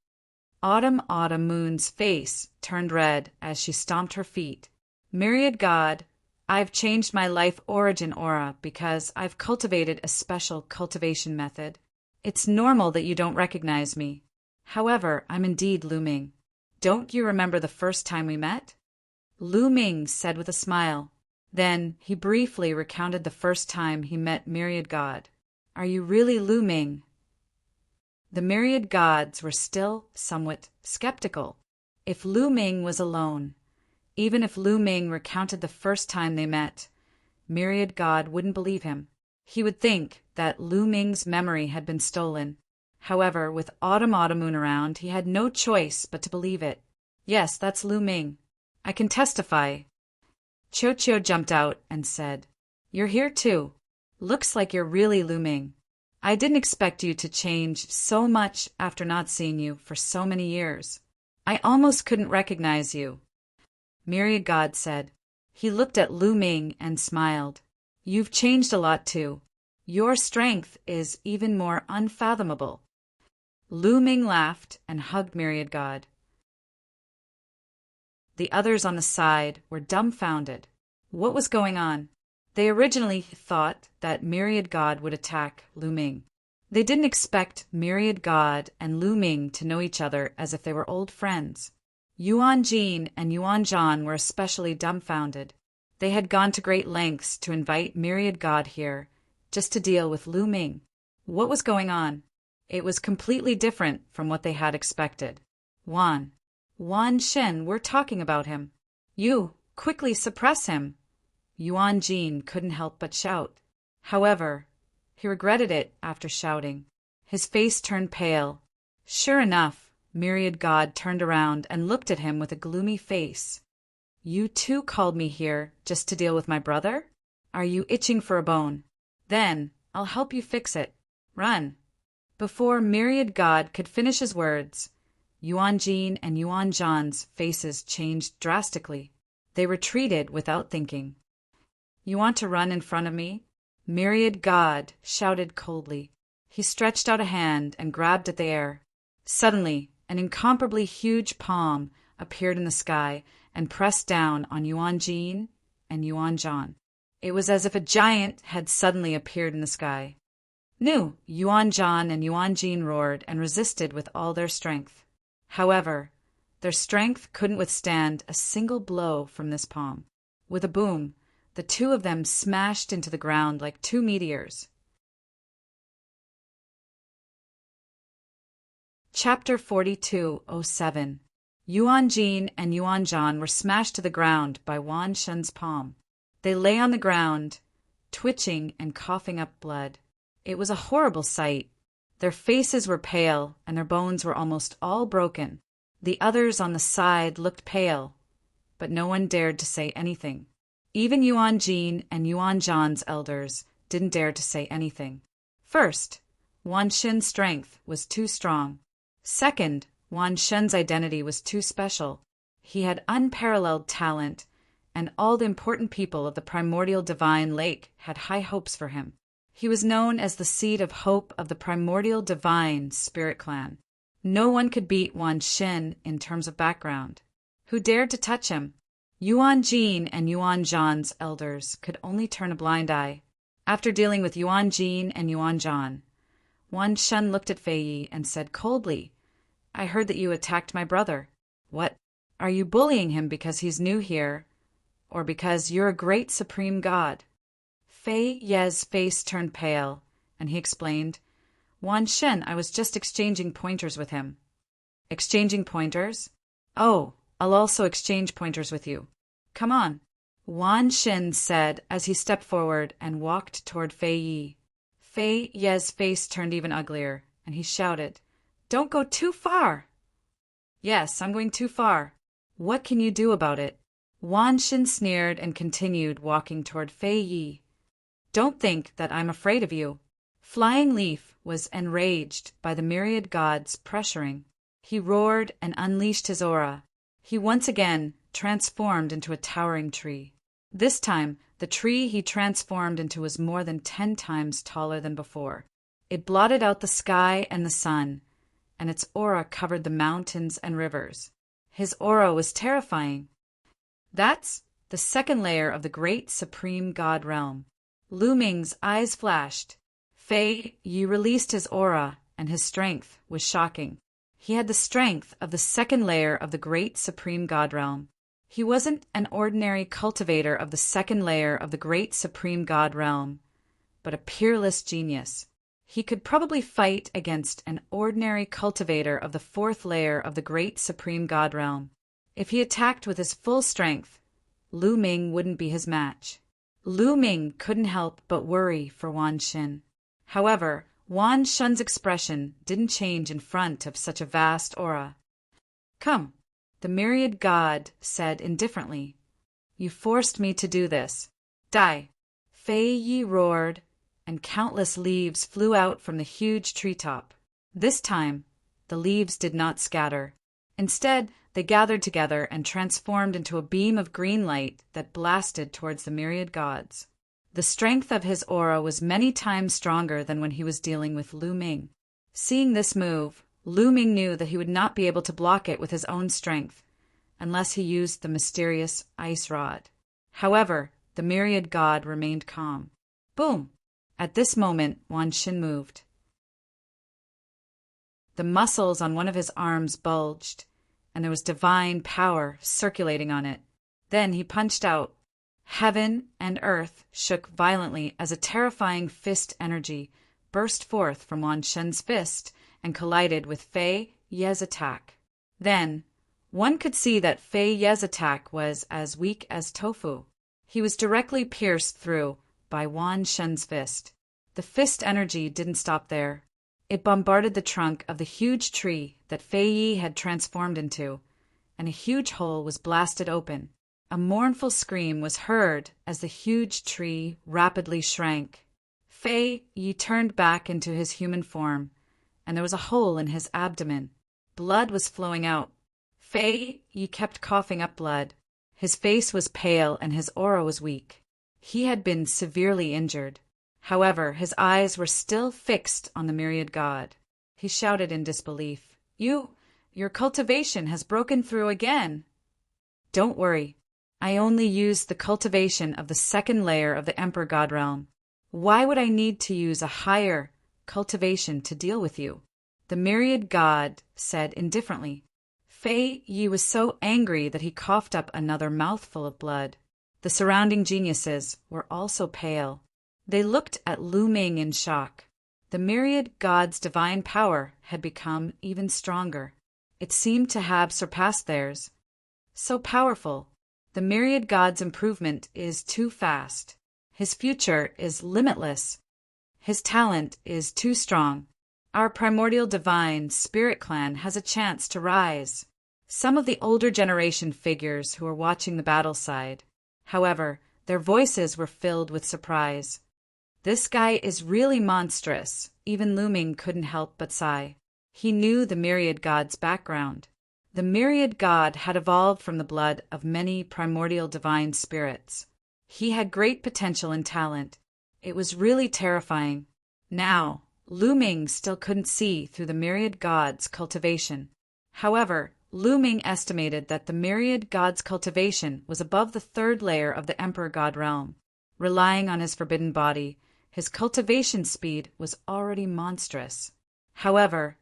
Autumn Moon's face turned red as she stomped her feet. "Myriad God, I've changed my life origin aura because I've cultivated a special cultivation method. It's normal that you don't recognize me. However, I'm indeed Lu Ming. Don't you remember the first time we met?" Lu Ming said with a smile. Then he briefly recounted the first time he met Myriad God. "Are you really Lu Ming?" The Myriad Gods were still somewhat skeptical. If Lu Ming was alone, even if Lu Ming recounted the first time they met, Myriad God wouldn't believe him. He would think that Lu Ming's memory had been stolen. However, with Autumn Moon around, he had no choice but to believe it. "Yes, that's Lu Ming. I can testify." Cho jumped out and said, "You're here too. Looks like you're really Lu Ming. I didn't expect you to change so much after not seeing you for so many years. I almost couldn't recognize you." Myriad God said. He looked at Lu Ming and smiled. "You've changed a lot too. Your strength is even more unfathomable." Lu Ming laughed and hugged Myriad God. The others on the side were dumbfounded. What was going on? They originally thought that Myriad God would attack Lu Ming. They didn't expect Myriad God and Lu Ming to know each other as if they were old friends. Yuan Jin and Yuan Zhan were especially dumbfounded. They had gone to great lengths to invite Myriad God here, just to deal with Lu Ming. What was going on? It was completely different from what they had expected. Wan Shen, we're talking about him. You, quickly suppress him. Yuan Jin couldn't help but shout. However, he regretted it after shouting. His face turned pale. Sure enough, Myriad God turned around and looked at him with a gloomy face. You too called me here just to deal with my brother? Are you itching for a bone? Then I'll help you fix it. Run. Before Myriad God could finish his words, Yuan Jin and Yuan Zhan's faces changed drastically. They retreated without thinking. You want to run in front of me? Myriad God shouted coldly. He stretched out a hand and grabbed at the air. Suddenly, an incomparably huge palm appeared in the sky and pressed down on Yuan Jin and Yuan Zhan. It was as if a giant had suddenly appeared in the sky. No! Yuan Zhan and Yuan Jin roared and resisted with all their strength. However, their strength couldn't withstand a single blow from this palm. With a boom, the two of them smashed into the ground like two meteors. Chapter 42:07. Yuan Jin and Yuan Zhan were smashed to the ground by Wan Shen's palm. They lay on the ground, twitching and coughing up blood. It was a horrible sight. Their faces were pale, and their bones were almost all broken. The others on the side looked pale, but no one dared to say anything. Even Yuan Jin and Yuan Zhan's elders didn't dare to say anything. First, Wan Shen's strength was too strong. Second, Wan Shen's identity was too special. He had unparalleled talent, and all the important people of the primordial divine lake had high hopes for him. He was known as the seed of hope of the primordial divine spirit clan. No one could beat Wan Shen in terms of background. Who dared to touch him? Yuan Jin and Yuan Zhan's elders could only turn a blind eye. After dealing with Yuan Jin and Yuan Zhan, Wan Shen looked at Fei Yi and said coldly, I heard that you attacked my brother. What? Are you bullying him because he's new here, or because you're a great supreme god? Fei Ye's face turned pale, and he explained, Wan Shen, I was just exchanging pointers with him. Exchanging pointers? Oh, I'll also exchange pointers with you. Come on, Wan Shen said as he stepped forward and walked toward Fei Yi. Fei Ye's face turned even uglier, and he shouted, Don't go too far! Yes, I'm going too far. What can you do about it? Wan Shen sneered and continued walking toward Fei Yi. Don't think that I'm afraid of you. Flying Leaf was enraged by the myriad gods pressuring. He roared and unleashed his aura. He once again transformed into a towering tree. This time, the tree he transformed into was more than 10 times taller than before. It blotted out the sky and the sun, and its aura covered the mountains and rivers. His aura was terrifying. That's the second layer of the great supreme god realm. Lu Ming's eyes flashed. Fei Yi released his aura, and his strength was shocking. He had the strength of the second layer of the great supreme god realm. He wasn't an ordinary cultivator of the second layer of the great supreme god realm, but a peerless genius. He could probably fight against an ordinary cultivator of the fourth layer of the great supreme god realm. If he attacked with his full strength, Lu Ming wouldn't be his match. Lu Ming couldn't help but worry for Wan Shen. However, Wan Shen's expression didn't change in front of such a vast aura. Come, the myriad god said indifferently. You forced me to do this. Die! Fei Yi roared, and countless leaves flew out from the huge treetop. This time, the leaves did not scatter. Instead, they gathered together and transformed into a beam of green light that blasted towards the myriad gods. The strength of his aura was many times stronger than when he was dealing with Lu Ming. Seeing this move, Lu Ming knew that he would not be able to block it with his own strength, unless he used the mysterious ice rod. However, the myriad god remained calm. Boom! At this moment, Wan Xin moved. The muscles on one of his arms bulged, and there was divine power circulating on it. Then he punched out. Heaven and earth shook violently as a terrifying fist energy burst forth from Wan Shen's fist and collided with Fei Ye's attack. Then, one could see that Fei Ye's attack was as weak as tofu. He was directly pierced through by Wan Shen's fist. The fist energy didn't stop there. It bombarded the trunk of the huge tree that Fei Yi had transformed into, and a huge hole was blasted open. A mournful scream was heard as the huge tree rapidly shrank. Fei Yi turned back into his human form, and there was a hole in his abdomen. Blood was flowing out. Fei Yi kept coughing up blood. His face was pale and his aura was weak. He had been severely injured. However, his eyes were still fixed on the myriad god. He shouted in disbelief, Your cultivation has broken through again." "Don't worry. I only used the cultivation of the second layer of the Emperor God realm. Why would I need to use a higher cultivation to deal with you?" the myriad god said indifferently. Fei Yi was so angry that he coughed up another mouthful of blood. The surrounding geniuses were also pale. They looked at Lu Ming in shock. The myriad god's divine power had become even stronger. It seemed to have surpassed theirs. So powerful. The myriad god's improvement is too fast. His future is limitless. His talent is too strong. Our primordial divine spirit clan has a chance to rise. Some of the older generation figures who were watching the battle sighed. However, their voices were filled with surprise. This guy is really monstrous. Even Lu Ming couldn't help but sigh. He knew the myriad god's background. The myriad god had evolved from the blood of many primordial divine spirits. He had great potential and talent. It was really terrifying. Now, Lu Ming still couldn't see through the myriad god's cultivation. However, Lu Ming estimated that the myriad god's cultivation was above the third layer of the Emperor God realm. Relying on his forbidden body, his cultivation speed was already monstrous. However,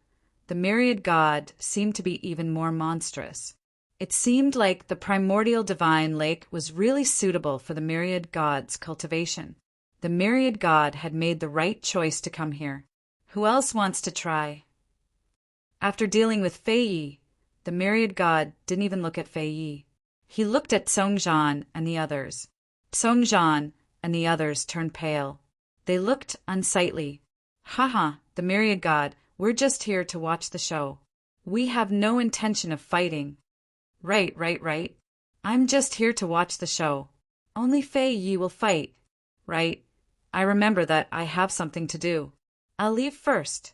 the myriad god seemed to be even more monstrous. It seemed like the primordial divine lake was really suitable for the myriad god's cultivation. The myriad god had made the right choice to come here. Who else wants to try? After dealing with Fei Yi, the myriad god didn't even look at Fei Yi. He looked at Song Zhan and the others. Song Zhan and the others turned pale. They looked unsightly. "Haha, the myriad god, we're just here to watch the show. We have no intention of fighting." Right. I'm just here to watch the show. Only Fei Yi will fight. Right. I remember that I have something to do. I'll leave first.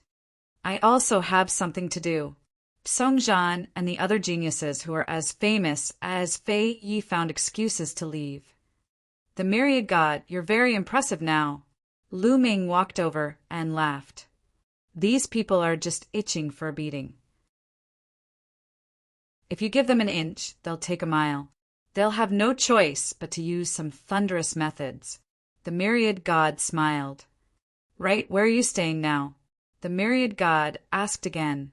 I also have something to do. Song Zhan and the other geniuses who are as famous as Fei Yi found excuses to leave. "The myriad god, you're very impressive now." Lu Ming walked over and laughed. "These people are just itching for a beating. If you give them an inch, they'll take a mile. They'll have no choice but to use some thunderous methods." The myriad god smiled. "Right, where are you staying now?" the myriad god asked again.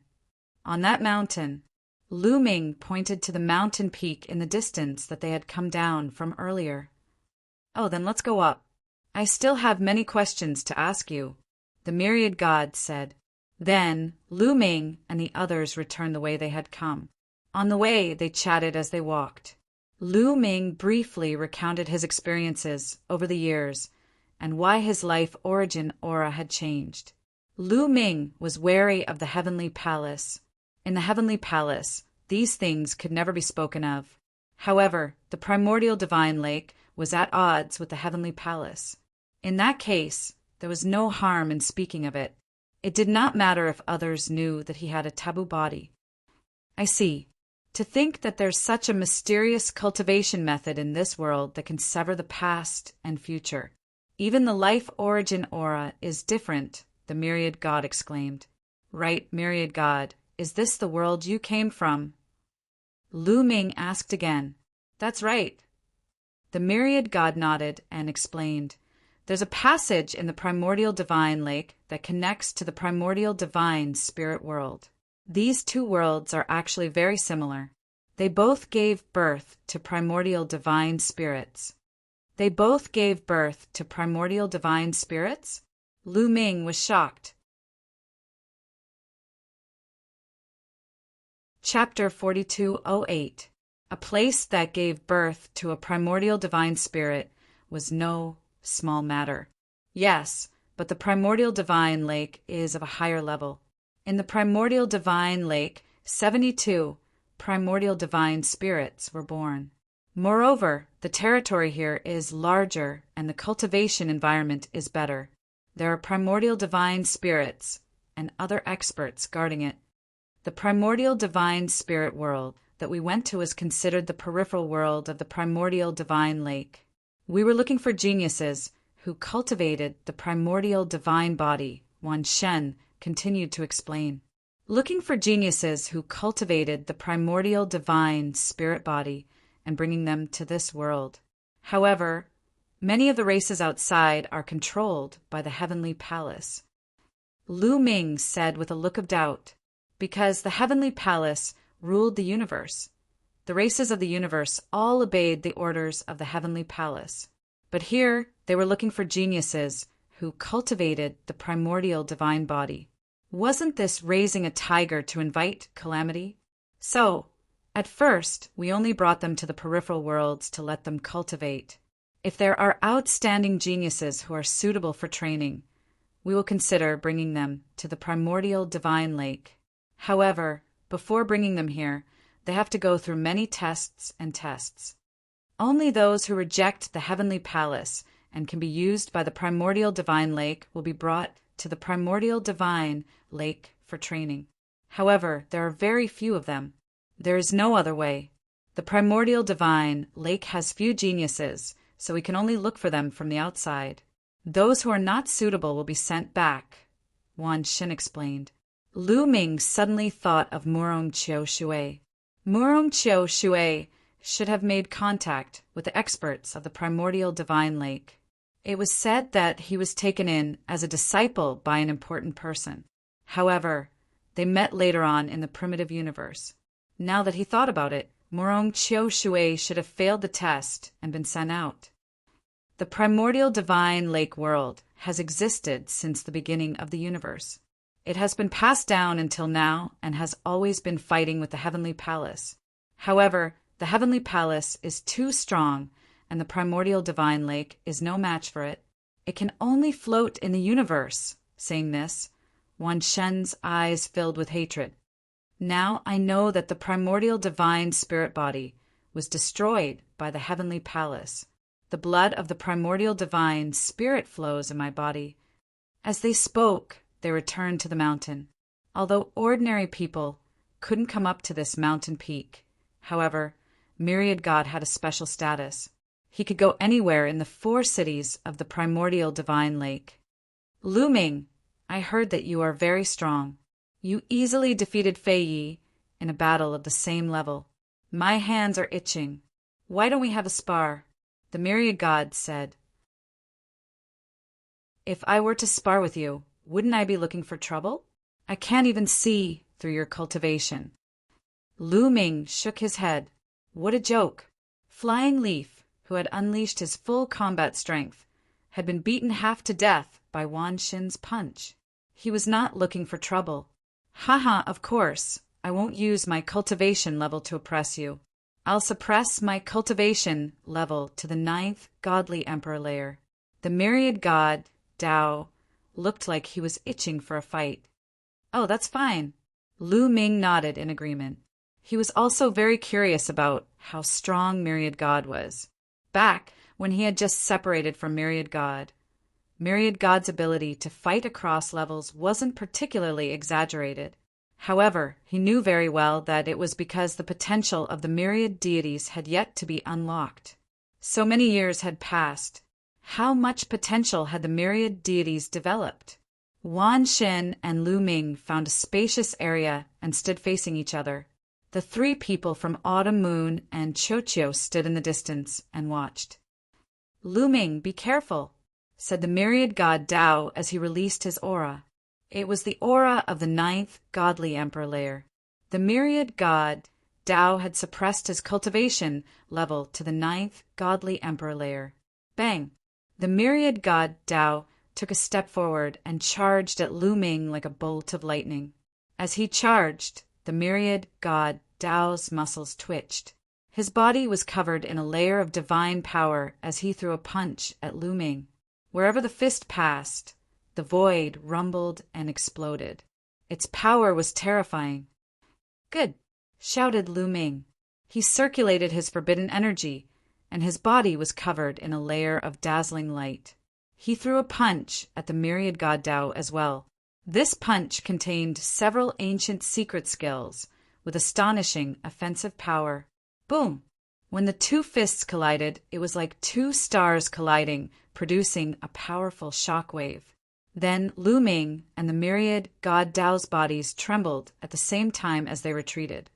"On that mountain." Lu Ming pointed to the mountain peak in the distance that they had come down from earlier. "Oh, then let's go up. I still have many questions to ask you," the myriad god said. Then Lu Ming and the others returned the way they had come. On the way, they chatted as they walked. Lu Ming briefly recounted his experiences over the years and why his life origin aura had changed. Lu Ming was wary of the heavenly palace. In the heavenly palace, these things could never be spoken of. However, the primordial divine lake was at odds with the heavenly palace. In that case, there was no harm in speaking of it. It did not matter if others knew that he had a taboo body. "I see. To think that there's such a mysterious cultivation method in this world that can sever the past and future. Even the life origin aura is different," the myriad god exclaimed. "Right, myriad god. Is this the world you came from?" Lu Ming asked again. That's right. The myriad god nodded and explained. There's a passage in the primordial divine lake that connects to the primordial divine spirit world. These two worlds are actually very similar. They both gave birth to primordial divine spirits. They both gave birth to primordial divine spirits? Lu Ming was shocked. Chapter 4208. A place that gave birth to a primordial divine spirit was no small matter. Yes, but the primordial divine lake is of a higher level. In the primordial divine lake, 72 primordial divine spirits were born. Moreover, the territory here is larger and the cultivation environment is better. There are primordial divine spirits and other experts guarding it. The primordial divine spirit world that we went to is considered the peripheral world of the primordial divine lake. We were looking for geniuses who cultivated the primordial divine body, Wan Shen continued to explain. Looking for geniuses who cultivated the primordial divine spirit body and bringing them to this world. However, many of the races outside are controlled by the heavenly palace. Lu Ming said with a look of doubt, because the heavenly palace ruled the universe. The races of the universe all obeyed the orders of the heavenly palace. But here they were looking for geniuses who cultivated the primordial divine body. Wasn't this raising a tiger to invite calamity? So, at first, we only brought them to the peripheral worlds to let them cultivate. If there are outstanding geniuses who are suitable for training, we will consider bringing them to the primordial divine lake. However, before bringing them here, they have to go through many tests and tests. Only those who reject the heavenly palace and can be used by the primordial divine lake will be brought to the primordial divine lake for training. However, there are very few of them. There is no other way. The primordial divine lake has few geniuses, so we can only look for them from the outside. Those who are not suitable will be sent back, Wan Shen explained. Lu Ming suddenly thought of Murong Chiu Shui. Murong Chiu Shui should have made contact with the experts of the primordial divine lake. It was said that he was taken in as a disciple by an important person. However, they met later on in the primitive universe. Now that he thought about it, Murong Chiu Shui should have failed the test and been sent out. The primordial divine lake world has existed since the beginning of the universe. It has been passed down until now and has always been fighting with the heavenly palace. However, the heavenly palace is too strong and the primordial divine lake is no match for it. It can only float in the universe. Saying this, Wan Shen's eyes filled with hatred. Now I know that the primordial divine spirit body was destroyed by the heavenly palace. The blood of the primordial divine spirit flows in my body. As they spoke, they returned to the mountain. Although ordinary people couldn't come up to this mountain peak, however, Myriad God had a special status. He could go anywhere in the 4 cities of the primordial divine lake. Lu Ming, I heard that you are very strong. You easily defeated Fei Yi in a battle of the same level. My hands are itching. Why don't we have a spar? The Myriad God said. If I were to spar with you, wouldn't I be looking for trouble? I can't even see through your cultivation. Lu Ming shook his head. What a joke. Flying Leaf, who had unleashed his full combat strength, had been beaten half to death by Wan Shen's punch. He was not looking for trouble. Haha, of course, I won't use my cultivation level to oppress you. I'll suppress my cultivation level to the 9th godly emperor layer. The myriad god, Dao, looked like he was itching for a fight. Oh, that's fine. Lu Ming nodded in agreement. He was also very curious about how strong Myriad God was. Back when he had just separated from Myriad God's ability to fight across levels wasn't particularly exaggerated. However, he knew very well that it was because the potential of the myriad deities had yet to be unlocked. So many years had passed. How much potential had the myriad deities developed? Wan Shen and Lu Ming found a spacious area and stood facing each other. The three people from Autumn Moon and Chochio stood in the distance and watched. "Lu Ming, be careful," said the myriad god Tao as he released his aura. It was the aura of the 9th godly emperor layer. The myriad god Tao had suppressed his cultivation level to the 9th godly emperor layer. Bang! The myriad god Tao took a step forward and charged at Lu Ming like a bolt of lightning. As he charged, the myriad god Tao's muscles twitched. His body was covered in a layer of divine power as he threw a punch at Lu Ming. Wherever the fist passed, the void rumbled and exploded. Its power was terrifying. "Good!" shouted Lu Ming. He circulated his forbidden energy, and his body was covered in a layer of dazzling light. He threw a punch at the myriad god Tao as well. This punch contained several ancient secret skills with astonishing offensive power. Boom! When the two fists collided, it was like two stars colliding, producing a powerful shockwave. Then Lu Ming and the myriad god Tao's bodies trembled at the same time as they retreated.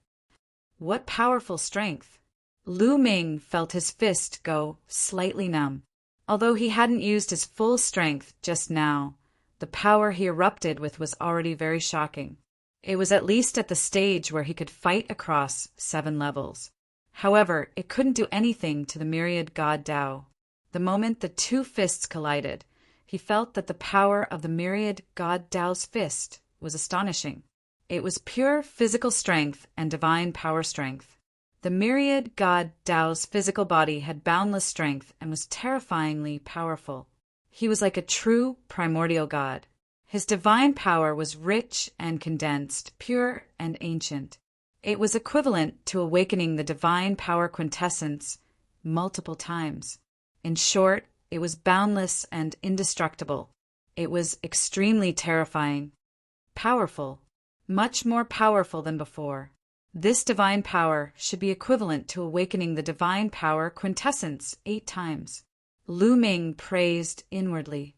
What powerful strength! Lu Ming felt his fist go slightly numb. Although he hadn't used his full strength just now, the power he erupted with was already very shocking. It was at least at the stage where he could fight across 7 levels. However, it couldn't do anything to the myriad god Tao. The moment the two fists collided, he felt that the power of the myriad god Tao's fist was astonishing. It was pure physical strength and divine power strength. The myriad god Tao's physical body had boundless strength and was terrifyingly powerful. He was like a true primordial god. His divine power was rich and condensed, pure and ancient. It was equivalent to awakening the divine power quintessence multiple times. In short, it was boundless and indestructible. It was extremely terrifying. Powerful. Much more powerful than before. This divine power should be equivalent to awakening the divine power quintessence 8 times. Lu Ming praised inwardly.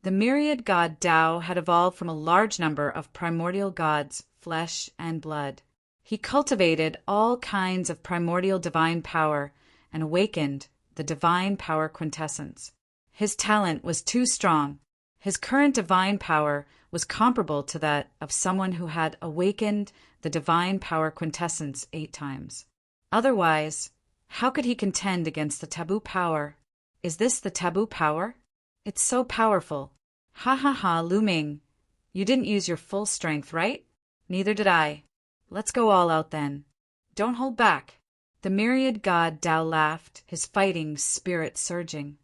The myriad god Tao had evolved from a large number of primordial gods, flesh and blood. He cultivated all kinds of primordial divine power and awakened the divine power quintessence. His talent was too strong. His current divine power was comparable to that of someone who had awakened the divine power quintessence 8 times. Otherwise, how could he contend against the taboo power? Is this the taboo power? It's so powerful. Ha ha ha, Lu Ming. You didn't use your full strength, right? Neither did I. Let's go all out then. Don't hold back. The myriad god Tao laughed, his fighting spirit surging.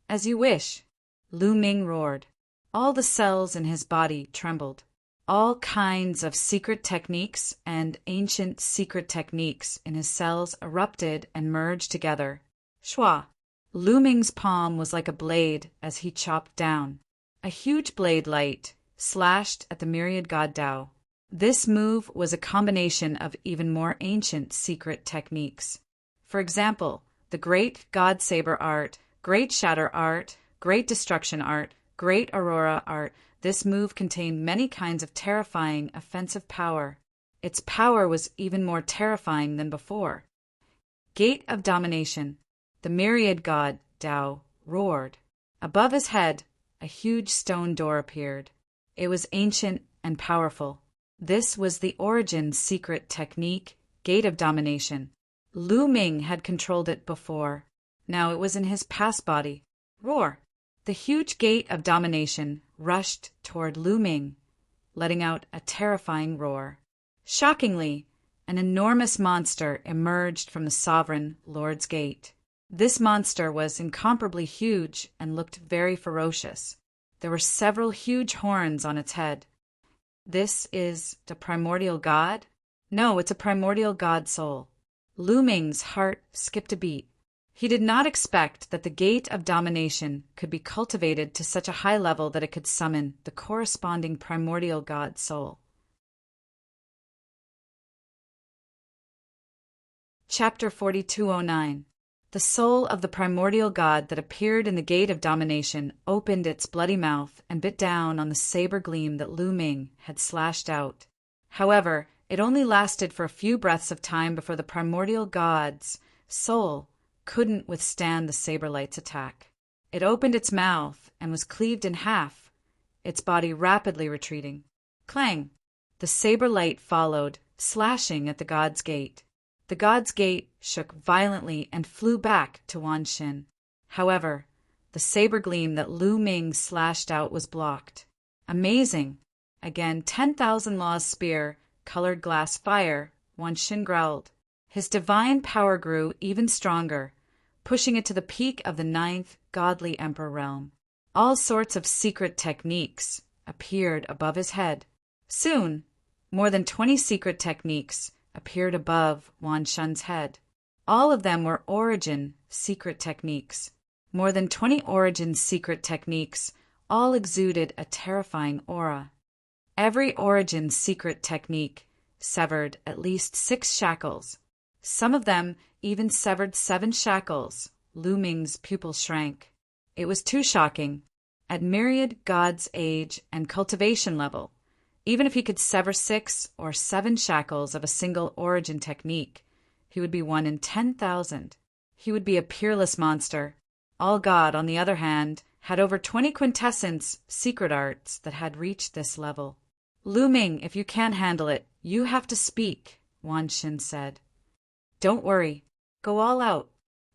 As you wish, Lu Ming roared. All the cells in his body trembled. All kinds of secret techniques and ancient secret techniques in his cells erupted and merged together. Shwa! Lu Ming's palm was like a blade as he chopped down. A huge blade light slashed at the myriad god Tao. This move was a combination of even more ancient secret techniques. For example, the Great God Saber art, Great Shatter art, Great Destruction art, Great Aurora art. This move contained many kinds of terrifying offensive power. Its power was even more terrifying than before. Gate of Domination. The myriad god Tao roared. Above his head, a huge stone door appeared. It was ancient and powerful. This was the origin secret technique, Gate of Domination. Lu Ming had controlled it before. Now it was in his past body. Roar! The huge Gate of Domination rushed toward Lu Ming, letting out a terrifying roar. Shockingly, an enormous monster emerged from the Sovereign Lord's Gate. This monster was incomparably huge and looked very ferocious. There were several huge horns on its head. This is the primordial god? No, it's a primordial god soul. Lu Ming's heart skipped a beat. He did not expect that the Gate of Domination could be cultivated to such a high level that it could summon the corresponding primordial god soul. Chapter 4209. The soul of the primordial god that appeared in the Gate of Domination opened its bloody mouth and bit down on the saber gleam that Lu Ming had slashed out. However, It only lasted for a few breaths of time before the primordial god's soul couldn't withstand the Saberlight's attack. It opened its mouth and was cleaved in half, its body rapidly retreating. Clang! The Saberlight followed, slashing at the god's gate. The god's gate shook violently and flew back to Wan Xin. However, the saber gleam that Lu Ming slashed out was blocked. Amazing! Again, 10,000 Law's spear, colored glass fire, Wan Xin growled. His divine power grew even stronger, pushing it to the peak of the 9th godly emperor realm. All sorts of secret techniques appeared above his head. Soon, more than 20 secret techniques appeared above Wan Xin's head. All of them were origin secret techniques. More than 20 origin secret techniques all exuded a terrifying aura. Every origin secret technique severed at least 6 shackles. Some of them even severed 7 shackles. Lu Ming's pupil shrank. It was too shocking. At myriad god's age and cultivation level, even if he could sever 6 or 7 shackles of a single origin technique, he would be 1 in 10,000. He would be a peerless monster. All God, on the other hand, had over 20 quintessence secret arts that had reached this level. Lu Ming, if you can't handle it, you have to speak, Wan Xin said. Don't worry. Go all out.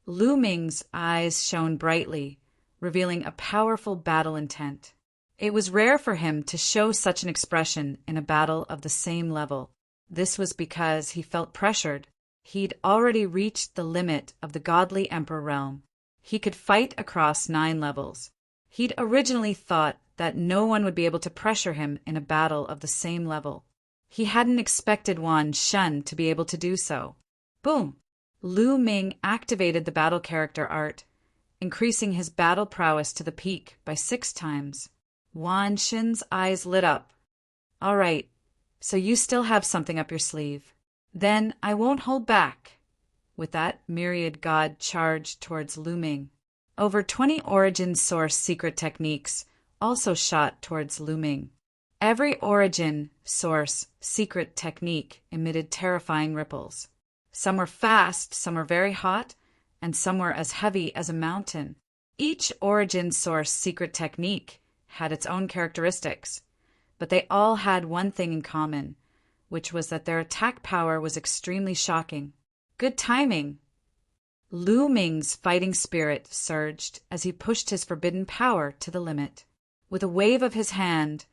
Lu Ming's eyes shone brightly, revealing a powerful battle intent. It was rare for him to show such an expression in a battle of the same level. This was because he felt pressured. He'd already reached the limit of the godly emperor realm. He could fight across 9 levels. He'd originally thought that no one would be able to pressure him in a battle of the same level. He hadn't expected Wan Xin to be able to do so. Boom! Lu Ming activated the battle character art, increasing his battle prowess to the peak by 6 times. Wan Xin's eyes lit up. All right, so you still have something up your sleeve. Then I won't hold back. With that, myriad god charged towards Lu Ming. Over 20 origin source secret techniques also shot towards Lu Ming. Every origin source secret technique emitted terrifying ripples. Some were fast, some were very hot, and some were as heavy as a mountain. Each origin source secret technique had its own characteristics, but they all had one thing in common, which was that their attack power was extremely shocking. Good timing! Lu Ming's fighting spirit surged as he pushed his forbidden power to the limit. With a wave of his hand,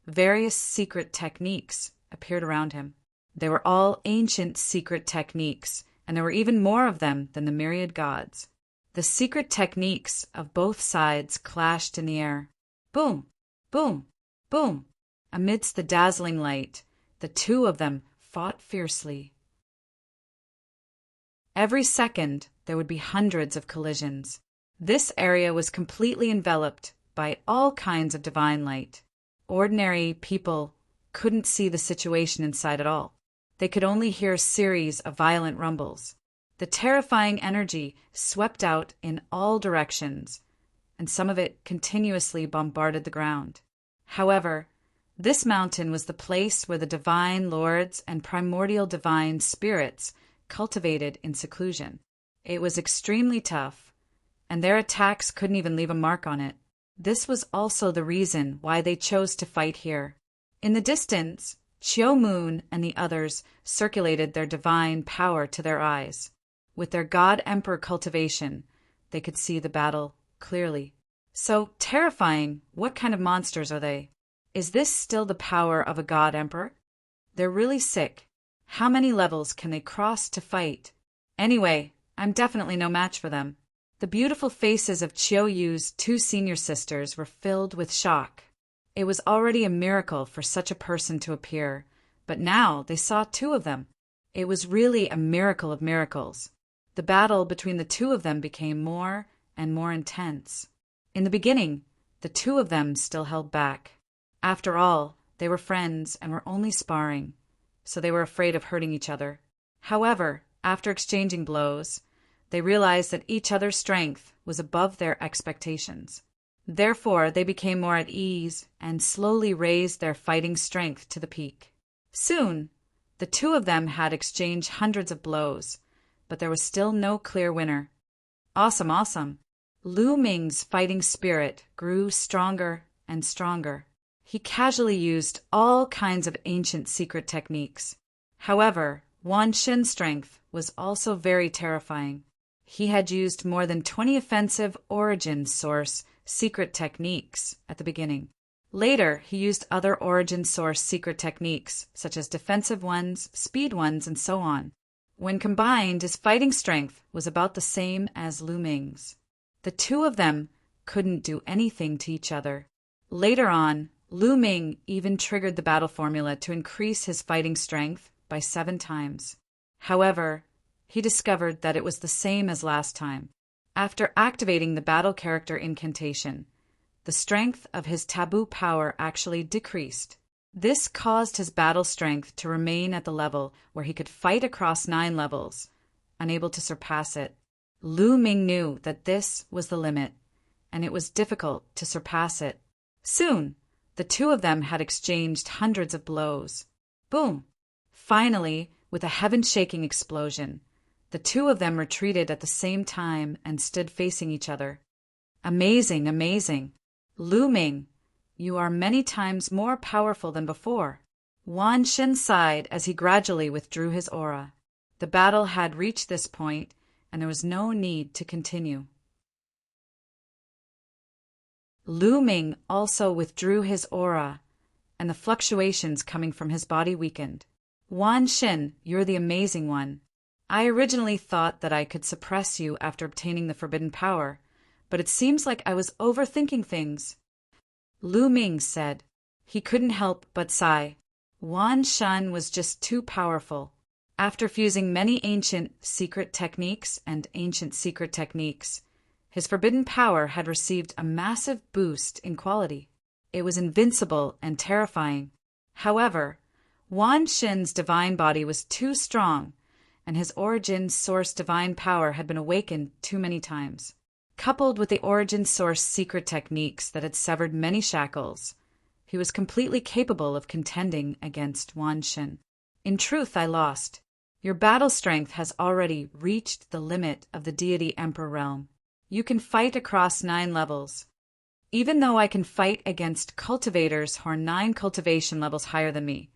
various secret techniques appeared around him. They were all ancient secret techniques, and there were even more of them than the myriad gods. The secret techniques of both sides clashed in the air. Boom! Boom! Boom! Amidst the dazzling light, the two of them fought fiercely. Every second, there would be hundreds of collisions. This area was completely enveloped by all kinds of divine light. Ordinary people couldn't see the situation inside at all. They could only hear a series of violent rumbles. The terrifying energy swept out in all directions, and some of it continuously bombarded the ground. However, this mountain was the place where the divine lords and primordial divine spirits cultivated in seclusion. It was extremely tough, and their attacks couldn't even leave a mark on it. This was also the reason why they chose to fight here. In the distance, Chiu Moon and the others circulated their divine power to their eyes. With their God-Emperor cultivation, they could see the battle clearly. So terrifying, what kind of monsters are they? Is this still the power of a God-Emperor? They're really sick. How many levels can they cross to fight? Anyway, I'm definitely no match for them. The beautiful faces of Chiu Yu's 2 senior sisters were filled with shock. It was already a miracle for such a person to appear, but now they saw 2 of them. It was really a miracle of miracles. The battle between the 2 of them became more and more intense. In the beginning, the 2 of them still held back. After all, they were friends and were only sparring, so they were afraid of hurting each other. However, after exchanging blows, they realized that each other's strength was above their expectations. Therefore, they became more at ease and slowly raised their fighting strength to the peak. Soon, The two of them had exchanged hundreds of blows, but there was still no clear winner. Awesome, awesome. Lu Ming's fighting spirit grew stronger and stronger. He casually used all kinds of ancient secret techniques. However, Wan Xin's strength was also very terrifying. He had used more than 20 offensive origin source secret techniques at the beginning. Later, he used other origin source secret techniques, such as defensive ones, speed ones, and so on. When combined, his fighting strength was about the same as Lu Ming's. The two of them couldn't do anything to each other. Later on, Lu Ming even triggered the battle formula to increase his fighting strength by 7 times. However, he discovered that it was the same as last time. After activating the battle character incantation, the strength of his taboo power actually decreased. This caused his battle strength to remain at the level where he could fight across 9 levels, unable to surpass it. Lu Ming knew that this was the limit, and it was difficult to surpass it. Soon, the two of them had exchanged hundreds of blows. Boom! Finally, with a heaven-shaking explosion, the two of them retreated at the same time and stood facing each other. Amazing, amazing. Lu Ming, you are many times more powerful than before. Wan Xin sighed as he gradually withdrew his aura. The battle had reached this point, and there was no need to continue. Lu Ming also withdrew his aura, and the fluctuations coming from his body weakened. Wan Xin, you're the amazing one. I originally thought that I could suppress you after obtaining the forbidden power, but it seems like I was overthinking things. Lu Ming said. He couldn't help but sigh. Wan Shan was just too powerful. After fusing many ancient secret techniques and ancient secret techniques, his forbidden power had received a massive boost in quality. It was invincible and terrifying. However, Wan Xin's divine body was too strong, and his origin source divine power had been awakened too many times. Coupled with the origin source secret techniques that had severed many shackles, he was completely capable of contending against Wan Xin. In truth, I lost. Your battle strength has already reached the limit of the deity emperor realm. You can fight across 9 levels. Even though I can fight against cultivators who are 9 cultivation levels higher than me,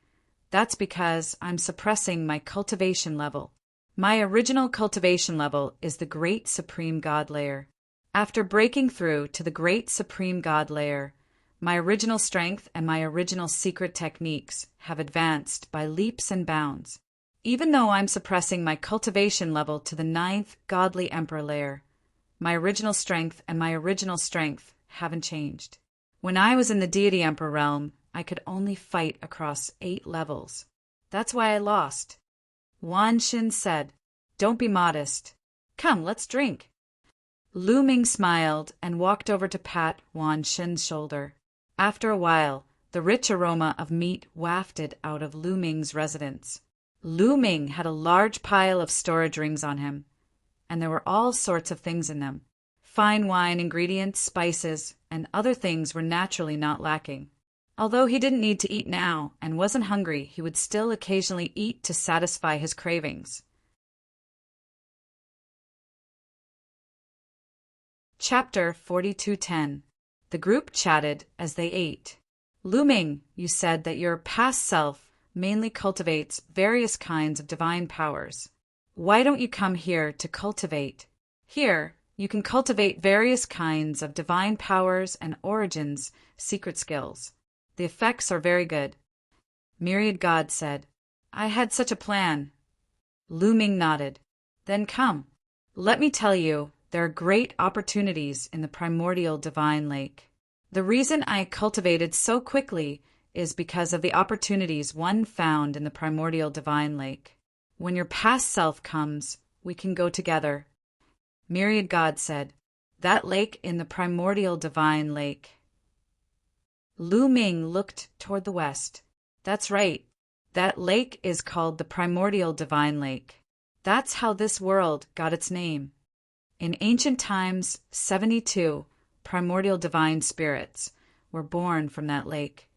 that's because I'm suppressing my cultivation level. My original cultivation level is the Great Supreme God layer. After breaking through to the Great Supreme God layer, my original strength and my original secret techniques have advanced by leaps and bounds. Even though I'm suppressing my cultivation level to the 9th Godly Emperor layer, my original strength and my original strength haven't changed. When I was in the Deity Emperor realm, I could only fight across 8 levels. That's why I lost. Wan Xin said, "Don't be modest. Come, let's drink." Lu Ming smiled and walked over to pat Wan Xin's shoulder. After a while, the rich aroma of meat wafted out of Lu Ming's residence. Lu Ming had a large pile of storage rings on him, and there were all sorts of things in them. Fine wine, ingredients, spices, and other things were naturally not lacking. Although he didn't need to eat now and wasn't hungry, he would still occasionally eat to satisfy his cravings. Chapter 4210. The group chatted as they ate. Lu Ming, you said that your past self mainly cultivates various kinds of divine powers. Why don't you come here to cultivate? Here, you can cultivate various kinds of divine powers and origins, secret skills. The effects are very good. Myriad God said, I had such a plan. Lu Ming nodded. Then come. Let me tell you, there are great opportunities in the primordial divine lake. The reason I cultivated so quickly is because of the opportunities one found in the primordial divine lake. When your past self comes, we can go together. Myriad God said, that lake in the primordial divine lake. Lu Ming looked toward the west. That's right. That lake is called the primordial divine lake. That's how this world got its name. In ancient times, 72 primordial divine spirits were born from that lake.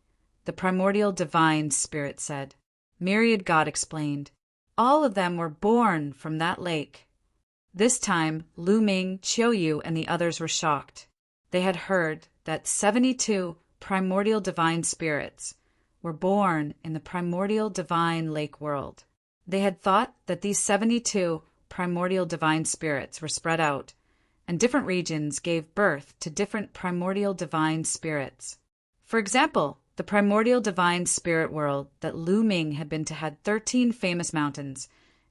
The primordial divine spirit said, Myriad God explained. All of them were born from that lake. This time, Lu Ming, Qiuyu, and the others were shocked. They had heard that 72 primordial divine spirits were born in the primordial divine lake world. They had thought that these 72 primordial divine spirits were spread out, and different regions gave birth to different primordial divine spirits. For example, the primordial divine spirit world that Lu Ming had been to had 13 famous mountains,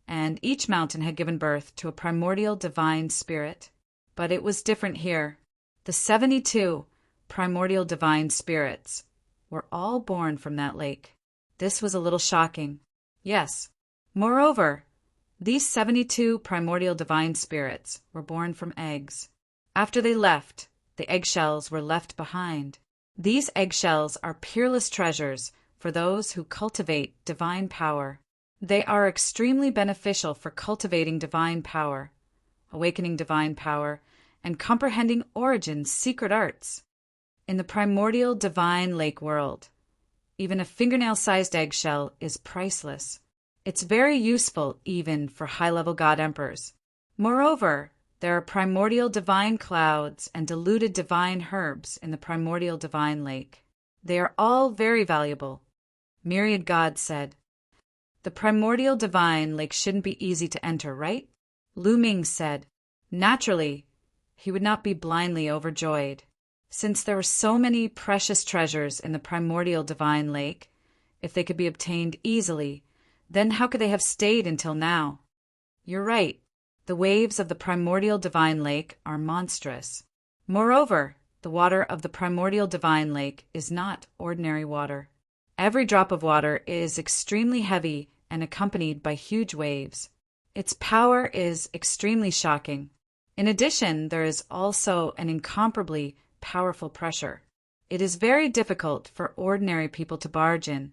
and each mountain had given birth to a primordial divine spirit. But it was different here. The 72 primordial divine spirits were all born from that lake. This was a little shocking. Yes. Moreover, these 72 primordial divine spirits were born from eggs. After they left, the eggshells were left behind. These eggshells are peerless treasures for those who cultivate divine power. They are extremely beneficial for cultivating divine power, awakening divine power, and comprehending Origin's secret arts. In the primordial divine lake world, even a fingernail-sized eggshell is priceless. It's very useful even for high-level god emperors. Moreover, there are primordial divine clouds and diluted divine herbs in the primordial divine lake. They are all very valuable. Myriad God said. The primordial divine lake shouldn't be easy to enter, right? Lu Ming said. Naturally, he would not be blindly overjoyed. Since there were so many precious treasures in the primordial divine lake, if they could be obtained easily, then how could they have stayed until now? You're right. The waves of the primordial divine lake are monstrous. Moreover, the water of the primordial divine lake is not ordinary water. Every drop of water is extremely heavy and accompanied by huge waves. Its power is extremely shocking. In addition, there is also an incomparably powerful pressure. It is very difficult for ordinary people to barge in.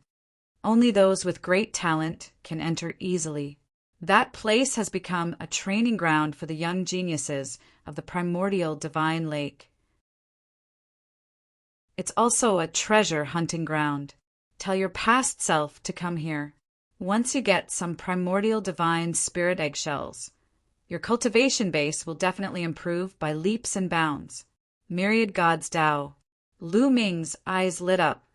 Only those with great talent can enter easily. That place has become a training ground for the young geniuses of the primordial divine lake. It's also a treasure hunting ground. Tell your past self to come here. Once you get some primordial divine spirit eggshells, your cultivation base will definitely improve by leaps and bounds. Myriad God's Tao. Lu Ming's eyes lit up.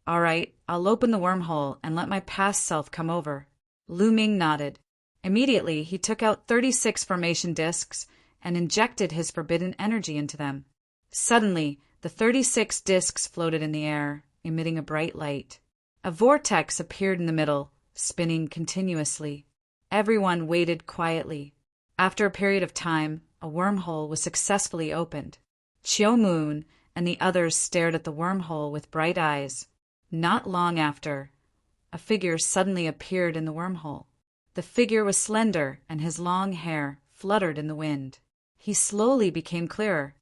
All right, I'll open the wormhole and let my past self come over. Lu Ming nodded. Immediately, he took out 36 formation discs and injected his forbidden energy into them. Suddenly, the 36 discs floated in the air, emitting a bright light. A vortex appeared in the middle, spinning continuously. Everyone waited quietly. After a period of time, a wormhole was successfully opened. Qiu Moon and the others stared at the wormhole with bright eyes. Not long after, a figure suddenly appeared in the wormhole. The figure was slender, and his long hair fluttered in the wind. He slowly became clearer.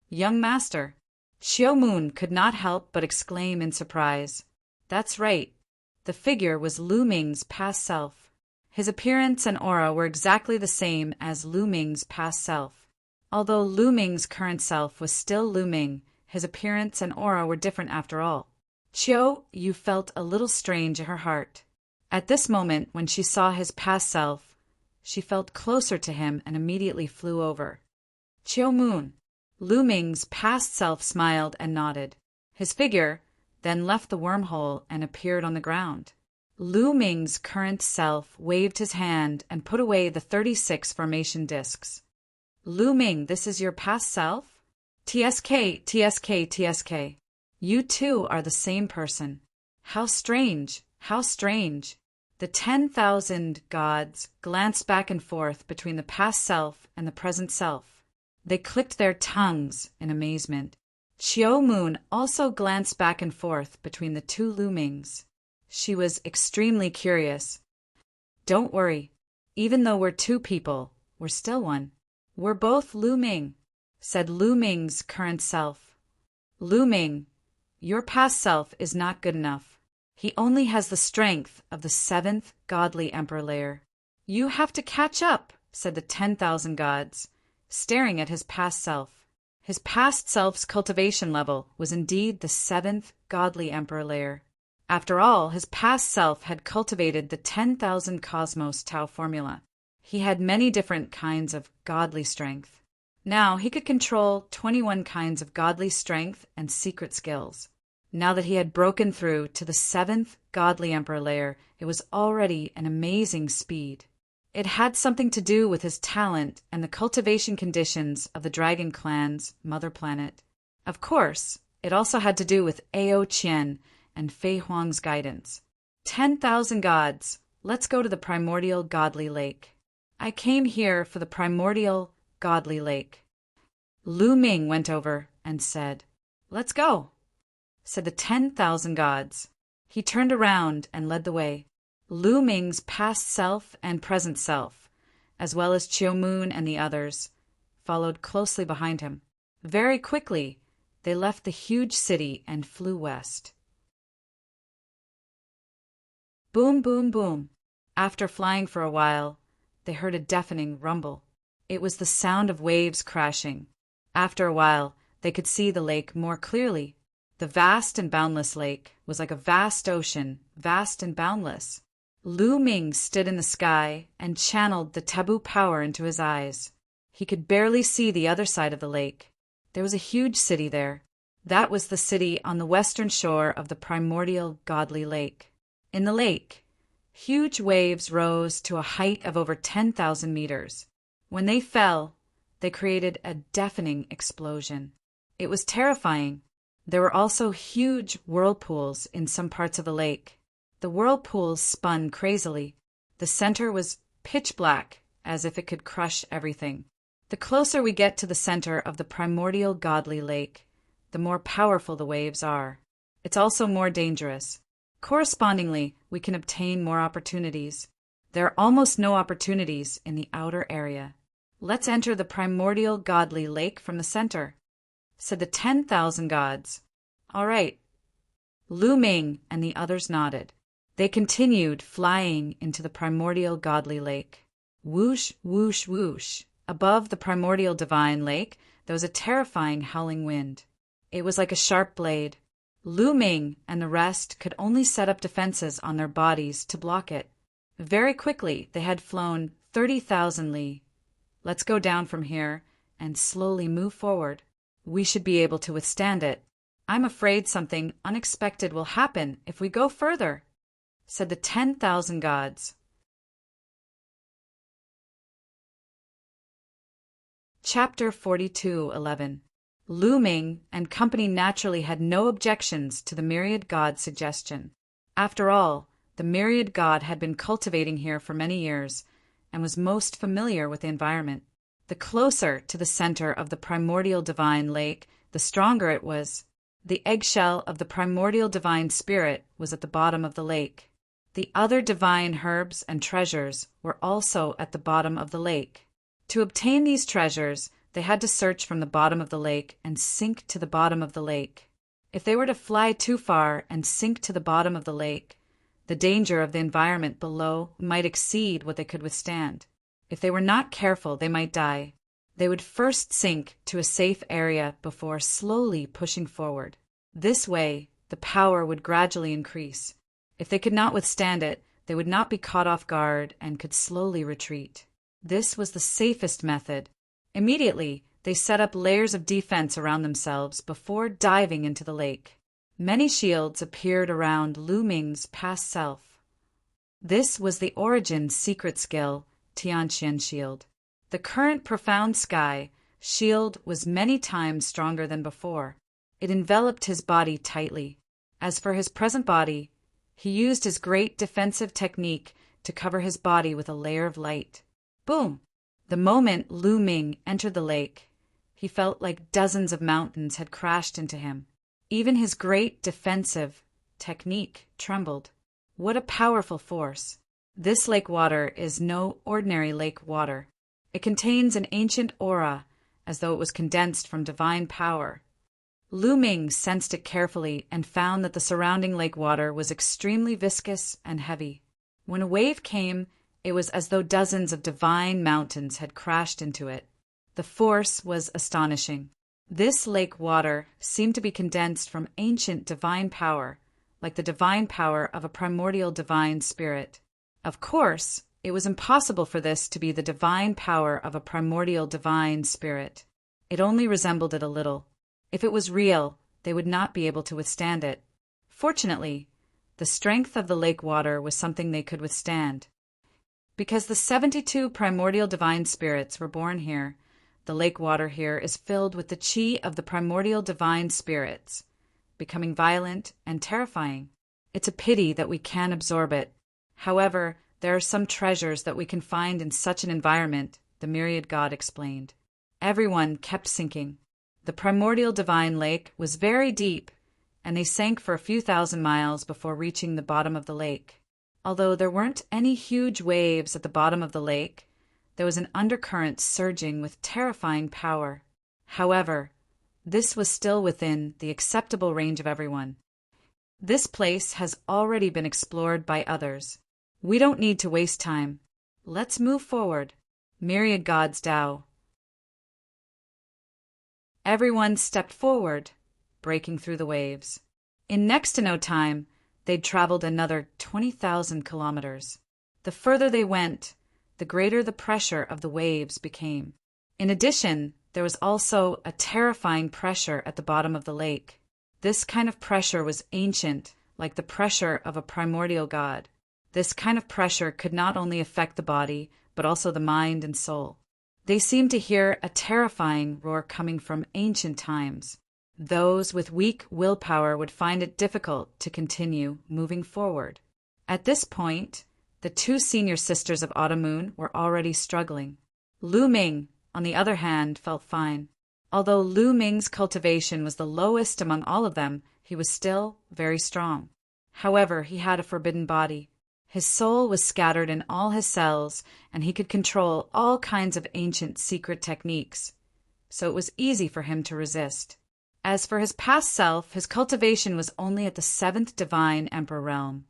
Young master. Qiu Moon could not help but exclaim in surprise. That's right. The figure was Lu Ming's past self. His appearance and aura were exactly the same as Lu Ming's past self. Although Lu Ming's current self was still Lu Ming, his appearance and aura were different after all. Qiu felt a little strange in her heart. At this moment, when she saw his past self, she felt closer to him and immediately flew over. Qiu Moon. Lu Ming's past self smiled and nodded. His figure then left the wormhole and appeared on the ground. Lu Ming's current self waved his hand and put away the 36 formation discs. Lu Ming, this is your past self? TSK, TSK, TSK. You two are the same person. How strange, how strange. The 10,000 gods glanced back and forth between the past self and the present self. They clicked their tongues in amazement. Qiu Moon also glanced back and forth between the two Lu Mings. She was extremely curious. Don't worry. Even though we're two people, we're still one. We're both Lu Ming, said Lu Ming's current self. Lu Ming, your past self is not good enough. He only has the strength of the 7th godly emperor layer. You have to catch up, said the 10,000 gods, staring at his past self. His past self's cultivation level was indeed the 7th godly emperor layer. After all, his past self had cultivated the 10,000 cosmos Tao formula. He had many different kinds of godly strength. Now he could control 21 kinds of godly strength and secret skills. Now that he had broken through to the 7th godly emperor layer, it was already an amazing speed. It had something to do with his talent and the cultivation conditions of the Dragon Clan's mother planet. Of course, it also had to do with Ao Qian and Fei Huang's guidance. 10,000 gods, let's go to the primordial godly lake. I came here for the primordial godly lake. Lu Ming went over and said, "Let's go," said the 10,000 gods. He turned around and led the way. Lu Ming's past self and present self, as well as Chiu Moon and the others, followed closely behind him. Very quickly, they left the huge city and flew west. Boom, boom, boom. After flying for a while, they heard a deafening rumble. It was the sound of waves crashing. After a while, they could see the lake more clearly. The vast and boundless lake was like a vast ocean, vast and boundless. Lu Ming stood in the sky and channeled the taboo power into his eyes. He could barely see the other side of the lake. There was a huge city there. That was the city on the western shore of the primordial godly lake. In the lake, huge waves rose to a height of over 10,000 meters. When they fell, they created a deafening explosion. It was terrifying. There were also huge whirlpools in some parts of the lake. The whirlpools spun crazily. The center was pitch black, as if it could crush everything. The closer we get to the center of the primordial godly lake, the more powerful the waves are. It's also more dangerous. Correspondingly, we can obtain more opportunities. There are almost no opportunities in the outer area. Let's enter the primordial godly lake from the center, said the 10,000 gods. All right. Lu Ming and the others nodded. They continued flying into the primordial godly lake. Whoosh, whoosh, whoosh. Above the primordial divine lake, there was a terrifying howling wind. It was like a sharp blade. Lu Ming and the rest could only set up defenses on their bodies to block it. Very quickly, they had flown 30,000 li. Let's go down from here and slowly move forward. We should be able to withstand it. I'm afraid something unexpected will happen if we go further, said the 10,000 gods. Chapter 42:11. Lu Ming and company naturally had no objections to the myriad god's suggestion. After all, the myriad god had been cultivating here for many years and was most familiar with the environment. The closer to the center of the primordial divine lake, the stronger it was. The eggshell of the primordial divine spirit was at the bottom of the lake. The other divine herbs and treasures were also at the bottom of the lake. To obtain these treasures, they had to search from the bottom of the lake and sink to the bottom of the lake. If they were to fly too far and sink to the bottom of the lake, the danger of the environment below might exceed what they could withstand. If they were not careful, they might die. They would first sink to a safe area before slowly pushing forward. This way, the power would gradually increase. If they could not withstand it, they would not be caught off guard and could slowly retreat. This was the safest method. Immediately, they set up layers of defense around themselves before diving into the lake. Many shields appeared around Lu Ming's past self. This was the origin secret skill, Tianqian Shield. The current profound sky shield was many times stronger than before. It enveloped his body tightly. As for his present body, he used his great defensive technique to cover his body with a layer of light. Boom! The moment Lu Ming entered the lake, he felt like dozens of mountains had crashed into him. Even his great defensive technique trembled. What a powerful force! This lake water is no ordinary lake water. It contains an ancient aura, as though it was condensed from divine power. Lu Ming sensed it carefully and found that the surrounding lake water was extremely viscous and heavy. When a wave came, it was as though dozens of divine mountains had crashed into it. The force was astonishing. This lake water seemed to be condensed from ancient divine power, like the divine power of a primordial divine spirit. Of course, it was impossible for this to be the divine power of a primordial divine spirit. It only resembled it a little. If it was real, they would not be able to withstand it. Fortunately, the strength of the lake water was something they could withstand. Because the 72 primordial divine spirits were born here, the lake water here is filled with the chi of the primordial divine spirits, becoming violent and terrifying. It's a pity that we can't absorb it. However, there are some treasures that we can find in such an environment, the myriad god explained. Everyone kept sinking. The primordial divine lake was very deep, and they sank for a few thousand miles before reaching the bottom of the lake. Although there weren't any huge waves at the bottom of the lake, there was an undercurrent surging with terrifying power. However, this was still within the acceptable range of everyone. This place has already been explored by others. We don't need to waste time. Let's move forward. Myriad gods Tao. Everyone stepped forward, breaking through the waves. In next to no time, they'd traveled another 20,000 kilometers. The further they went, the greater the pressure of the waves became. In addition, there was also a terrifying pressure at the bottom of the lake. This kind of pressure was ancient, like the pressure of a primordial god. This kind of pressure could not only affect the body, but also the mind and soul. They seemed to hear a terrifying roar coming from ancient times. Those with weak willpower would find it difficult to continue moving forward. At this point, the two senior sisters of Autumn Moon were already struggling. Lu Ming, on the other hand, felt fine. Although Lu Ming's cultivation was the lowest among all of them, he was still very strong. However, he had a forbidden body. His soul was scattered in all his cells, and he could control all kinds of ancient secret techniques, so it was easy for him to resist. As for his past self, his cultivation was only at the 7th divine emperor realm,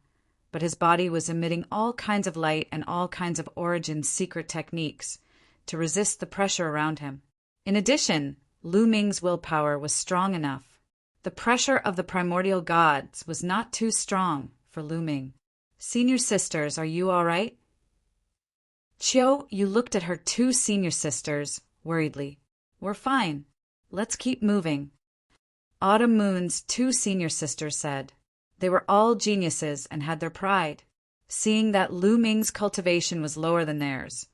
but his body was emitting all kinds of light and all kinds of origin secret techniques to resist the pressure around him. In addition, Lu Ming's willpower was strong enough. The pressure of the primordial gods was not too strong for Lu Ming. Senior sisters, are you all right? Chiu, you looked at her two senior sisters worriedly. We're fine. Let's keep moving. Autumn Moon's two senior sisters said. They were all geniuses and had their pride. Seeing that Lu Ming's cultivation was lower than theirs,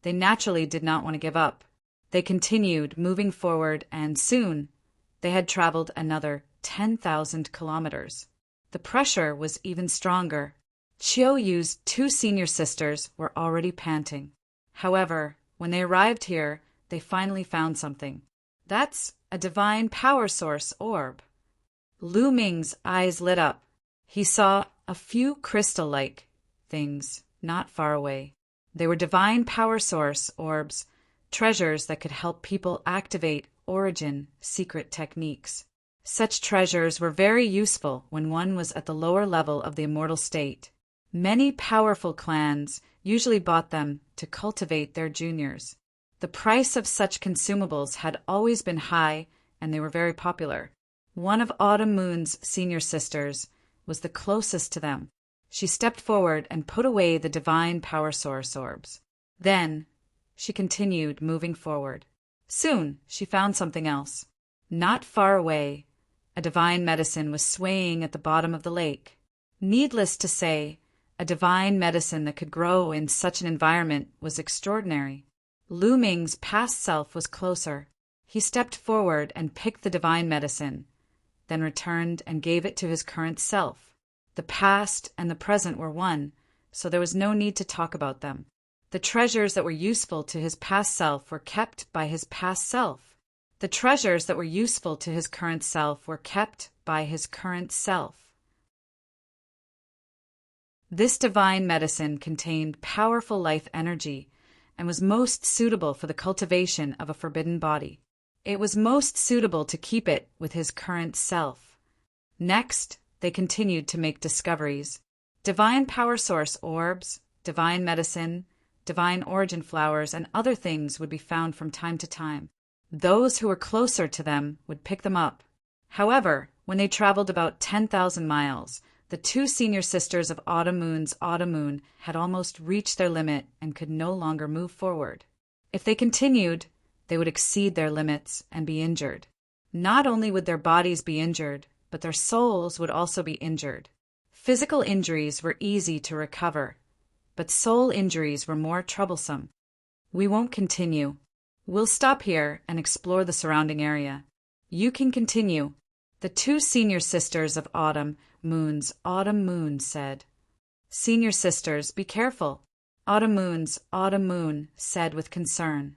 they naturally did not want to give up. They continued moving forward, and soon they had traveled another 10,000 kilometers. The pressure was even stronger. Chiu Yu's two senior sisters were already panting. However, when they arrived here, they finally found something. That's a divine power source orb. Lu Ming's eyes lit up. He saw a few crystal-like things not far away. They were divine power source orbs, treasures that could help people activate origin secret techniques. Such treasures were very useful when one was at the lower level of the immortal state. Many powerful clans usually bought them to cultivate their juniors. The price of such consumables had always been high, and they were very popular. One of Autumn Moon's senior sisters was the closest to them. She stepped forward and put away the divine power source orbs. Then, she continued moving forward. Soon, she found something else. Not far away, a divine medicine was swaying at the bottom of the lake. Needless to say, a divine medicine that could grow in such an environment was extraordinary. Lu Ming's past self was closer. He stepped forward and picked the divine medicine, then returned and gave it to his current self. The past and the present were one, so there was no need to talk about them. The treasures that were useful to his past self were kept by his past self. The treasures that were useful to his current self were kept by his current self. This divine medicine contained powerful life energy and was most suitable for the cultivation of a forbidden body. It was most suitable to keep it with his current self. Next, they continued to make discoveries. Divine power source orbs, divine medicine, divine origin flowers, and other things would be found from time to time. Those who were closer to them would pick them up. However, when they traveled about 10,000 miles, the two senior sisters of Autumn Moon's Autumn Moon had almost reached their limit and could no longer move forward. If they continued, they would exceed their limits and be injured. Not only would their bodies be injured, but their souls would also be injured. Physical injuries were easy to recover, but soul injuries were more troublesome. We won't continue. We'll stop here and explore the surrounding area. You can continue. The two senior sisters of Autumn Moon's Autumn Moon said. Senior sisters, be careful. Autumn Moon's Autumn Moon said with concern.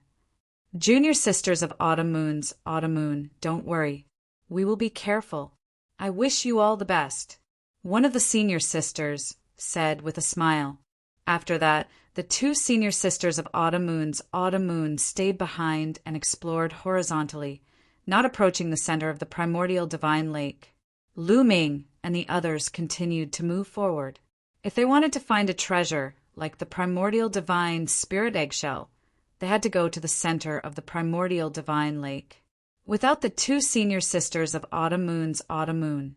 Junior sisters of Autumn Moon's Autumn Moon, don't worry. We will be careful. I wish you all the best. One of the senior sisters said with a smile. After that, the two senior sisters of Autumn Moon's Autumn Moon stayed behind and explored horizontally, not approaching the center of the primordial divine lake. Lu Ming and the others continued to move forward. If they wanted to find a treasure, like the primordial divine spirit eggshell, they had to go to the center of the primordial divine lake. Without the two senior sisters of Autumn Moon's Autumn Moon,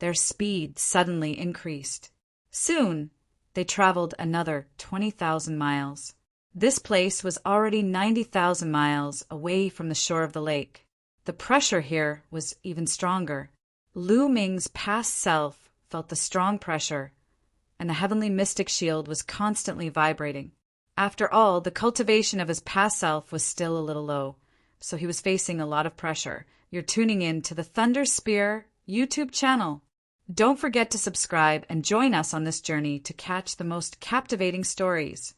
their speed suddenly increased. Soon, they traveled another 20,000 miles. This place was already 90,000 miles away from the shore of the lake. The pressure here was even stronger. Lu Ming's past self felt the strong pressure, and the heavenly mystic shield was constantly vibrating. After all, the cultivation of his past self was still a little low, so he was facing a lot of pressure. You're tuning in to the Thunder Spear YouTube channel. Don't forget to subscribe and join us on this journey to catch the most captivating stories.